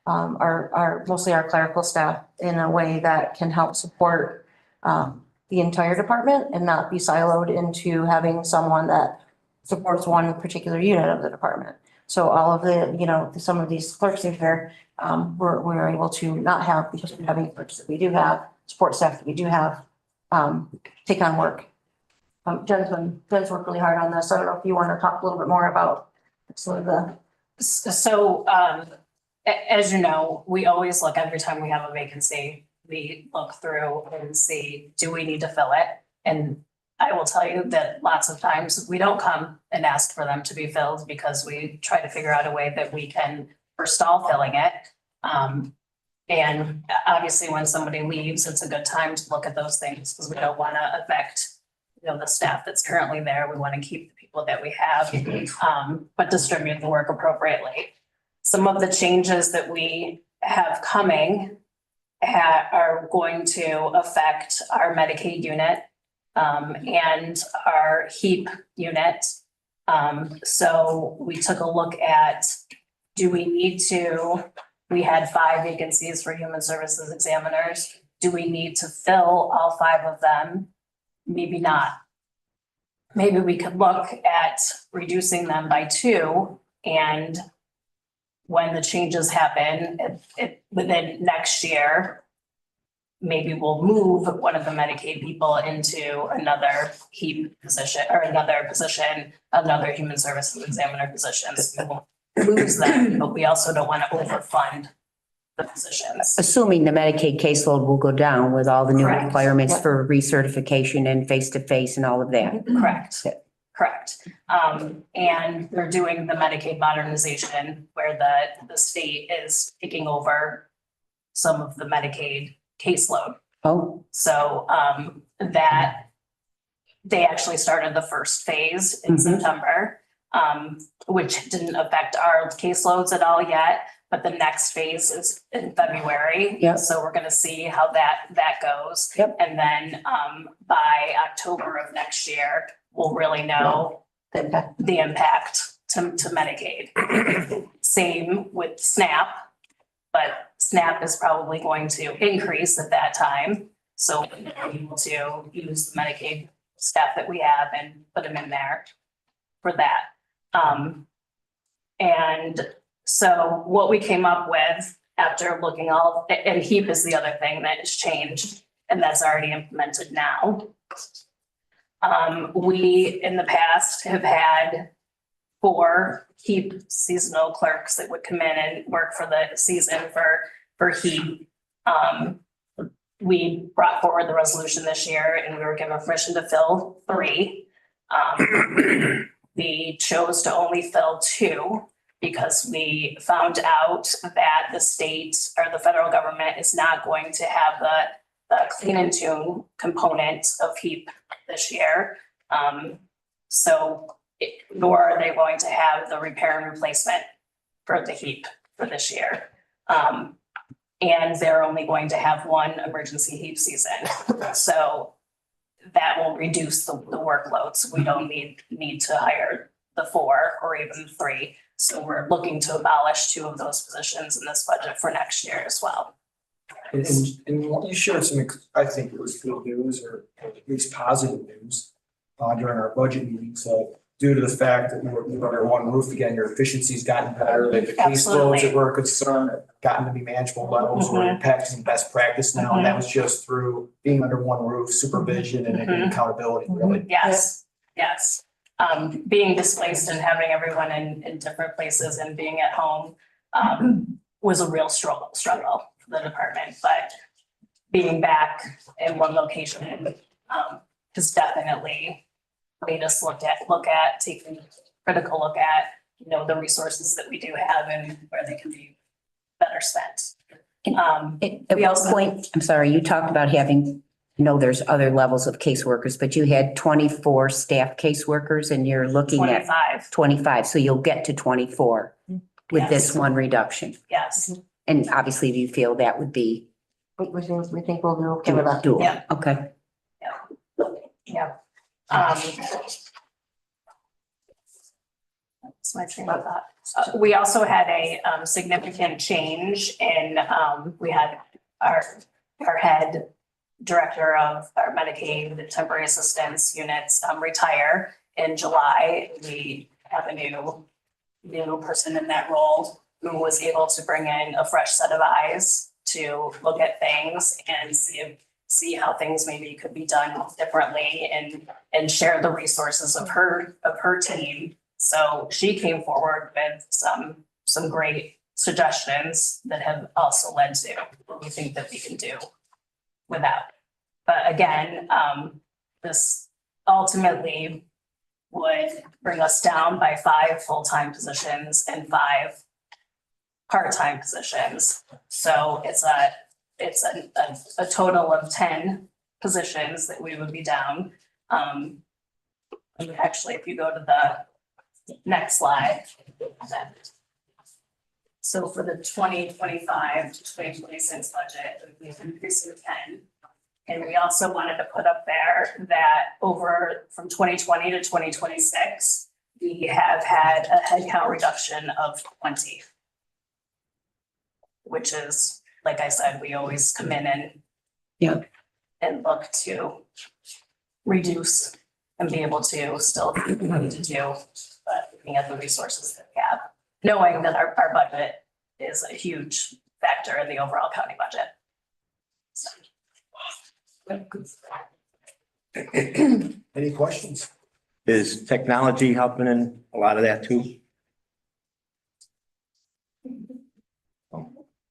mostly our clerical staff, in a way that can help support the entire department and not be siloed into having someone that supports one particular unit of the department. So all of the, some of these clerks in here, we're able to not have, because we have any clerks that we do have, support staff that we do have, take on work. Jen's worked really hard on this. I don't know if you want to talk a little bit more about some of the. So, as you know, we always look every time we have a vacancy, we look through and see, do we need to fill it? And I will tell you that lots of times we don't come and ask for them to be filled because we try to figure out a way that we can forestall filling it. And obviously when somebody leaves, it's a good time to look at those things because we don't want to affect, the staff that's currently there. We want to keep the people that we have, but distribute the work appropriately. Some of the changes that we have coming are going to affect our Medicaid unit and our HEAP unit. So we took a look at do we need to, we had 5 vacancies for human services examiners. Do we need to fill all 5 of them? Maybe not. Maybe we could look at reducing them by 2, and when the changes happen within next year, maybe we'll move one of the Medicaid people into another HEAP position or another human services examiner position. So we won't lose them, but we also don't want to overfund the positions. Assuming the Medicaid caseload will go down with all the new Correct. requirements for recertification and face-to-face and all of that. Correct. Correct. And they're doing the Medicaid modernization where the state is taking over some of the Medicaid caseload. Oh. So that they actually started the first phase in September, which didn't affect our caseloads at all yet. But the next phase is in February. Yep. So we're gonna see how that goes. Yep. And then by October of next year, we'll really know the impact to Medicaid. Same with SNAP, but SNAP is probably going to increase at that time. So we'll be able to use the Medicaid staff that we have and put them in there for that. And so what we came up with after looking and HEAP is the other thing that has changed, and that's already implemented now. We, in the past, have had 4 HEAP seasonal clerks that would come in and work for the season for HEAP. We brought forward the resolution this year and we were given permission to fill 3. We chose to only fill 2 because we found out that the state or the federal government is not going to have the clean and tune component of HEAP this year. Nor are they going to have the repair and replacement for the HEAP for this year. And they're only going to have 1 emergency HEAP season. So that will reduce the workload. So we don't need to hire the 4 or even 3. So we're looking to abolish 2 of those positions in this budget for next year as well. And you shared some, I think it was good news or at least positive news during our budget meeting. So due to the fact that we're under one roof again, your efficiency's gotten better, the caseloads that were a concern have gotten to be manageable levels. We're practicing best practice now. And that was just through being under one roof, supervision and accountability, really. Yes, yes. Being displaced and having everyone in different places and being at home was a real struggle for the department, but being back in one location has definitely made us taking a critical look at, the resources that we do have and where they can be better spent. At one point, I'm sorry, you talked about having, there's other levels of caseworkers, but you had 24 staff caseworkers and you're looking at 25. So you'll get to 24 with this one reduction. Yes. And obviously, do you feel that would be? We think we'll do okay with that. Doable? Yeah. Okay. Yeah. That's my train of thought. We also had a significant change in, we had our head director of our Medicaid temporary assistance units retire in July. We have a new person in that role who was able to bring in a fresh set of eyes to look at things and see how things maybe could be done differently and share the resources of her team. So she came forward with some great suggestions that have also led to what we think that we can do with that. But again, this ultimately would bring us down by 5 full-time positions and 5 part-time positions. So it's a total of 10 positions that we would be down. And actually, if you go to the next slide. So for the 2025 to 2026 budget, we've increased to 10. And we also wanted to put up there that from 2020 to 2026, we have had a headcount reduction of 20. which is, like I said, we always come in and Yeah. and look to reduce and be able to still do what to do, but looking at the resources that we have, knowing that our budget is a huge factor in the overall county budget. So. Any questions? Is technology helping in a lot of that too?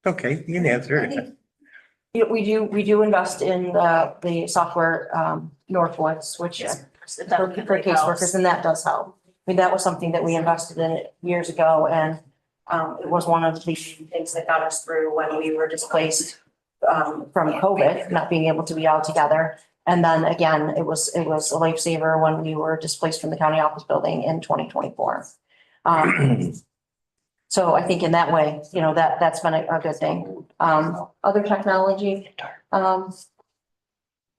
Okay, you can answer it. We do invest in the software, Northwoods, which for caseworkers, and that does help. I mean, that was something that we invested in years ago, and it was one of the things that got us through when we were displaced from COVID, not being able to be all together. And then again, it was a lifesaver when we were displaced from the county office building in 2024. So I think in that way, you know, that's been a good thing. Other technology, and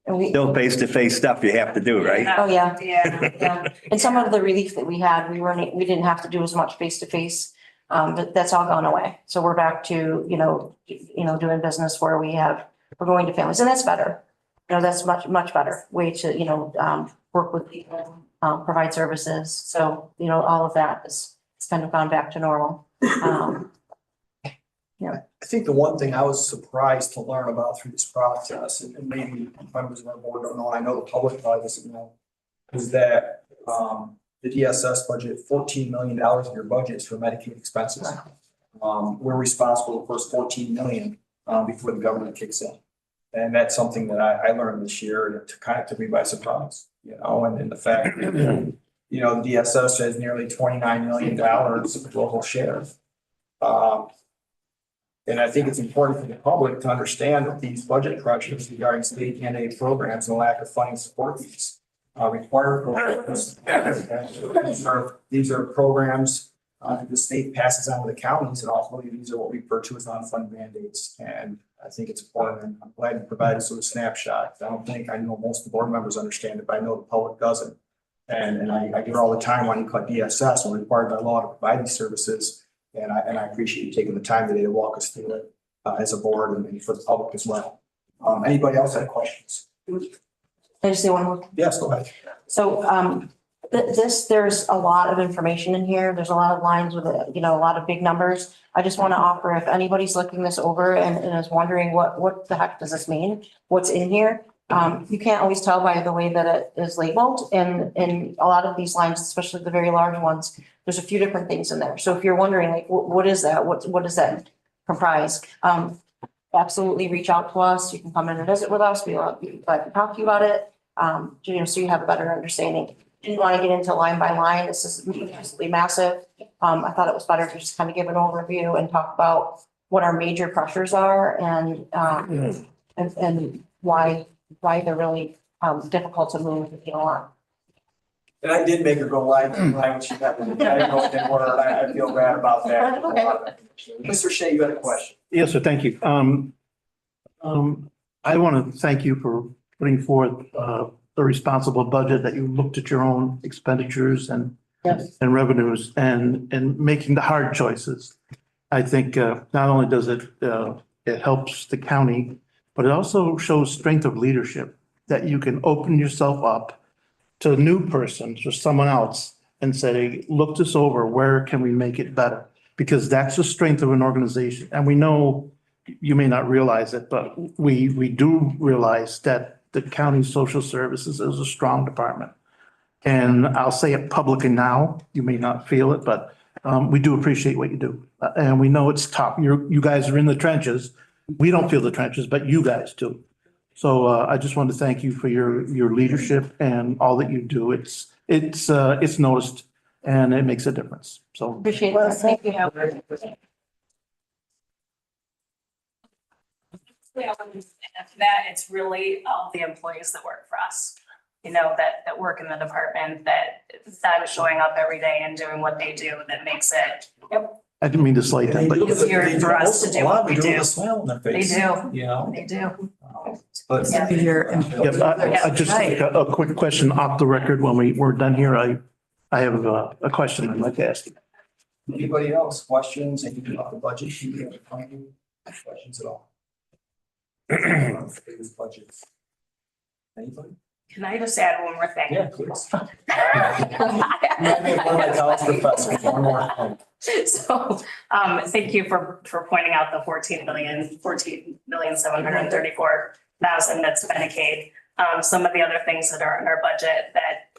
we. Still face-to-face stuff you have to do, right? Oh, yeah. Yeah. And some of the relief that we had, we didn't have to do as much face-to-face, but that's all gone away. So we're back to, doing business where we're going to families, and that's better. You know, that's much better way to, work with people, provide services. So, all of that is, it's kind of gone back to normal. I think the one thing I was surprised to learn about through this process, and maybe members of our board don't know, I know the public probably doesn't know, is that the DSS budget, $14 million of your budget is for Medicaid expenses. We're responsible for the first $14 million before the government kicks in. And that's something that I learned this year, and it kind of took me by surprise, and the fact that, the DSS has nearly $29 million of global share. And I think it's important for the public to understand that these budget pressures regarding state mandated programs and lack of funding support these required programs. These are programs the state passes on to the counties, and ultimately these are what we refer to as non-funded mandates. And I think it's important, and I'm glad you provided sort of snapshot. I know most of the board members understand it, but I know the public doesn't. And I hear all the time when you cut DSS, we're required by law to provide these services. And I appreciate you taking the time today to walk us through it as a board and for the public as well. Anybody else have questions? Can I just say one more? Yes, go ahead. So there's a lot of information in here. There's a lot of lines with, a lot of big numbers. I just want to offer, if anybody's looking this over and is wondering what the heck does this mean? What's in here? You can't always tell by the way that it is labeled. And in a lot of these lines, especially the very large ones, there's a few different things in there. So if you're wondering, like, what is that? What does that comprise? Absolutely reach out to us. You can come in and visit with us. We love to talk to you about it. So you have a better understanding. Didn't want to get into line by line. This is absolutely massive. I thought it was better to just kind of give an overview and talk about what our major pressures are and why they're really difficult to move the needle on. And I did make her go live when she got with me. I didn't know it didn't work. I feel bad about that. Okay. Mr. Shea, you had a question. Yes, sir. Thank you. I want to thank you for putting forth a responsible budget, that you looked at your own expenditures and revenues and making the hard choices. I think not only does it helps the county, but it also shows strength of leadership, that you can open yourself up to a new person, to someone else, and say, look this over, where can we make it better? Because that's the strength of an organization. And we know, you may not realize it, but we do realize that the county social services is a strong department. And I'll say it publicly now, you may not feel it, but we do appreciate what you do. And we know it's tough. You guys are in the trenches. We don't feel the trenches, but you guys do. So I just want to thank you for your leadership and all that you do. It's noticed and it makes a difference. So Appreciate it. Thank you. After that, it's really all the employees that work for us, that work in the department, that is showing up every day and doing what they do that makes it. Yep. I didn't mean to slight them, but easier for us to do what we do. They do with a smile on their They face. do. They do. But I just a quick question off the record. When we're done here, I have a question I'd like to ask you. Anybody else questions? Anything about the budget? Questions at all? Budgets. Anybody? Can I just add one more thing? Yeah, please. Might be one of my college professors, one more thing. So, thank you for pointing out the 14,734,000 that's Medicaid. Some of the other things that are in our budget that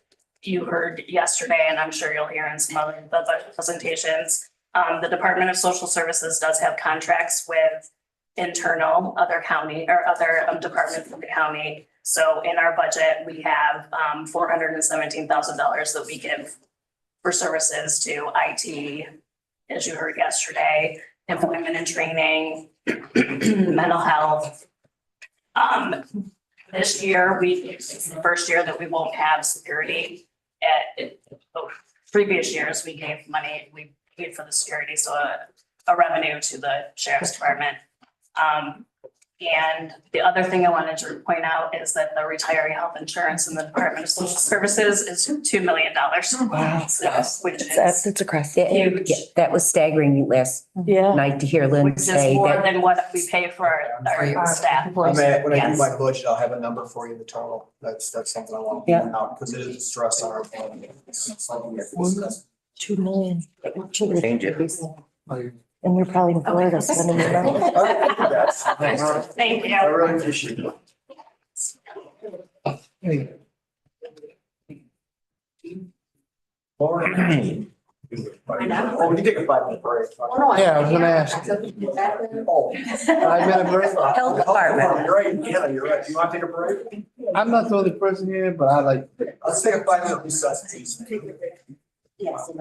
you heard yesterday, and I'm sure you'll hear in some other the budget presentations. The Department of Social Services does have contracts with internal other county or other departments of the county. So in our budget, we have $417,000 that we give for services to IT, as you heard yesterday, employment and training, mental health. This year, it's the first year that we won't have security. Previous years, we gave money, we paid for the security, so a revenue to the sheriff's department. And the other thing I wanted to point out is that the retiree health insurance in the Department of Social Services is $2 million. Wow. Which is That's across. Yeah, that was staggering last night to hear Lynn which is say more that. than what we pay for our staff. When I do Yes. my budget, I'll have a number for you, the total. That's something I want to point out because it is a stress on our family. It's something we have to discuss. 2 million. Change it. And we're probably in Florida spending it out. Thank you. I really appreciate it. Laura. Oh, we can take a 5-minute break. Yeah, I was gonna ask. Oh. 5-minute break? Health department. Great, yeah, you're right. You want to take a break? I'm not the only person here, but I like. Let's take a 5-minute recess, please. Yes.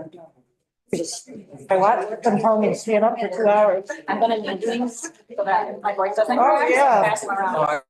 I watched them telling me to stand up for 2 hours. I'm gonna need these so that my voice doesn't. Oh, yeah. Pass them around.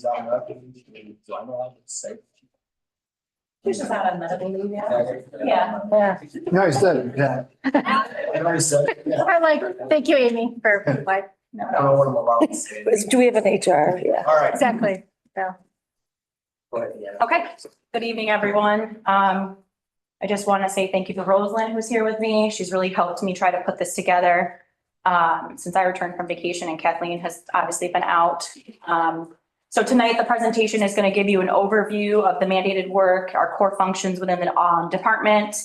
Do I know how to say? She's just out on medical leave, yeah. No, I said it, yeah. I already said it. Yeah. I like, thank you, Amy, for like, I don't know what I'm allowed to say. Do we have an HR? Yeah. All right. exactly. Yeah. Go ahead, yeah. Okay, good evening, everyone. I just want to say thank you to Rosalind, who's here with me. She's really helped me try to put this together since I returned from vacation, and Kathleen has obviously been out. So tonight, the presentation is going to give you an overview of the mandated work, our core functions within the department.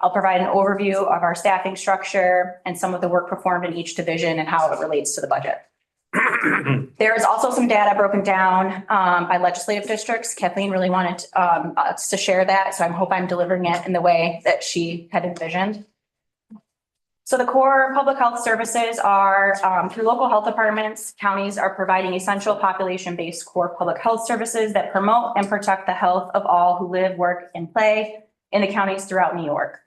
I'll provide an overview of our staffing structure and some of the work performed in each division and how it relates to the budget. There is also some data broken down by legislative districts. Kathleen really wanted us to share that, so I hope I'm delivering it in the way that she had envisioned. So the core public health services are through local health departments. Counties are providing essential population-based core public health services that promote and protect the health of all who live, work, and play in the counties throughout New York.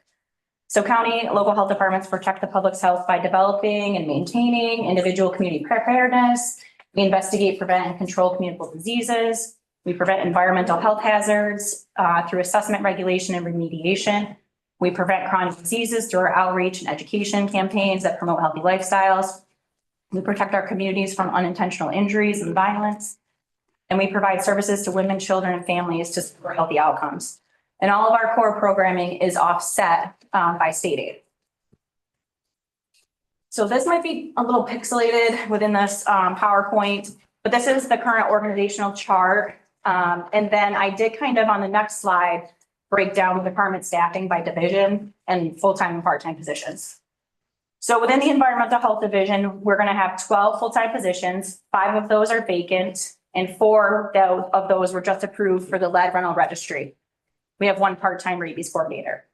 So county local health departments protect the public's health by developing and maintaining individual community preparedness. We investigate, prevent, and control communicable diseases. We prevent environmental health hazards through assessment, regulation, and remediation. We prevent chronic diseases through our outreach and education campaigns that promote healthy lifestyles. We protect our communities from unintentional injuries and violence. And we provide services to women, children, and families to support healthy outcomes. And all of our core programming is offset by state aid. So this might be a little pixelated within this PowerPoint, but this is the current organizational chart. And then I did kind of on the next slide break down the department staffing by division and full-time and part-time positions. So within the environmental health division, we're going to have 12 full-time positions. 5 of those are vacant, and 4 of those were just approved for the lead rental registry. We have 1 part-time rabies coordinator.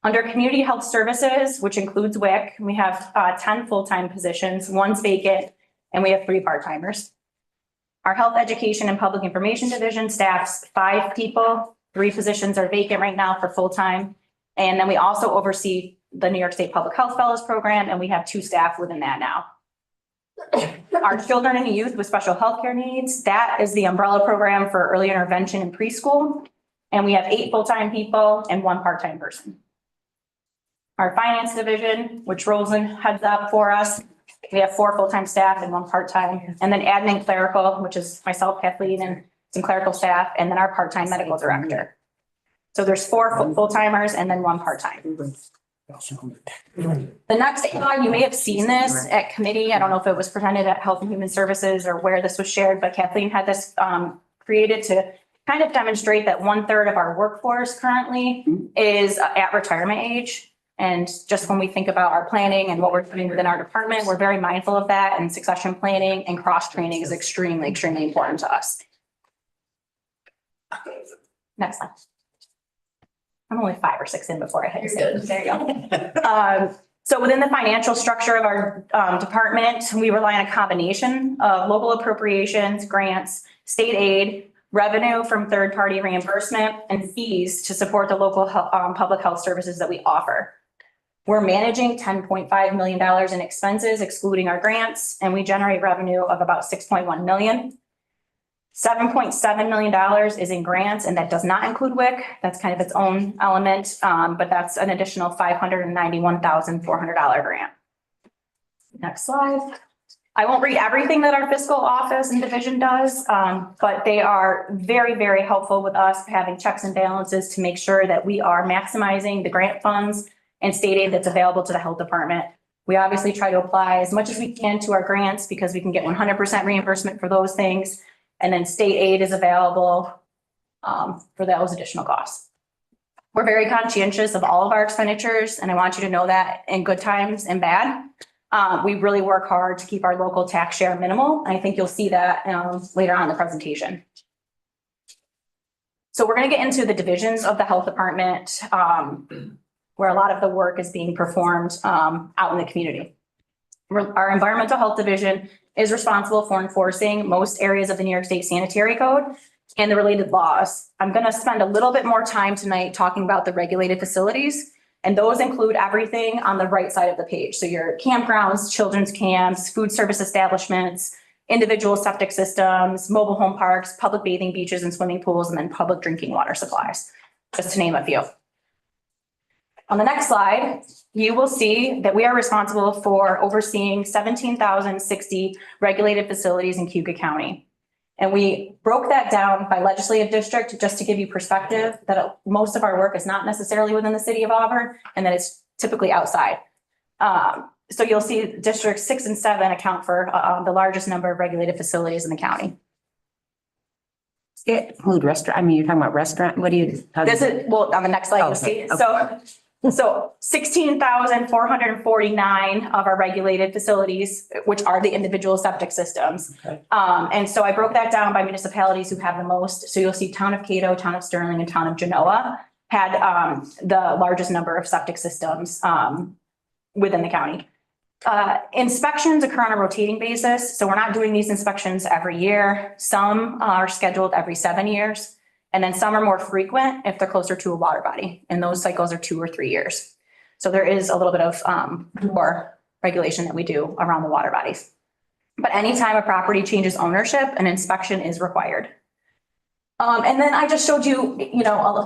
Under community health services, which includes WIC, we have 10 full-time positions, 1's vacant, and we have 3 part-timers. Our health education and public information division staffs 5 people. 3 positions are vacant right now for full-time. And then we also oversee the New York State Public Health Fellows Program, and we have 2 staff within that now. Our children and youth with special healthcare needs, that is the umbrella program for early intervention in preschool. And we have 8 full-time people and 1 part-time person. Our finance division, which Rosen heads up for us, we have 4 full-time staff and 1 part-time. And then admin clerical, which is myself, Kathleen, and some clerical staff, and then our part-time medical director. So there's 4 full-timers and then 1 part-time. The next slide, you may have seen this at committee. I don't know if it was presented at Health and Human Services or where this was shared, but Kathleen had this created to kind of demonstrate that 1/3 of our workforce currently is at retirement age. And just when we think about our planning and what we're doing within our department, we're very mindful of that, and succession planning and cross-training is extremely, extremely important to us. Next slide. I'm only 5 or 6 in before I hit save. There you go. So within the financial structure of our department, we rely on a combination of local appropriations, grants, state aid, revenue from third-party reimbursement, and fees to support the local public health services that we offer. We're managing $10.5 million in expenses, excluding our grants, and we generate revenue of about $6.1 million. $7.7 million is in grants, and that does not include WIC. That's kind of its own element, but that's an additional $591,400 grant. Next slide. I won't read everything that our fiscal office and division does, but they are very, very helpful with us having checks and balances to make sure that we are maximizing the grant funds and state aid that's available to the health department. We obviously try to apply as much as we can to our grants because we can get 100% reimbursement for those things. And then state aid is available for those additional costs. We're very conscientious of all of our expenditures, and I want you to know that in good times and bad. We really work hard to keep our local tax share minimal. And I think you'll see that later on in the presentation. So we're going to get into the divisions of the health department where a lot of the work is being performed out in the community. Our environmental health division is responsible for enforcing most areas of the New York State Sanitary Code and the related laws. I'm going to spend a little bit more time tonight talking about the regulated facilities, and those include everything on the right side of the page. So your campgrounds, children's camps, food service establishments, individual septic systems, mobile home parks, public bathing beaches and swimming pools, and then public drinking water supplies, just to name a few. On the next slide, you will see that we are responsible for overseeing 17,060 regulated facilities in Cayuga County. And we broke that down by legislative district just to give you perspective that most of our work is not necessarily within the city of Auburn and that it's typically outside. So you'll see districts 6 and 7 account for the largest number of regulated facilities in the county. Food restaurant, I mean, you're talking about restaurant, what do you? This is, well, on the next slide, you'll see. So 16,449 of our regulated facilities, which are the individual septic systems. And so I broke that down by municipalities who have the most. So you'll see Town of Cato, Town of Sterling, and Town of Genoa had the largest number of septic systems within the county. Inspections occur on a rotating basis. So we're not doing these inspections every year. Some are scheduled every 7 years. And then some are more frequent if they're closer to a water body. And those cycles are 2 or 3 years. So there is a little bit of more regulation that we do around the water bodies. But anytime a property changes ownership, an inspection is required. And then I just showed you,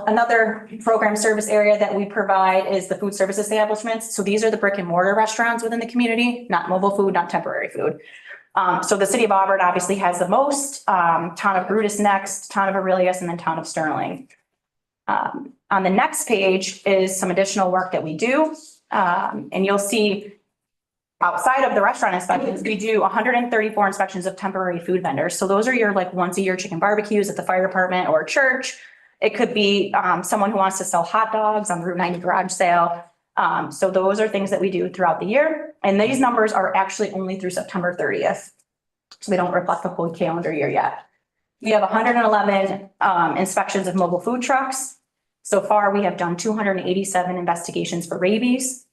another program service area that we provide is the food service establishments. So these are the brick and mortar restaurants within the community, not mobile food, not temporary food. So the city of Auburn obviously has the most, Town of Brutus next, Town of Aurelius, and then Town of Sterling. On the next page is some additional work that we do. And you'll see outside of the restaurant inspections, we do 134 inspections of temporary food vendors. So those are your like once a year chicken barbecues at the fire department or a church. It could be someone who wants to sell hot dogs on the Route 90 garage sale. So those are things that we do throughout the year. And these numbers are actually only through September 30th. So they don't reflect the whole calendar year yet. We have 111 inspections of mobile food trucks. So far, we have done 287 investigations for rabies.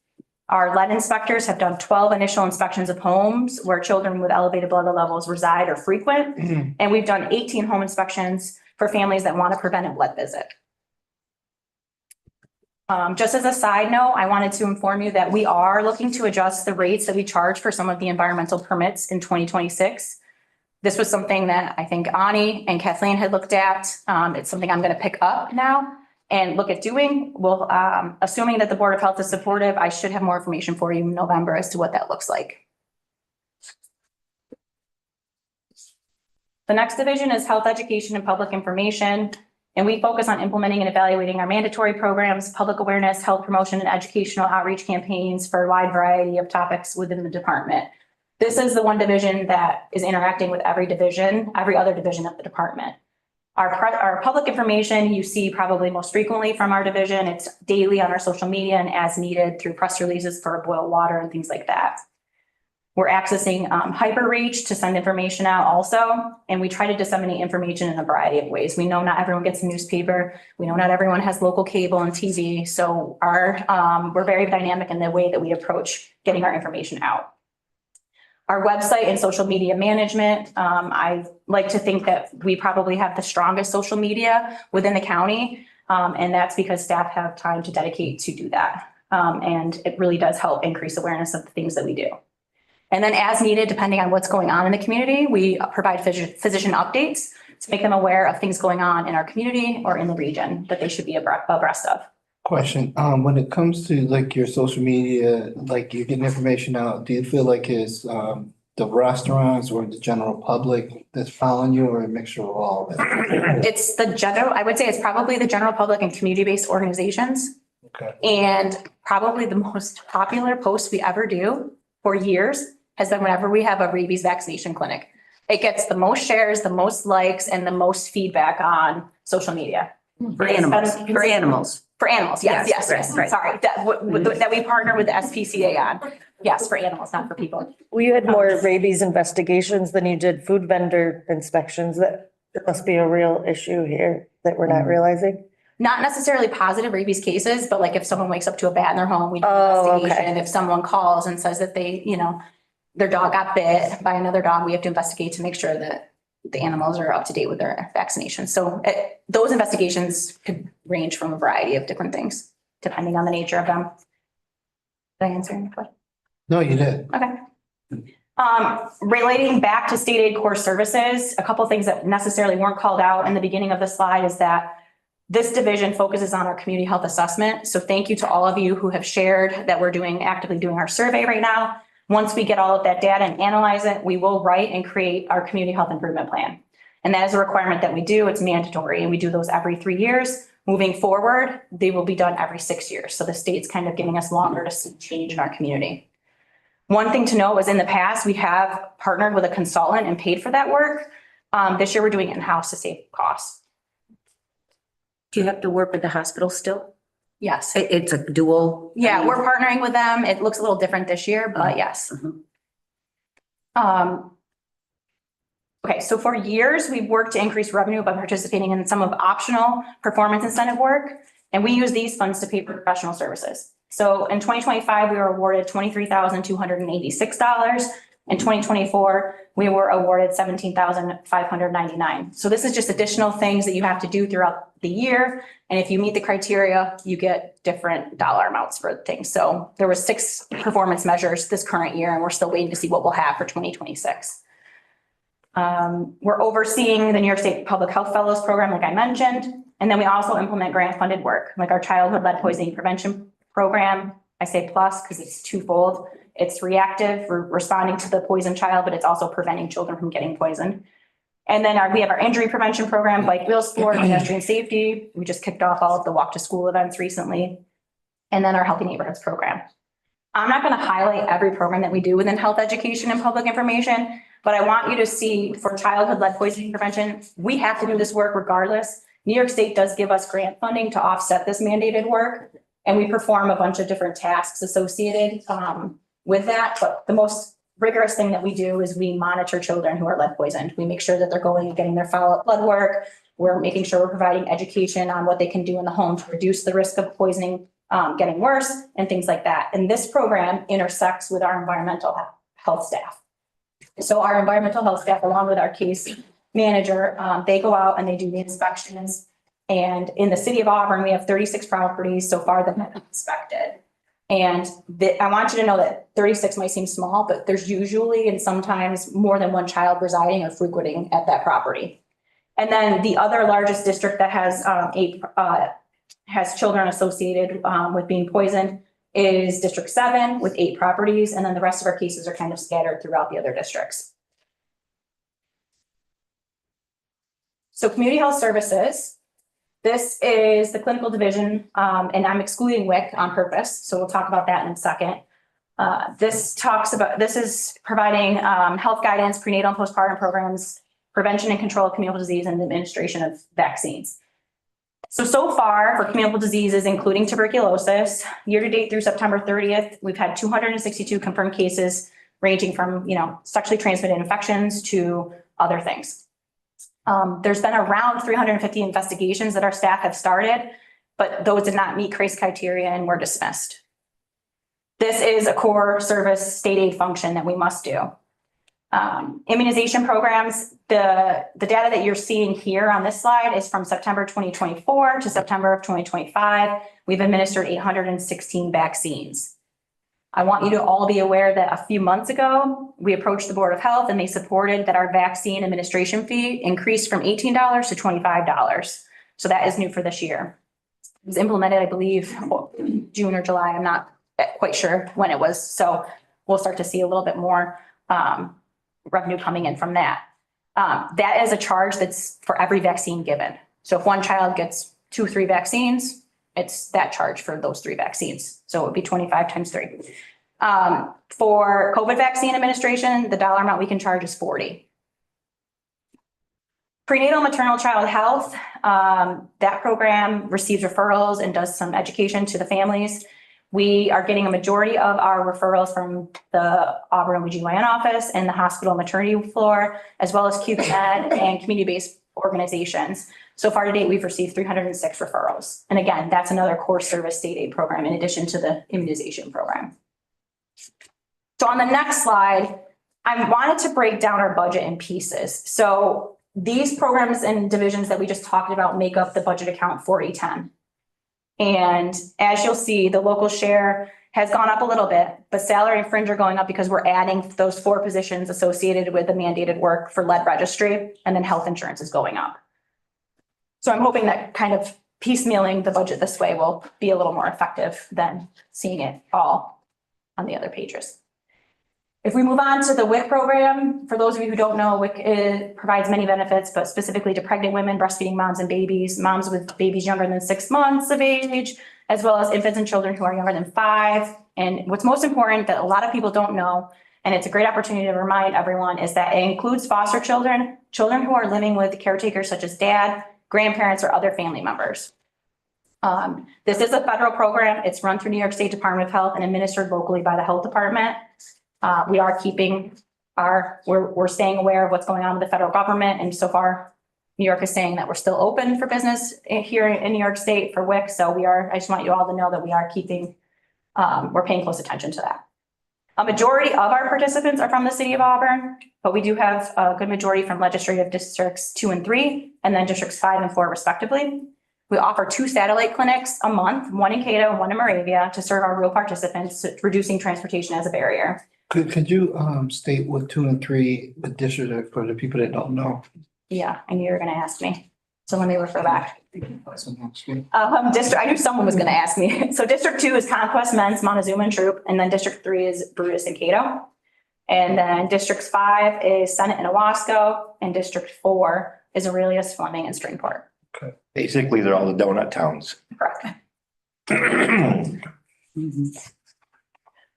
Our lead inspectors have done 12 initial inspections of homes where children with elevated blood levels reside or frequent. And we've done 18 home inspections for families that want a preventive lead visit. Just as a side note, I wanted to inform you that we are looking to adjust the rates that we charge for some of the environmental permits in 2026. This was something that I think Ani and Kathleen had looked at. It's something I'm going to pick up now and look at doing. Well, assuming that the Board of Health is supportive, I should have more information for you in November as to what that looks like. The next division is health education and public information. And we focus on implementing and evaluating our mandatory programs, public awareness, health promotion, and educational outreach campaigns for a wide variety of topics within the department. This is the one division that is interacting with every other division of the department. Our public information you see probably most frequently from our division. It's daily on our social media and as needed through press releases for boil water and things like that. We're accessing HyperReach to send information out also, and we try to disseminate information in a variety of ways. We know not everyone gets a newspaper. We know not everyone has local cable and TV. So we're very dynamic in the way that we approach getting our information out. Our website and social media management, I like to think that we probably have the strongest social media within the county, and that's because staff have time to dedicate to do that. And it really does help increase awareness of the things that we do. And then as needed, depending on what's going on in the community, we provide physician updates to make them aware of things going on in our community or in the region that they should be abreast of. Question, when it comes to like your social media, like you're getting information out, do you feel like it's the restaurants or the general public that's following you, or a mixture of all of it? It's the general, I would say it's probably the general public and community-based organizations. Okay. And probably the most popular post we ever do for years has been whenever we have a rabies vaccination clinic. It gets the most shares, the most likes, and the most feedback on social media. For animals. For animals, yes. Right. Sorry, that we partner with the SPCA on. Yes, for animals, not for people. Well, you had more rabies investigations than you did food vendor inspections. That must be a real issue here that we're not realizing. Not necessarily positive rabies cases, but like if someone wakes up to a bat in their home, we do an investigation. If someone calls and says that they, their dog got bit by another dog, we have to investigate to make sure that the animals are up to date with their vaccinations. So those investigations could range from a variety of different things, depending on the nature of them. Did I answer your question? No, you did. Okay. Relating back to state aid core services, a couple of things that necessarily weren't called out in the beginning of the slide is that this division focuses on our community health assessment. So thank you to all of you who have shared that we're actively doing our survey right now. Once we get all of that data and analyze it, we will write and create our community health improvement plan. And that is a requirement that we do. It's mandatory, and we do those every 3 years. Moving forward, they will be done every 6 years. So the state's kind of giving us longer to see change in our community. One thing to note is in the past, we have partnered with a consultant and paid for that work. This year, we're doing it in-house to save costs. Do you have to work with the hospital still? Yes. It's a dual. Yeah, we're partnering with them. It looks a little different this year, but yes. Okay, so for years, we've worked to increase revenue by participating in some of optional performance incentive work, and we use these funds to pay for professional services. So in 2025, we were awarded $23,286. In 2024, we were awarded $17,599. So this is just additional things that you have to do throughout the year. And if you meet the criteria, you get different dollar amounts for things. So there were 6 performance measures this current year, and we're still waiting to see what we'll have for 2026. We're overseeing the New York State Public Health Fellows Program, like I mentioned. And then we also implement grant funded work, like our childhood lead poisoning prevention program. I say plus because it's twofold. It's reactive, we're responding to the poisoned child, but it's also preventing children from getting poisoned. And then we have our injury prevention program, bike wheel sport, pedestrian safety. We just kicked off all of the walk to school events recently. And then our Healthy Neighborhoods program. I'm not going to highlight every program that we do within health education and public information, but I want you to see for childhood lead poisoning prevention, we have to do this work regardless. New York State does give us grant funding to offset this mandated work, and we perform a bunch of different tasks associated with that. But the most rigorous thing that we do is we monitor children who are lead poisoned. We make sure that they're going and getting their follow-up blood work. We're making sure we're providing education on what they can do in the home to reduce the risk of poisoning getting worse and things like that. And this program intersects with our environmental health staff. So our environmental health staff, along with our case manager, they go out and they do the inspections. And in the city of Auburn, we have 36 properties so far that have been inspected. And I want you to know that 36 might seem small, but there's usually and sometimes more than one child residing or frequenting at that property. And then the other largest district that has has children associated with being poisoned is District 7 with 8 properties. And then the rest of our cases are kind of scattered throughout the other districts. So community health services. This is the clinical division, and I'm excluding WIC on purpose. So we'll talk about that in a second. This is providing health guidance, prenatal and postpartum programs, prevention and control of communicable disease, and administration of vaccines. So far for communicable diseases, including tuberculosis, year to date through September 30th, we've had 262 confirmed cases ranging from, sexually transmitted infections to other things. There's been around 350 investigations that our staff have started, but those did not meet CRACE criteria and were dismissed. This is a core service state aid function that we must do. Immunization programs, the data that you're seeing here on this slide is from September 2024 to September of 2025. We've administered 816 vaccines. I want you to all be aware that a few months ago, we approached the Board of Health and they supported that our vaccine administration fee increased from $18 to $25. So that is new for this year. It was implemented, I believe, June or July. I'm not quite sure when it was. So we'll start to see a little bit more revenue coming in from that. That is a charge that's for every vaccine given. So if one child gets 2 or 3 vaccines, it's that charge for those 3 vaccines. So it would be 25 times 3. For COVID vaccine administration, the dollar amount we can charge is $40. Prenatal maternal child health, that program receives referrals and does some education to the families. We are getting a majority of our referrals from the Auburn OBGYN office and the hospital maternity floor, as well as QCAD and community-based organizations. So far to date, we've received 306 referrals. And again, that's another core service state aid program in addition to the immunization program. So on the next slide, I wanted to break down our budget in pieces. So these programs and divisions that we just talked about make up the budget account 4010. And as you'll see, the local share has gone up a little bit, but salary and fringe are going up because we're adding those 4 positions associated with the mandated work for lead registry, and then health insurance is going up. So I'm hoping that kind of piecemealing the budget this way will be a little more effective than seeing it all on the other pages. If we move on to the WIC program, for those of you who don't know, WIC provides many benefits, but specifically to pregnant women, breastfeeding moms and babies, moms with babies younger than 6 months of age, as well as infants and children who are younger than 5. And what's most important that a lot of people don't know, and it's a great opportunity to remind everyone, is that it includes foster children, children who are living with caretakers such as dad, grandparents, or other family members. This is a federal program. It's run through New York State Department of Health and administered locally by the health department. We are we're staying aware of what's going on with the federal government. And so far, New York is saying that we're still open for business here in New York State for WIC. So I just want you all to know that we are we're paying close attention to that. A majority of our participants are from the city of Auburn, but we do have a good majority from legislative districts 2 and 3, and then districts 5 and 4 respectively. We offer 2 satellite clinics a month, one in Cato and one in Moravia, to serve our real participants, reducing transportation as a barrier. Could you state what 2 and 3 the districts are for the people that don't know? Yeah, I knew you were going to ask me. So let me refer back. I knew someone was going to ask me. So District 2 is Conquest Men's, Montezuma and Troop, and then District 3 is Brutus and Cato. And then District 5 is Senate and Owasco, and District 4 is Aurelius, Fleming, and Stringport. Okay. Basically, they're all the donut towns. Correct.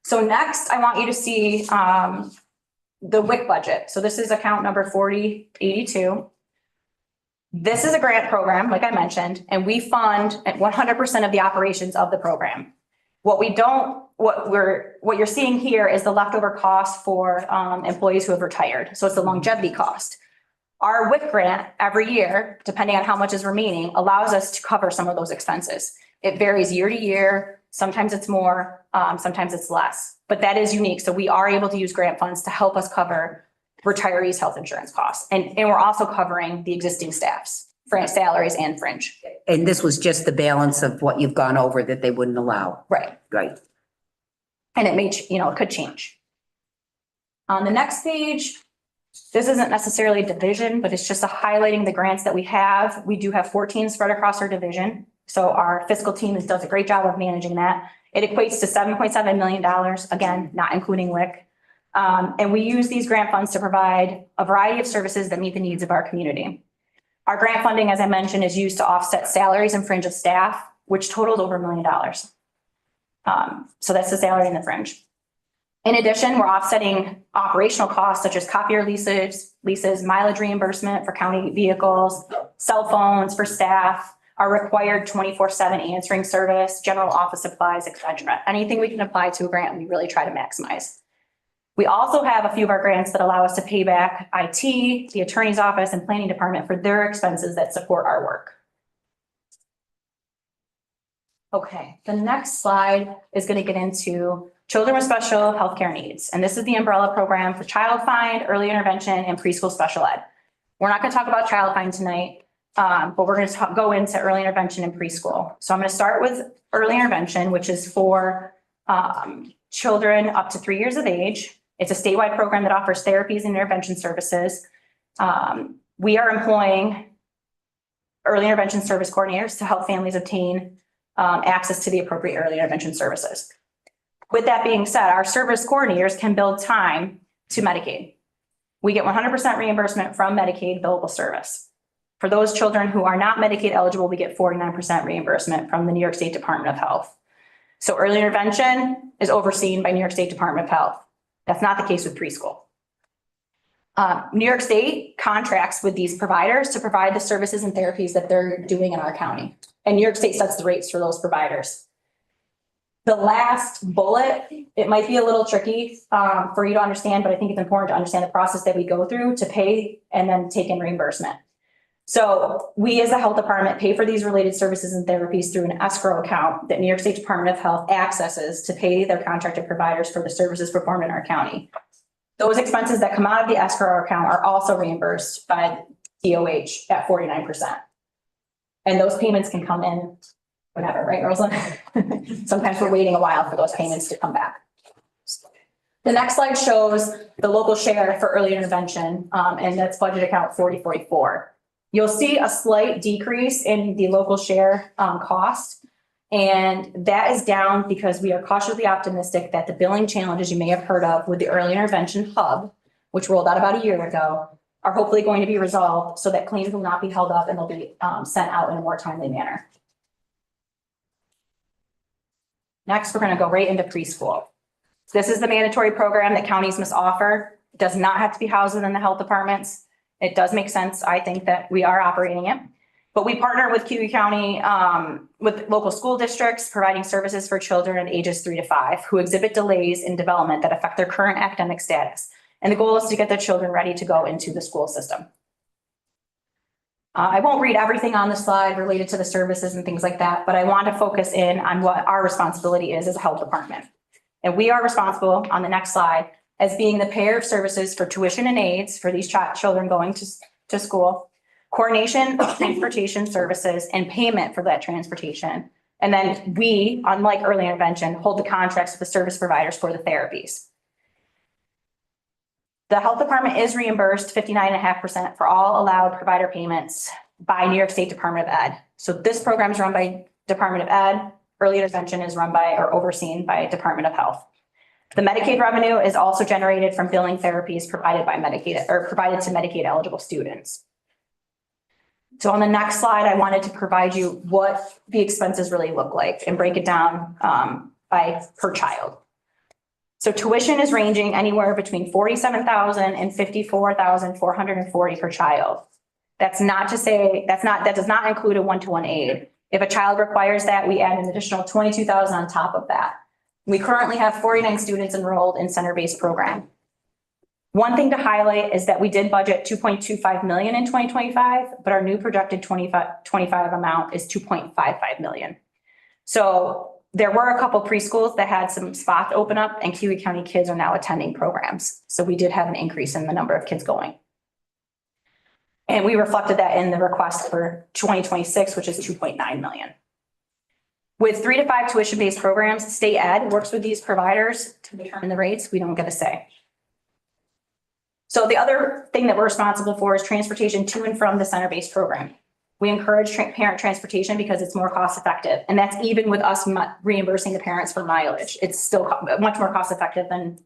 So next, I want you to see the WIC budget. So this is account number 4082. This is a grant program, like I mentioned, and we fund at 100% of the operations of the program. What you're seeing here is the leftover cost for employees who have retired. So it's the longevity cost. Our WIC grant every year, depending on how much is remaining, allows us to cover some of those expenses. It varies year to year. Sometimes it's more, sometimes it's less, but that is unique. So we are able to use grant funds to help us cover retirees' health insurance costs. And we're also covering the existing staff's salaries and fringe. And this was just the balance of what you've gone over that they wouldn't allow. Right. Right. And it may, it could change. On the next page, this isn't necessarily a division, but it's just a highlighting the grants that we have. We do have 14 spread across our division. So our fiscal team does a great job of managing that. It equates to $7.7 million, again, not including WIC. And we use these grant funds to provide a variety of services that meet the needs of our community. Our grant funding, as I mentioned, is used to offset salaries and fringe of staff, which totaled over $1 million. So that's the salary and the fringe. In addition, we're offsetting operational costs such as copier leases, mileage reimbursement for county vehicles, cell phones for staff, our required 24/7 answering service, general office supplies, etc. Anything we can apply to a grant, we really try to maximize. We also have a few of our grants that allow us to pay back IT, the attorney's office, and planning department for their expenses that support our work. Okay, the next slide is going to get into children with special healthcare needs. And this is the umbrella program for Child Find, early intervention, and preschool special ed. We're not going to talk about Child Find tonight, but we're going to go into early intervention and preschool. So I'm going to start with early intervention, which is for children up to 3 years of age. It's a statewide program that offers therapies and intervention services. We are employing early intervention service coordinators to help families obtain access to the appropriate early intervention services. With that being said, our service coordinators can bill time to Medicaid. We get 100% reimbursement from Medicaid billable service. For those children who are not Medicaid eligible, we get 49% reimbursement from the New York State Department of Health. So early intervention is overseen by New York State Department of Health. That's not the case with preschool. New York State contracts with these providers to provide the services and therapies that they're doing in our county. And New York State sets the rates for those providers. The last bullet, it might be a little tricky for you to understand, but I think it's important to understand the process that we go through to pay and then take in reimbursement. So we as the health department pay for these related services and therapies through an escrow account that New York State Department of Health accesses to pay their contracted providers for the services performed in our county. Those expenses that come out of the escrow account are also reimbursed by DOH at 49%. And those payments can come in whatever, right, Rosalind? Sometimes we're waiting a while for those payments to come back. The next slide shows the local share for early intervention, and that's budget account 4044. You'll see a slight decrease in the local share cost. And that is down because we are cautiously optimistic that the billing challenges you may have heard of with the early intervention hub, which rolled out about a year ago, are hopefully going to be resolved so that claims will not be held up and they'll be sent out in a more timely manner. Next, we're going to go right into preschool. This is the mandatory program that counties must offer. It does not have to be housed within the health departments. It does make sense, I think, that we are operating it. But we partner with Cayuga County, with local school districts, providing services for children ages 3 to 5 who exhibit delays in development that affect their current academic status. And the goal is to get their children ready to go into the school system. I won't read everything on the slide related to the services and things like that, but I want to focus in on what our responsibility is as a health department. And we are responsible on the next slide as being the payer of services for tuition and aids for these children going to school, coordination of transportation services and payment for that transportation. And then we, unlike early intervention, hold the contracts with the service providers for the therapies. The health department is reimbursed 59.5% for all allowed provider payments by New York State Department of Ed. So this program is run by Department of Ed. Early intervention is run by or overseen by Department of Health. The Medicaid revenue is also generated from billing therapies provided by Medicaid or provided to Medicaid eligible students. So on the next slide, I wanted to provide you what the expenses really look like and break it down by per child. So tuition is ranging anywhere between $47,000 and $54,440 per child. That's not to say, that does not include a one-to-one aid. If a child requires that, we add an additional $22,000 on top of that. We currently have 49 students enrolled in center-based program. One thing to highlight is that we did budget 2.25 million in 2025, but our new projected 25 amount is 2.55 million. So there were a couple preschools that had some spots open up and Cayuga County kids are now attending programs. So we did have an increase in the number of kids going. And we reflected that in the request for 2026, which is 2.9 million. With 3 to 5 tuition-based programs, state ed works with these providers to determine the rates. We don't get a say. So the other thing that we're responsible for is transportation to and from the center-based program. We encourage parent transportation because it's more cost effective. And that's even with us reimbursing the parents for mileage. It's still much more cost effective than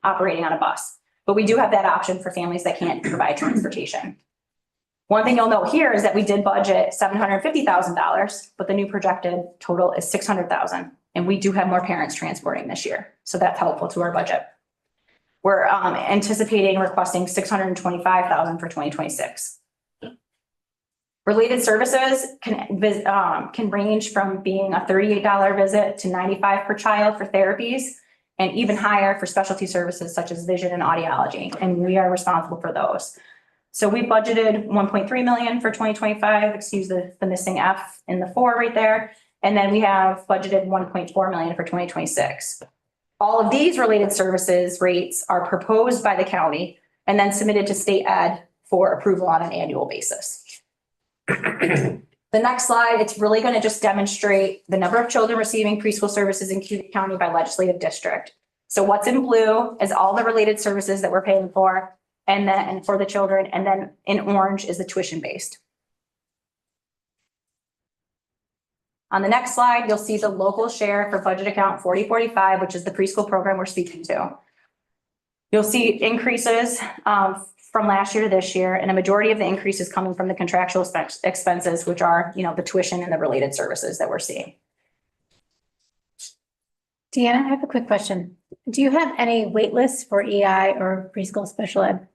operating on a bus. But we do have that option for families that can't provide transportation. One thing you'll note here is that we did budget $750,000, but the new projected total is $600,000. And we do have more parents transporting this year. So that's helpful to our budget. We're anticipating requesting $625,000 for 2026. Related services can range from being a $38 visit to $95 per child for therapies and even higher for specialty services such as vision and audiology. And we are responsible for those. So we budgeted 1.3 million for 2025, excuse the missing F in the 4 right there. And then we have budgeted 1.4 million for 2026. All of these related services rates are proposed by the county and then submitted to state ed for approval on an annual basis. The next slide, it's really going to just demonstrate the number of children receiving preschool services in Cayuga County by legislative district. So what's in blue is all the related services that we're paying for and then for the children, and then in orange is the tuition based. On the next slide, you'll see the local share for budget account 4045, which is the preschool program we're speaking to. You'll see increases from last year to this year, and a majority of the increase is coming from the contractual expenses, which are, the tuition and the related services that we're seeing. Deanna, I have a quick question. Do you have any wait lists for EI or preschool special ed?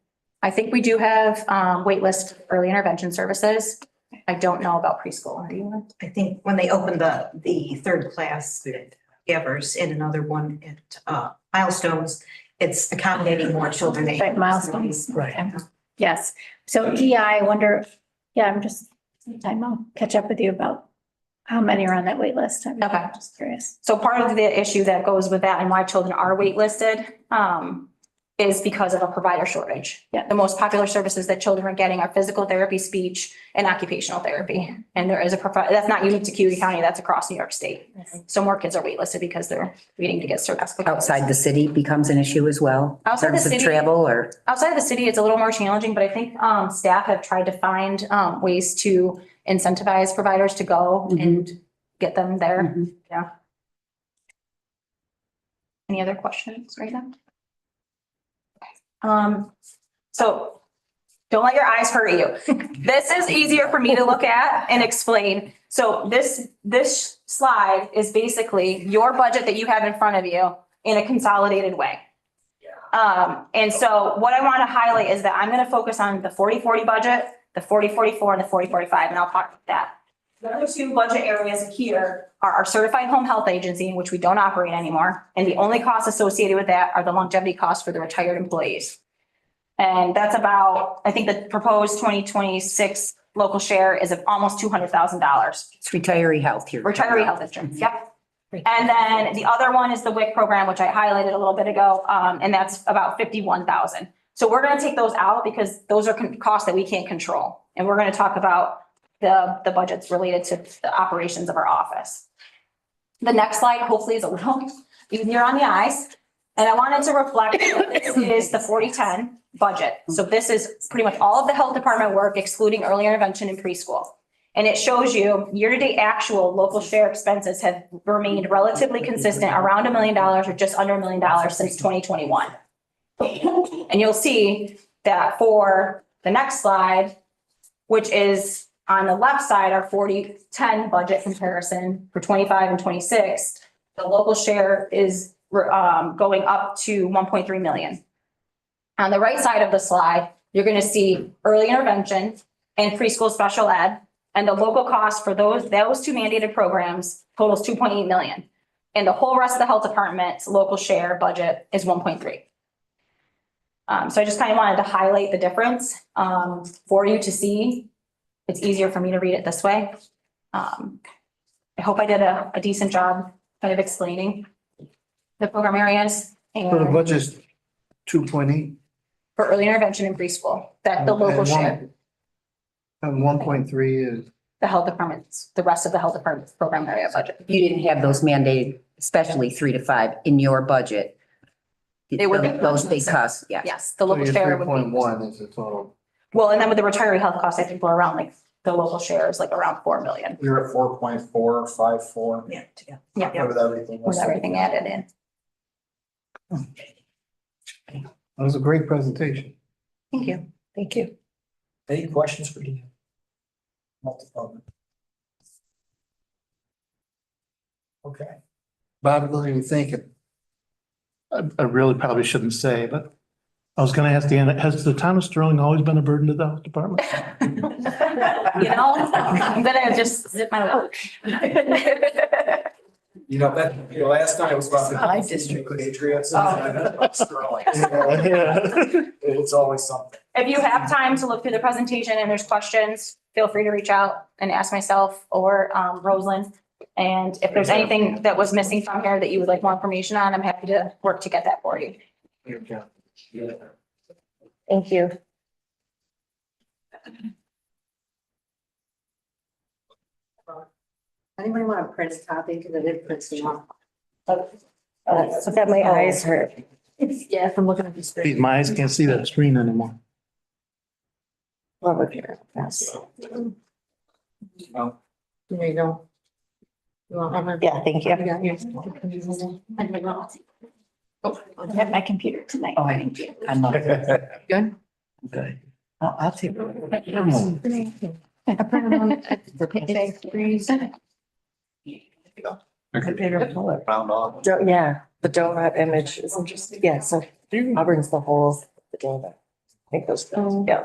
I think we do have wait lists for early intervention services. I don't know about preschool. Do you? I think when they opened the third class at Evers and another one at Milestones, it's accommodating more children. Right, Milestones. Right. Yes. So EI, I wonder, I'm just, sometime I'll catch up with you about how many are on that wait list. I'm just curious. So part of the issue that goes with that and why children are waitlisted is because of a provider shortage. Yeah. The most popular services that children are getting are physical therapy, speech, and occupational therapy. And there is that's not unique to Cayuga County, that's across New York State. So more kids are waitlisted because they're waiting to get services. Outside the city becomes an issue as well? in Outside the terms of city- Travel or? Outside of the city, it's a little more challenging, but I think staff have tried to find ways to incentivize providers to go and get them there. Yeah. Any other questions right now? So don't let your eyes hurt you. This is easier for me to look at and explain. So this slide is basically your budget that you have in front of you in a consolidated way. And so what I want to highlight is that I'm going to focus on the 40-40 budget, the 40-44 and the 40-45, and I'll talk about that. The other two budget areas here are our certified home health agency, in which we don't operate anymore. And the only costs associated with that are the longevity costs for the retired employees. And that's about, I think the proposed 2026 local share is of almost $200,000. It's retiree health here. Retiree health insurance, yep. And then the other one is the WIC program, which I highlighted a little bit ago, and that's about 51,000. So we're going to take those out because those are costs that we can't control. And we're going to talk about the budgets related to the operations of our office. The next slide hopefully is a little easier on the eyes. And I wanted to reflect that this is the 40-10 budget. So this is pretty much all of the health department work, excluding early intervention and preschool. And it shows you year-to-date actual local share expenses have remained relatively consistent around $1 million or just under $1 million since 2021. And you'll see that for the next slide, which is on the left side, our 40-10 budget comparison for 25 and 26, the local share is going up to 1.3 million. On the right side of the slide, you're going to see early intervention and preschool special ed, and the local cost for those two mandated programs totals 2.8 million. And the whole rest of the health department's local share budget is 1.3. So I just kind of wanted to highlight the difference for you to see. It's easier for me to read it this way. I hope I did a decent job kind of explaining the program areas. So the And budget's 2.8 for early intervention and preschool, that the local share, and 1.3 is. the health department's, the rest of the health department's program area budget. You didn't have those mandated, especially 3 to 5 in your budget. It would be- Those big costs, yeah. Yes, the local share would be. 3.1 is the total. Well, and then with the retiree health costs, I think we're around like, the local share is like around 4 million. You're at 4.454. Yeah. Yeah, With everything. with everything added in. That was a great presentation. Thank you. Thank you. Any questions for Dean? Okay. Bob, what are you thinking? I really probably shouldn't say, but I was going to ask Deanna, has the town of Sterling always been a burden to the health department? You know, I'm gonna just zip my lip. You know, the last time it was about the My district. Patriots. Oh. Sterling. It's always something. If you have time to look through the presentation and there's questions, feel free to reach out and ask myself or Rosalind. And if there's anything that was missing from here that you would like more information on, I'm happy to work to get that for you. Thank you. Anybody want to print a copy? Because I did print some off. So that my eyes hurt. Yeah, from looking at the screen. Geez, my eyes can't see that screen anymore. Love it here. Yes. There you go. You want one? Yeah, thank you. I have my computer tonight. Oh, I didn't. I'm not. Good. Okay. I'll take. I printed on the page freeze. Found off. Yeah, the donut image is interesting. Yeah, so I'll bring the whole, the donut. I think those, yeah.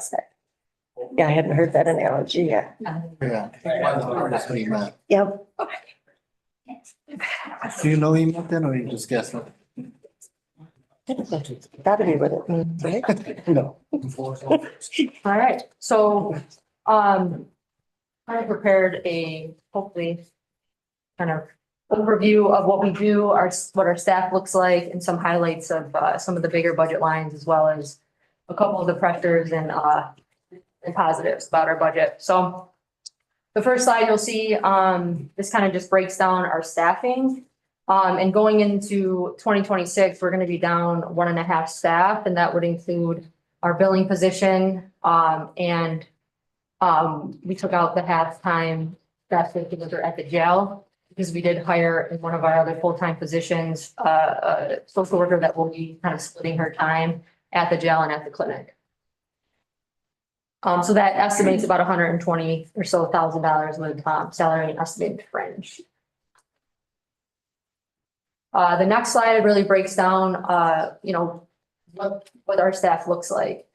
Yeah, I hadn't heard that analogy yet. Yeah. Yep. Do you know him then, or you just guessing? Gotta be what it means, right? No. All right, so, I prepared a, hopefully, kind of overview of what we do, what our staff looks like, and some highlights of some of the bigger budget lines, as well as a couple of the pressures and positives about our budget. So the first slide you'll see, this kind of just breaks down our staffing. And going into 2026, we're going to be down 1.5 staff, and that would include our billing position. And we took out the half-time staff deliver at the jail because we did hire in one of our other full-time positions, a social worker that will be kind of splitting her time at the jail and at the clinic. So that estimates about $120,000 or so with salary and estimated fringe. The next slide really breaks down, what our staff looks like.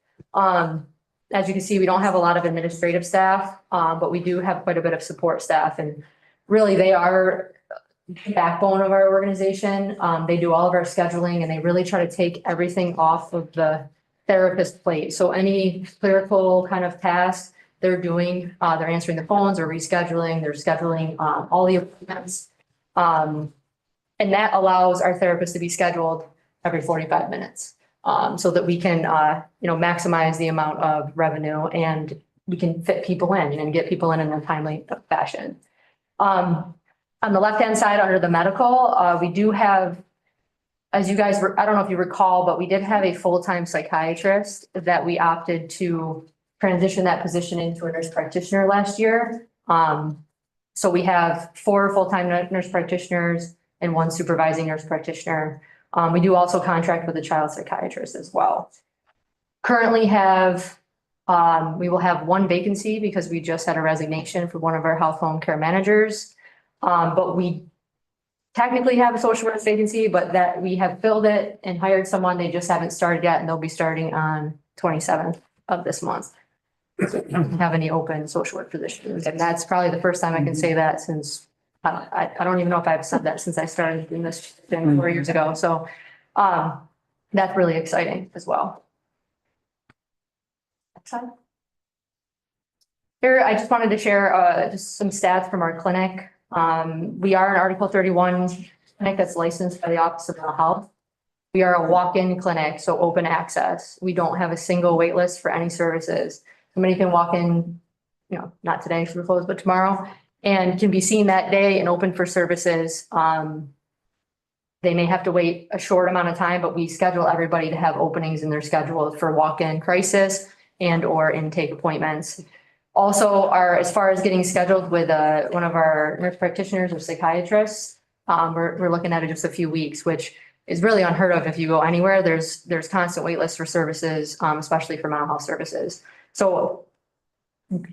As you can see, we don't have a lot of administrative staff, but we do have quite a bit of support staff, and really they are the backbone of our organization. They do all of our scheduling, and they really try to take everything off of the therapist plate. So any clerical kind of tasks they're doing, they're answering the phones or rescheduling, they're scheduling all the appointments. And that allows our therapist to be scheduled every 45 minutes. So that we can, maximize the amount of revenue, and we can fit people in and get people in a timely fashion. On the left-hand side, under the medical, we do have, as you guys, I don't know if you recall, but we did have a full-time psychiatrist that we opted to transition that position into a nurse practitioner last year. So we have 4 full-time nurse practitioners and 1 supervising nurse practitioner. We do also contract with a child psychiatrist as well. Currently we will have 1 vacancy because we just had a resignation for one of our health home care managers. But we technically have a social work vacancy, but that we have filled it and hired someone. They just haven't started yet, and they'll be starting on 27th of this month. So we don't have any open social work positions, and that's probably the first time I can say that since I don't even know if I've said that since I started doing this 4 years ago. So that's really exciting as well. Next slide. Here, I just wanted to share just some stats from our clinic. We are an Article 31 clinic that's licensed by the Office of Mental Health. We are a walk-in clinic, so open access. We don't have a single wait list for any services. Somebody can walk in, not today because we're closed, but tomorrow, and can be seen that day and open for services. They may have to wait a short amount of time, but we schedule everybody to have openings in their schedule for walk-in crisis and or intake appointments. Also, as far as getting scheduled with one of our nurse practitioners or psychiatrists, we're looking at it just a few weeks, which is really unheard of. If you go anywhere, there's constant wait lists for services, especially for mental health services. So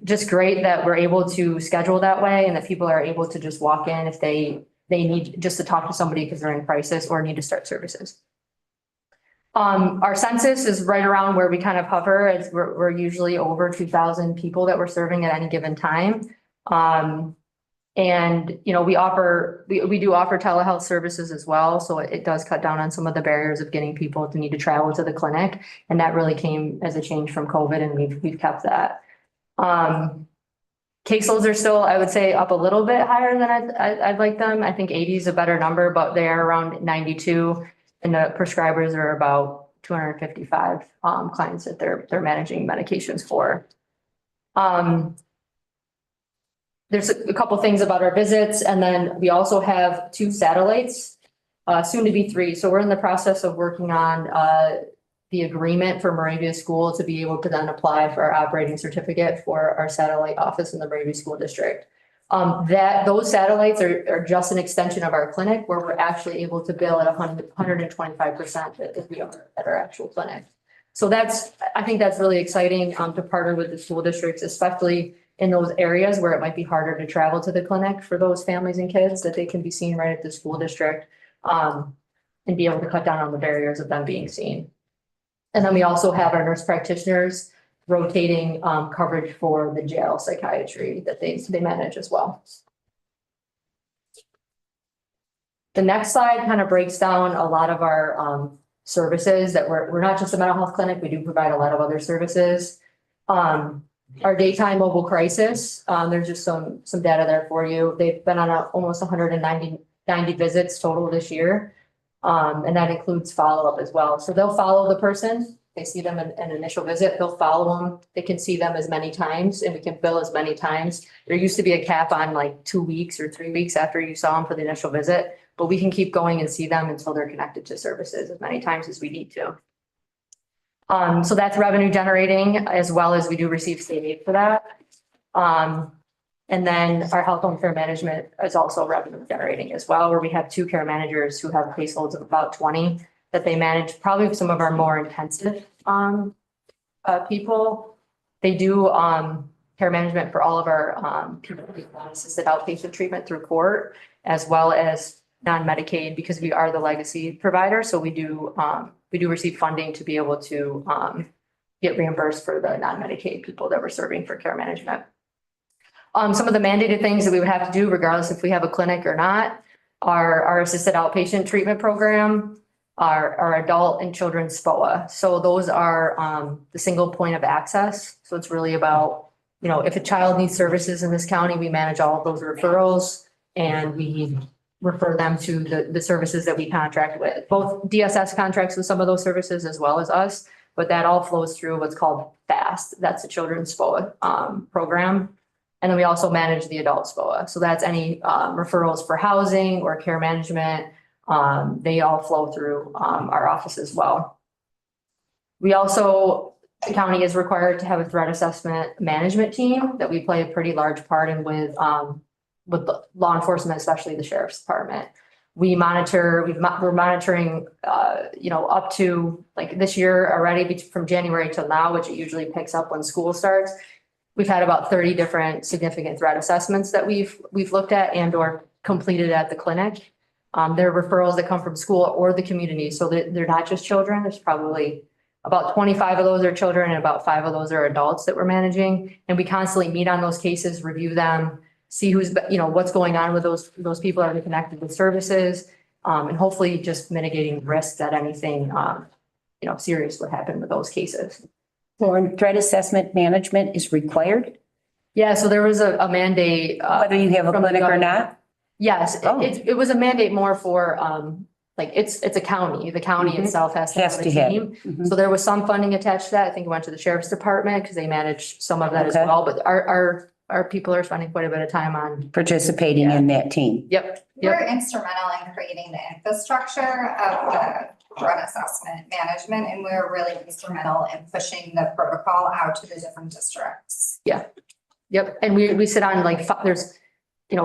just great that we're able to schedule that way, and that people are able to just walk in if they need just to talk to somebody because they're in crisis or need to start services. Our census is right around where we kind of hover. We're usually over 2,000 people that we're serving at any given time. And we do offer telehealth services as well. So it does cut down on some of the barriers of getting people to need to travel to the clinic. And that really came as a change from COVID, and we've kept that. Caseloads are still, I would say, up a little bit higher than I'd like them. I think 80 is a better number, but they are around 92. And the prescribers are about 255 clients that they're managing medications for. There's a couple things about our visits, and then we also have 2 satellites, soon to be 3. So we're in the process of working on the agreement for Moravia School to be able to then apply for our operating certificate for our satellite office in the Moravia School District. Those satellites are just an extension of our clinic, where we're actually able to bill at 125% if we are at our actual clinic. So I think that's really exciting to partner with the school districts, especially in those areas where it might be harder to travel to the clinic for those families and kids, that they can be seen right at the school district and be able to cut down on the barriers of them being seen. And then we also have our nurse practitioners rotating coverage for the jail psychiatry that they manage as well. The next slide kind of breaks down a lot of our services that we're not just a mental health clinic. We do provide a lot of other services. Our daytime mobile crisis, there's just some data there for you. They've been on almost 190 90 visits total this year. And that includes follow-up as well. So they'll follow the person. They see them in an initial visit, they'll follow them. They can see them as many times and we can bill as many times. There used to be a cap on like 2 weeks or 3 weeks after you saw them for the initial visit, but we can keep going and see them until they're connected to services as many times as we need to. So that's revenue generating as well as we do receive state aid for that. And then our health home care management is also revenue generating as well, where we have 2 care managers who have caseloads of about 20 that they manage, probably some of our more intensive people. They do care management for all of our people who want assisted outpatient treatment through court, as well as non-Medicaid, because we are the legacy provider. So we do receive funding to be able to get reimbursed for the non-Medicaid people that we're serving for care management. Some of the mandated things that we would have to do, regardless if we have a clinic or not, are our assisted outpatient treatment program, our adult and children's SPOA. So those are the single point of access. So it's really about, if a child needs services in this county, we manage all of those referrals and we refer them to the services that we contract with. Both DSS contracts with some of those services as well as us, but that all flows through what's called FAST. That's the children's SPOA program. And then we also manage the adult SPOA. So that's any referrals for housing or care management. They all flow through our office as well. We also, the county is required to have a threat assessment management team that we play a pretty large part in with the law enforcement, especially the sheriff's department. We're monitoring, up to like this year already from January till now, which it usually picks up when school starts. We've had about 30 different significant threat assessments that we've looked at and or completed at the clinic. There are referrals that come from school or the community. So they're not just children. There's probably about 25 of those are children and about 5 of those are adults that we're managing. And we constantly meet on those cases, review them, see who's, what's going on with those people that are connected with services, and hopefully just mitigating risks that anything, serious would happen with those cases. Or threat assessment management is required? Yeah, so there was a mandate. Whether you have a clinic or not? Yes, it was a mandate more for, it's a county. The county itself has to have a team. So there was some funding attached to that. I think it went to the sheriff's department because they manage some of that as well. But our people are spending quite a bit of time on participating in that team. Yep. We're instrumental in creating the infrastructure of the threat assessment management, and we're really instrumental in pushing the protocol out to the different districts. Yeah. Yep. And we sit on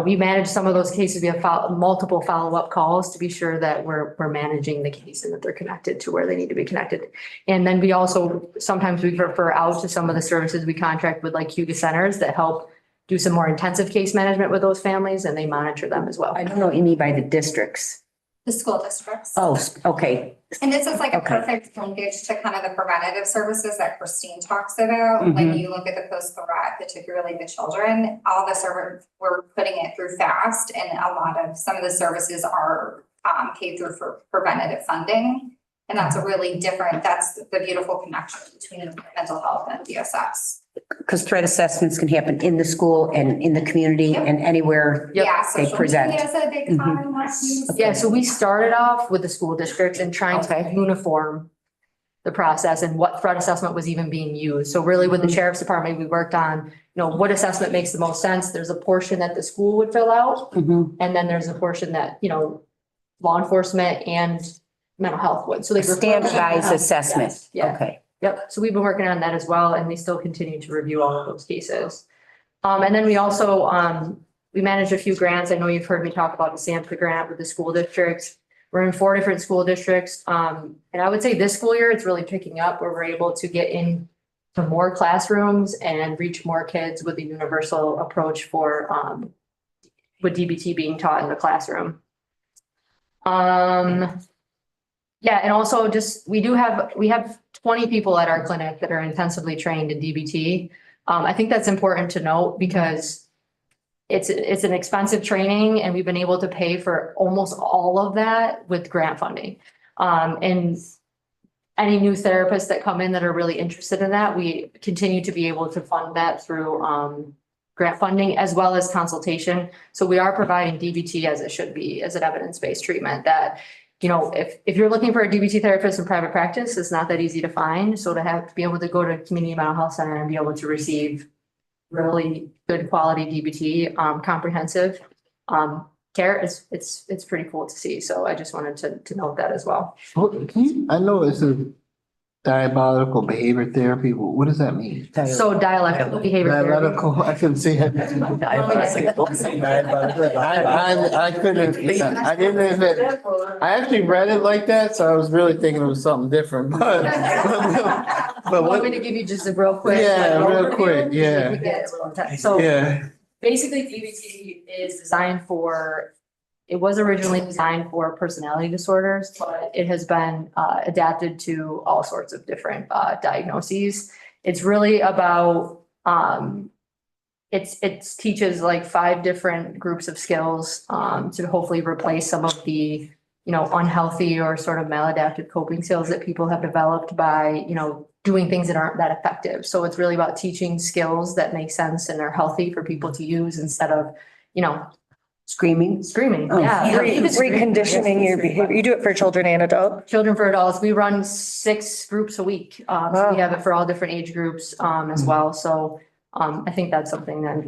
we manage some of those cases. We have multiple follow-up calls to be sure that we're managing the case and that they're connected to where they need to be connected. And then we also, sometimes we refer out to some of the services we contract with, like Cayuga centers, that help do some more intensive case management with those families, and they monitor them as well. I don't know any by the districts. The school districts. Oh, okay. And this is like a perfect linkage to kind of the preventative services that Christine talks about. When you look at the post-threat, particularly the children, all the service, we're putting it through FAST, and some of the services are paid through for preventative funding. And that's that's the beautiful connection between mental health and DSS. Because threat assessments can happen in the school and in the community and anywhere they present. Social media is a big common one. Yeah, so we started off with the school districts and trying to uniform the process and what threat assessment was even being used. So really with the sheriff's department, we worked on, what assessment makes the most sense. There's a portion that the school would fill out. And then there's a portion that, law enforcement and mental health would. So they standardized assessment. Yes. Yeah. Okay. Yep. So we've been working on that as well, and we still continue to review all of those cases. And then we also, we manage a few grants. I know you've heard me talk about the SAMHSA grant with the school districts. We're in 4 different school districts. And I would say this school year, it's really picking up where we're able to get into more classrooms and reach more kids with the universal approach for, with DBT being taught in the classroom. Yeah, and also we have 20 people at our clinic that are intensively trained in DBT. I think that's important to note because it's an expensive training, and we've been able to pay for almost all of that with grant funding. And any new therapists that come in that are really interested in that, we continue to be able to fund that through grant funding as well as consultation. So we are providing DBT as it should be, as an evidence-based treatment that, you know, if you're looking for a DBT therapist in private practice, it's not that easy to find. So to be able to go to a community mental health center and be able to receive really good quality DBT, comprehensive, care it's pretty cool to see. So I just wanted to note that as well. I know it's a diabolical behavior therapy. What does that mean? So dialectical behavior therapy. Dialectical, I couldn't see it. I couldn't, I didn't even, I actually read it like that, so I was really thinking it was something different, but. But Want what, me to give you just a real quick? yeah, real overview? quick, yeah. So Yeah, basically DBT is designed for, it was originally designed for personality disorders, but it has been adapted to all sorts of different diagnoses. It's really about, it teaches like 5 different groups of skills to hopefully replace some of the, you know, unhealthy or sort of maladaptive coping skills that people have developed by, you know, doing things that aren't that effective. So it's really about teaching skills that make sense and are healthy for people to use instead of, you know, Screaming. Yeah. Reconditioning your behavior. You do it for children and adults? Children for adults. We run 6 groups a week. So we have it for all different age groups as well. So I think that's something that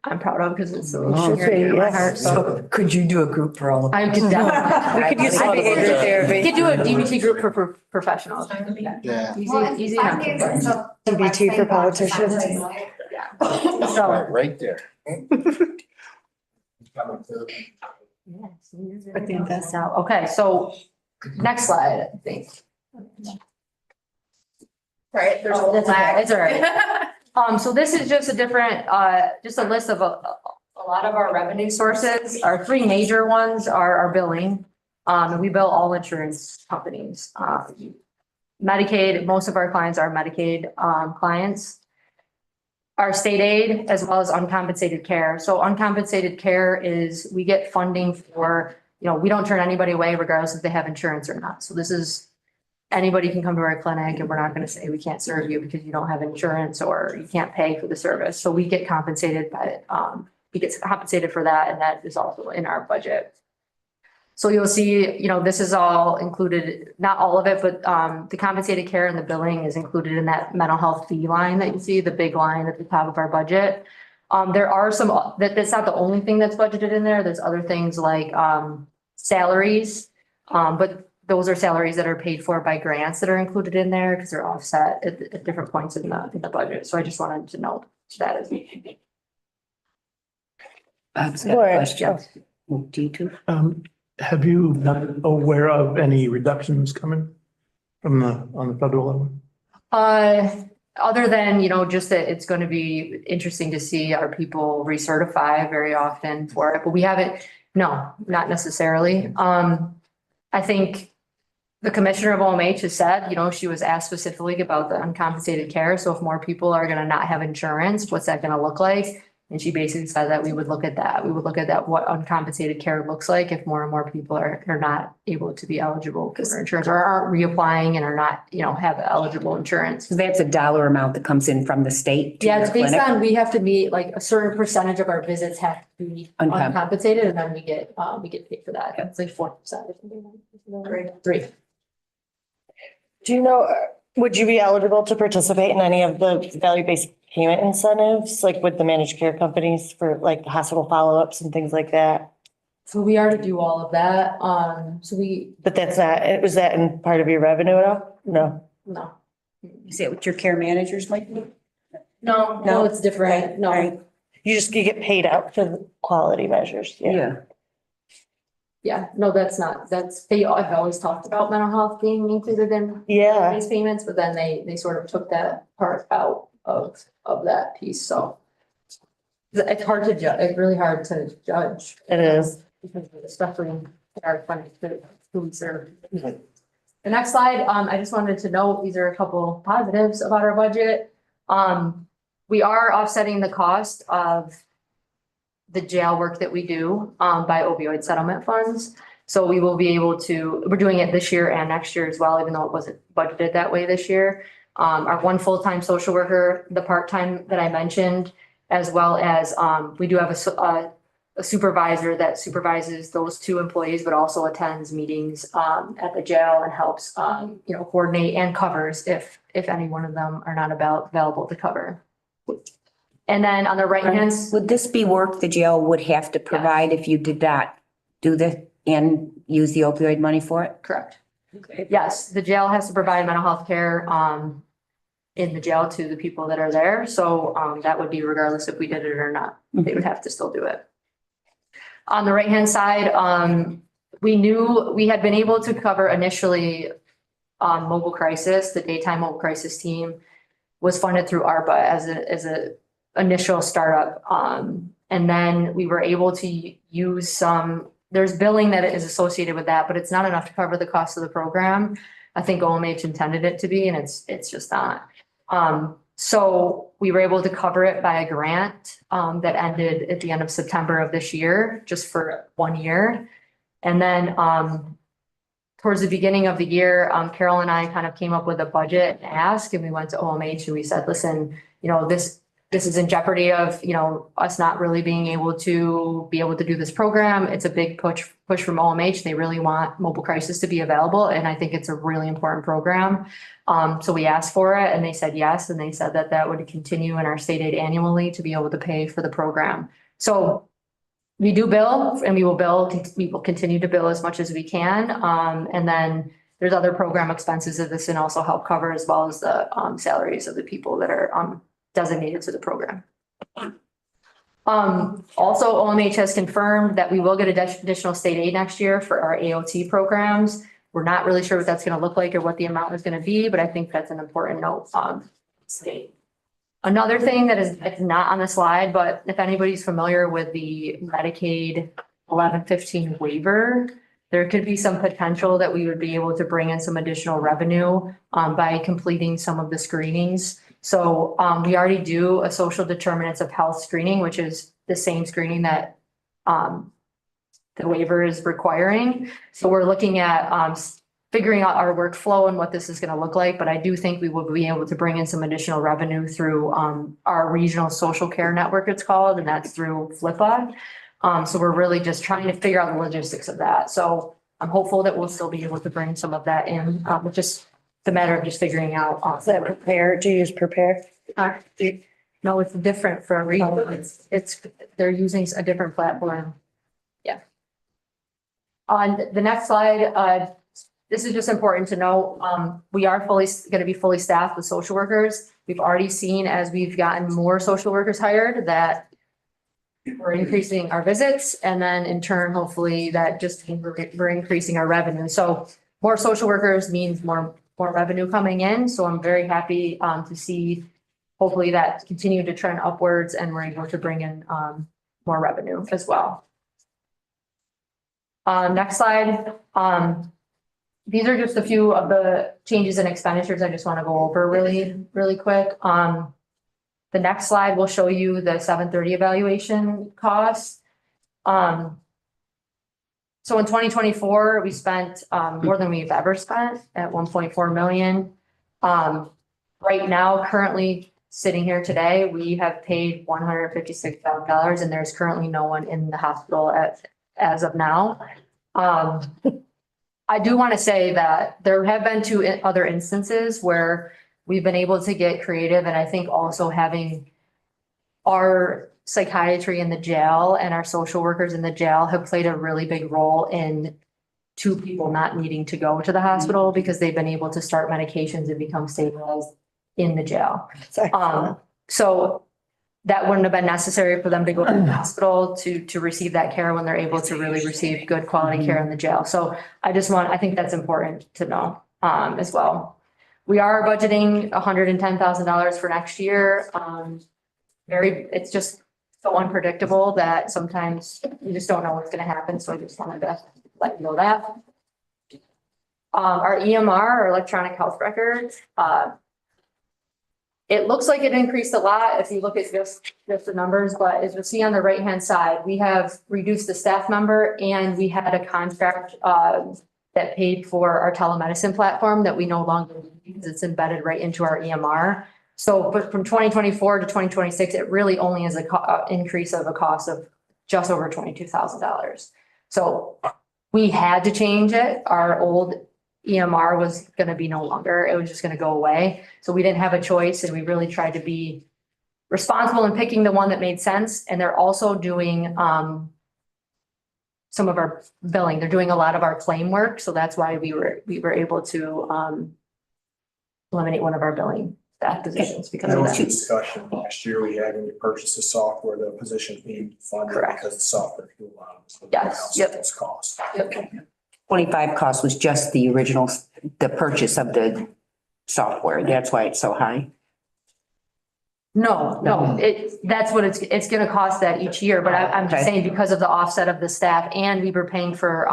I'm proud of because it's a little near to my heart. So could you do a group for all of them? I could definitely. We could use some behavior therapy. We could do a DBT group for professionals. yeah. Easy enough. DBT for politicians. Yeah. So. Right there. I think that's out. Okay, so next slide, I think. Right, there's a That's okay. lag. It's all right. So this is just a different, just a list of a lot of our revenue sources. Our 3 major ones are our billing. And we bill all insurance companies. Medicaid, most of our clients are Medicaid clients. Our state aid as well as uncompensated care. So uncompensated care is we get funding for, you know, we don't turn anybody away regardless if they have insurance or not. So this is anybody can come to our clinic and we're not going to say we can't serve you because you don't have insurance or you can't pay for the service. So we get compensated by we get compensated for that, and that is also in our budget. So you'll see, you know, this is all included, not all of it, but the compensated care and the billing is included in that mental health fee line that you see, the big line at the top of our budget. There are some, that's not the only thing that's budgeted in there. There's other things like salaries, but those are salaries that are paid for by grants that are included in there because they're offset at different points in the budget. So I just wanted to note that as well. Bob's got a question. Have you been aware of any reductions coming from on the federal level? Other than, you know, just that it's going to be interesting to see our people recertify very often for it, but we haven't, no, not necessarily. I think the commissioner of OMH has said, you know, she was asked specifically about the uncompensated care. So if more people are going to not have insurance, what's that going to look like? And she basically said that we would look at that. We would look at that, what uncompensated care looks like if more and more people are not able to be eligible for insurance or aren't reapplying and are not, you know, have eligible insurance. So that's a dollar amount that comes in from the state. Yeah, it's based on, we have to meet like a certain percentage of our visits have to be uncompensated and then we get paid for that. It's like 4% or something. 3. Do you know, would you be eligible to participate in any of the value-based payment incentives, like with the managed care companies for like hospital follow-ups and things like that? So we are to do all of that. But that's not, was that in part of your revenue at all? No. No. Is it what your care managers like? No, it's different. No. You get paid out for the quality measures. Yeah, no, that's not, they have always talked about mental health being included in these payments, but then they sort of took that part out of that piece, so. It's hard to judge, it's really hard to judge. It is. Because especially in our funding to who we serve. The next slide, I just wanted to note, these are a couple positives about our budget. We are offsetting the cost of the jail work that we do by opioid settlement funds. So we will be able to, we're doing it this year and next year as well, even though it wasn't budgeted that way this year. Our one full-time social worker, the part-time that I mentioned, as well as, we do have a supervisor that supervises those two employees, but also attends meetings, at the jail and helps, coordinate and covers if any one of them are not available to cover. And then on the right hand. Would this be work the jail would have to provide if you did not do the, and use the opioid money for it? Correct. Yes, the jail has to provide mental health care, in the jail to the people that are there. So, that would be regardless if we did it or not, they would have to still do it. On the right-hand side, we knew we had been able to cover initially on mobile crisis. The daytime mobile crisis team was funded through ARPA as a initial startup. And then we were able to use there's billing that is associated with that, but it's not enough to cover the cost of the program. I think OMH intended it to be, and it's just not. So we were able to cover it by a grant that ended at the end of September of this year, just for 1 year. And then towards the beginning of the year, Carol and I kind of came up with a budget ask, and we went to OMH and we said, listen, this is in jeopardy of, us not really being able to do this program. It's a big push from OMH. They really want mobile crisis to be available. And I think it's a really important program. So we asked for it and they said yes. And they said that would continue in our state aid annually to be able to pay for the program. So we do bill and we will continue to bill as much as we can. And then there's other program expenses that this can also help cover, as well as the salaries of the people that are designated to the program. Also, OMH has confirmed that we will get additional state aid next year for our AOT programs. We're not really sure what that's going to look like or what the amount is going to be, but I think that's an important note. State. Another thing that is not on the slide, but if anybody's familiar with the Medicaid 1115 waiver, there could be some potential that we would be able to bring in some additional revenue by completing some of the screenings. So we already do a social determinants of health screening, which is the same screening that the waiver is requiring. So we're looking at figuring out our workflow and what this is going to look like. But I do think we will be able to bring in some additional revenue through our regional social care network, it's called, and that's through FLIPA. So we're really just trying to figure out the logistics of that. So I'm hopeful that we'll still be able to bring some of that in, but just the matter of just figuring out. Is that prepare? Do you use prepare? No, it's different for a reason. They're using a different platform. Yeah. On the next slide, this is just important to know. We are going to be fully staffed with social workers. We've already seen, as we've gotten more social workers hired, that we're increasing our visits, and then in turn, hopefully that just means we're increasing our revenue. So more social workers means more revenue coming in. So I'm very happy to see hopefully that continue to trend upwards and we're able to bring in more revenue as well. Next slide. These are just a few of the changes in expenditures I just want to go over really quick. The next slide will show you the 730 evaluation costs. So in 2024, we spent more than we've ever spent at 1.4 million. Right now, currently sitting here today, we have paid $156,000 and there's currently no one in the hospital as of now. I do want to say that there have been two other instances where we've been able to get creative, and I think also having our psychiatry in the jail and our social workers in the jail have played a really big role in two people not needing to go to the hospital because they've been able to start medications and become stabilized in the jail. So that wouldn't have been necessary for them to go to the hospital to receive that care when they're able to really receive good quality care in the jail. So I think that's important to know as well. We are budgeting $110,000 for next year. It's just so unpredictable that sometimes you just don't know what's going to happen. So I just wanted to let you know that. Our EMR, our electronic health records, it looks like it increased a lot if you look at just the numbers, but as you'll see on the right-hand side, we have reduced the staff member and we had a contract that paid for our telemedicine platform that we no longer use because it's embedded right into our EMR. So, but from 2024 to 2026, it really only is a increase of a cost of just over $22,000. So we had to change it. Our old EMR was gonna be no longer, it was just gonna go away. So we didn't have a choice and we really tried to be responsible in picking the one that made sense. And they're also doing some of our billing. They're doing a lot of our claim work. So that's why we were able to eliminate one of our billing staff positions because There of was a that. discussion last year we had when we purchased the software, the position being funded Correct. because the software. Yes, yep. Its cost. 25 cost was just the original, the purchase of the software. That's why it's so high. No, that's what it's gonna cost that each year, but I'm just Okay. saying because of the offset of the staff and we were paying for,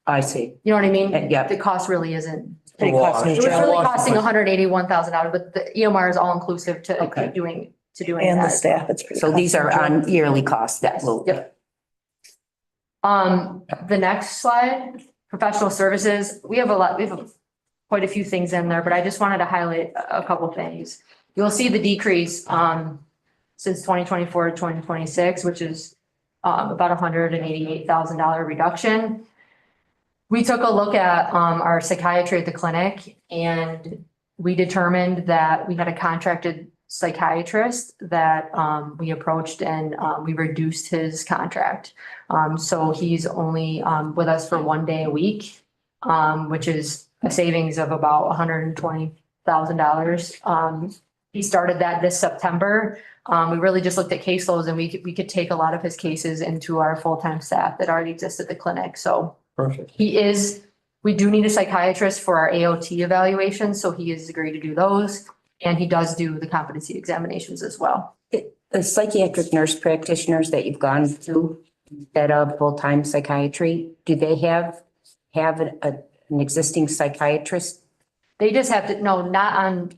I see. you know what I mean? Yeah. The cost really isn't. It costs It was really costing $181,000, but the EMR is all inclusive to Okay. doing And the that. staff, it's pretty. So these are on yearly costs that will. Yep. The next slide, professional services, we have quite a few things in there, but I just wanted to highlight a couple things. You'll see the decrease, since 2024 to 2026, which is, about $188,000 reduction. We took a look at, our psychiatry at the clinic and we determined that we had a contracted psychiatrist that, we approached and, we reduced his contract. So he's only, with us for 1 day a week, which is a savings of about $120,000. He started that this September. We really just looked at caseloads and we could take a lot of his cases into our full-time staff that already exist at the clinic. So Perfect. we do need a psychiatrist for our AOT evaluation, so he has agreed to do those. And he does do the competency examinations as well. The psychiatric nurse practitioners that you've gone through that are full-time psychiatry, do they have an existing psychiatrist? They just have to, no,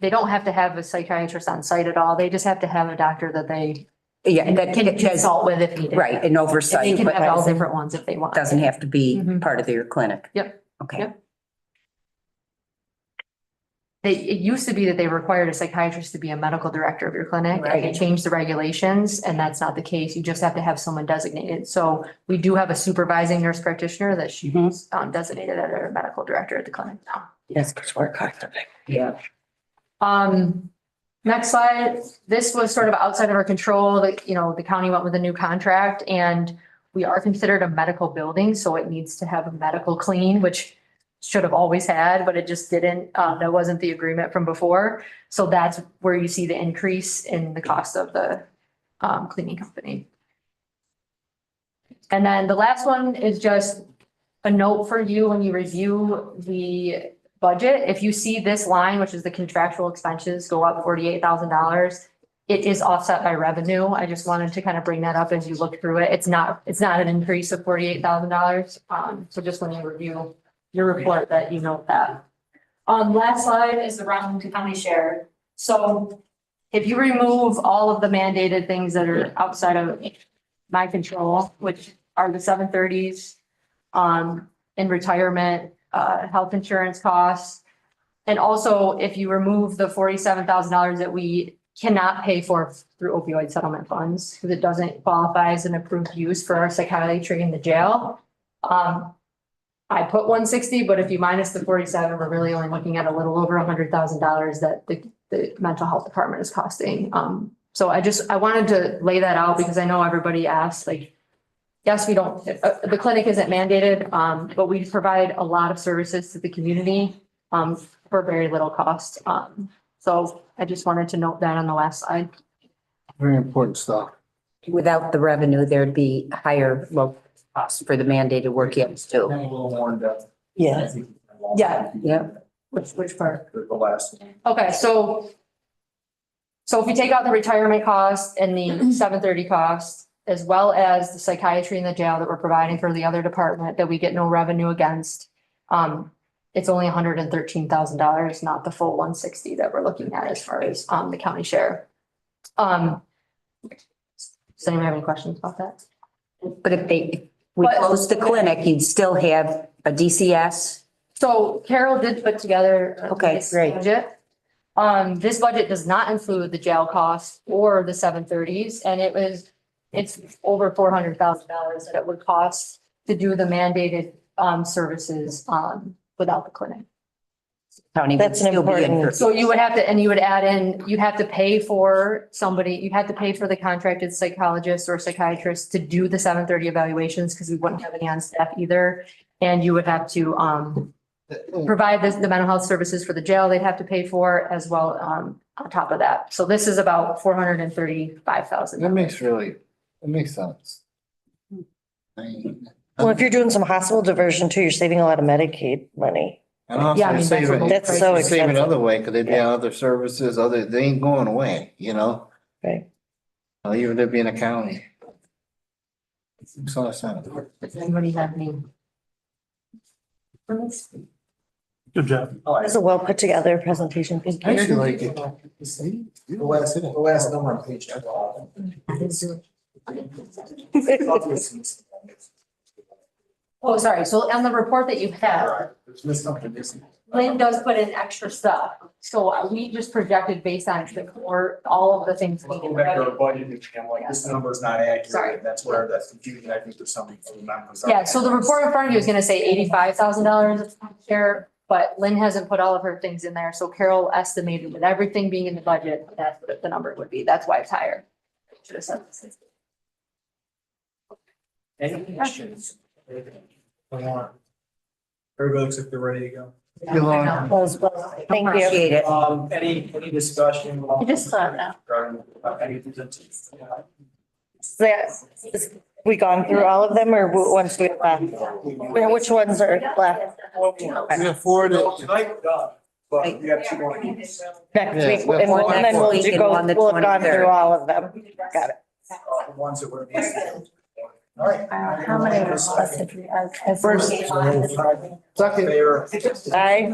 they don't have to have a psychiatrist on site at all. They just have to have a doctor that they That can has, consult with if needed. right, an oversight. And they can but have all different ones if they want. Doesn't have to be Mhm. part of their clinic. Yep. Okay. Yep. It used to be that they required a psychiatrist to be a medical director of your clinic. And they Right. changed the regulations and that's not the case. You just have to have someone designated. So we do have a supervising nurse practitioner that she's designated as our medical director at the clinic now. Yes, because we're contracted. Yeah. Next slide. This was sort of outside of our control. The county went with a new contract and we are considered a medical building, so it needs to have a medical clean, which should have always had, but it just didn't. That wasn't the agreement from before. So that's where you see the increase in the cost of the cleaning company. And then the last one is just a note for you when you review the budget. If you see this line, which is the contractual expenses go up $48,000, it is offset by revenue. I just wanted to kind of bring that up as you look through it. It's not an increase of $48,000. So just when you review your report that you note that. Last slide is the Round County share. So if you remove all of the mandated things that are outside of my control, which are the 730s, in retirement, health insurance costs. And also if you remove the $47,000 that we cannot pay for through opioid settlement funds, because it doesn't qualify as an approved use for our psychiatry in the jail. I put 160, but if you minus the 47, we're really only looking at a little over $100,000 that the mental health department is costing. So I wanted to lay that out because I know everybody asked, like, yes, we don't, the clinic isn't mandated, but we provide a lot of services to the community, for very little cost. So I just wanted to note that on the last slide. Very important stuff. Without the revenue, there'd be higher local costs for the mandated work yet too. A little more in depth. Yeah. Yeah. Yeah. Which part? The last. Okay, so if we take out the retirement cost and the 730 cost, as well as the psychiatry in the jail that we're providing for the other department that we get no revenue against, it's only $113,000, not the full 160 that we're looking at as far as the county share. Does anyone have any questions about that? But if we close the clinic, you'd still have a DCS. So Carol did put together. Okay, great. Budget. This budget does not include the jail costs or the 730s, and it's over $400,000 that it would cost to do the mandated services without the clinic. County would That's an still be in important- for- So you would have to, and you would add in, you'd have to pay for somebody, you'd have to pay for the contracted psychologist or psychiatrist to do the 730 evaluations, because we wouldn't have any on staff either. And you would have to provide the mental health services for the jail they'd have to pay for as well on top of that. So this is about $435,000. That makes sense. Well, if you're doing some hospital diversion too, you're saving a lot of Medicaid money. And also Yeah, I mean, you're that's a saving, little That's crazy. so you're saving expensive. other way, because they'd be on other services, they ain't going away, you know? Right. Even if they're in a county. Makes a lot of sense. Does anybody have any? Good job. It's a well put together presentation. I actually like it. The last number on page 12. Oh, sorry. So on the report that you have, Lynn does put in extra stuff. So we just projected based on the report, all of the things. Go back to our budget, and I'm like, this number's not accurate. Sorry. That's where that's confusing. I think there's something. Yeah, so the report in front of you is gonna say $85,000 share, but Lynn hasn't put all of her things in there. So Carol estimated with everything being in the budget, that's what the number would be. That's why it's higher. Should have said this. Any questions? Everybody looks like they're ready to go. Thank you, Lauren. Thank you. Appreciate it. Any discussion? I just saw it now. Anything We gone through all of them or ones we left? Which ones are left? We afforded. Tonight, we're done, but we have two more. Next Yeah, week, we have one and then next we'll week and go, one the we'll have gone 23rd. through all of them. Got it. The ones that were. All right. How many of us have we, as? First. Second. Favor. Aye.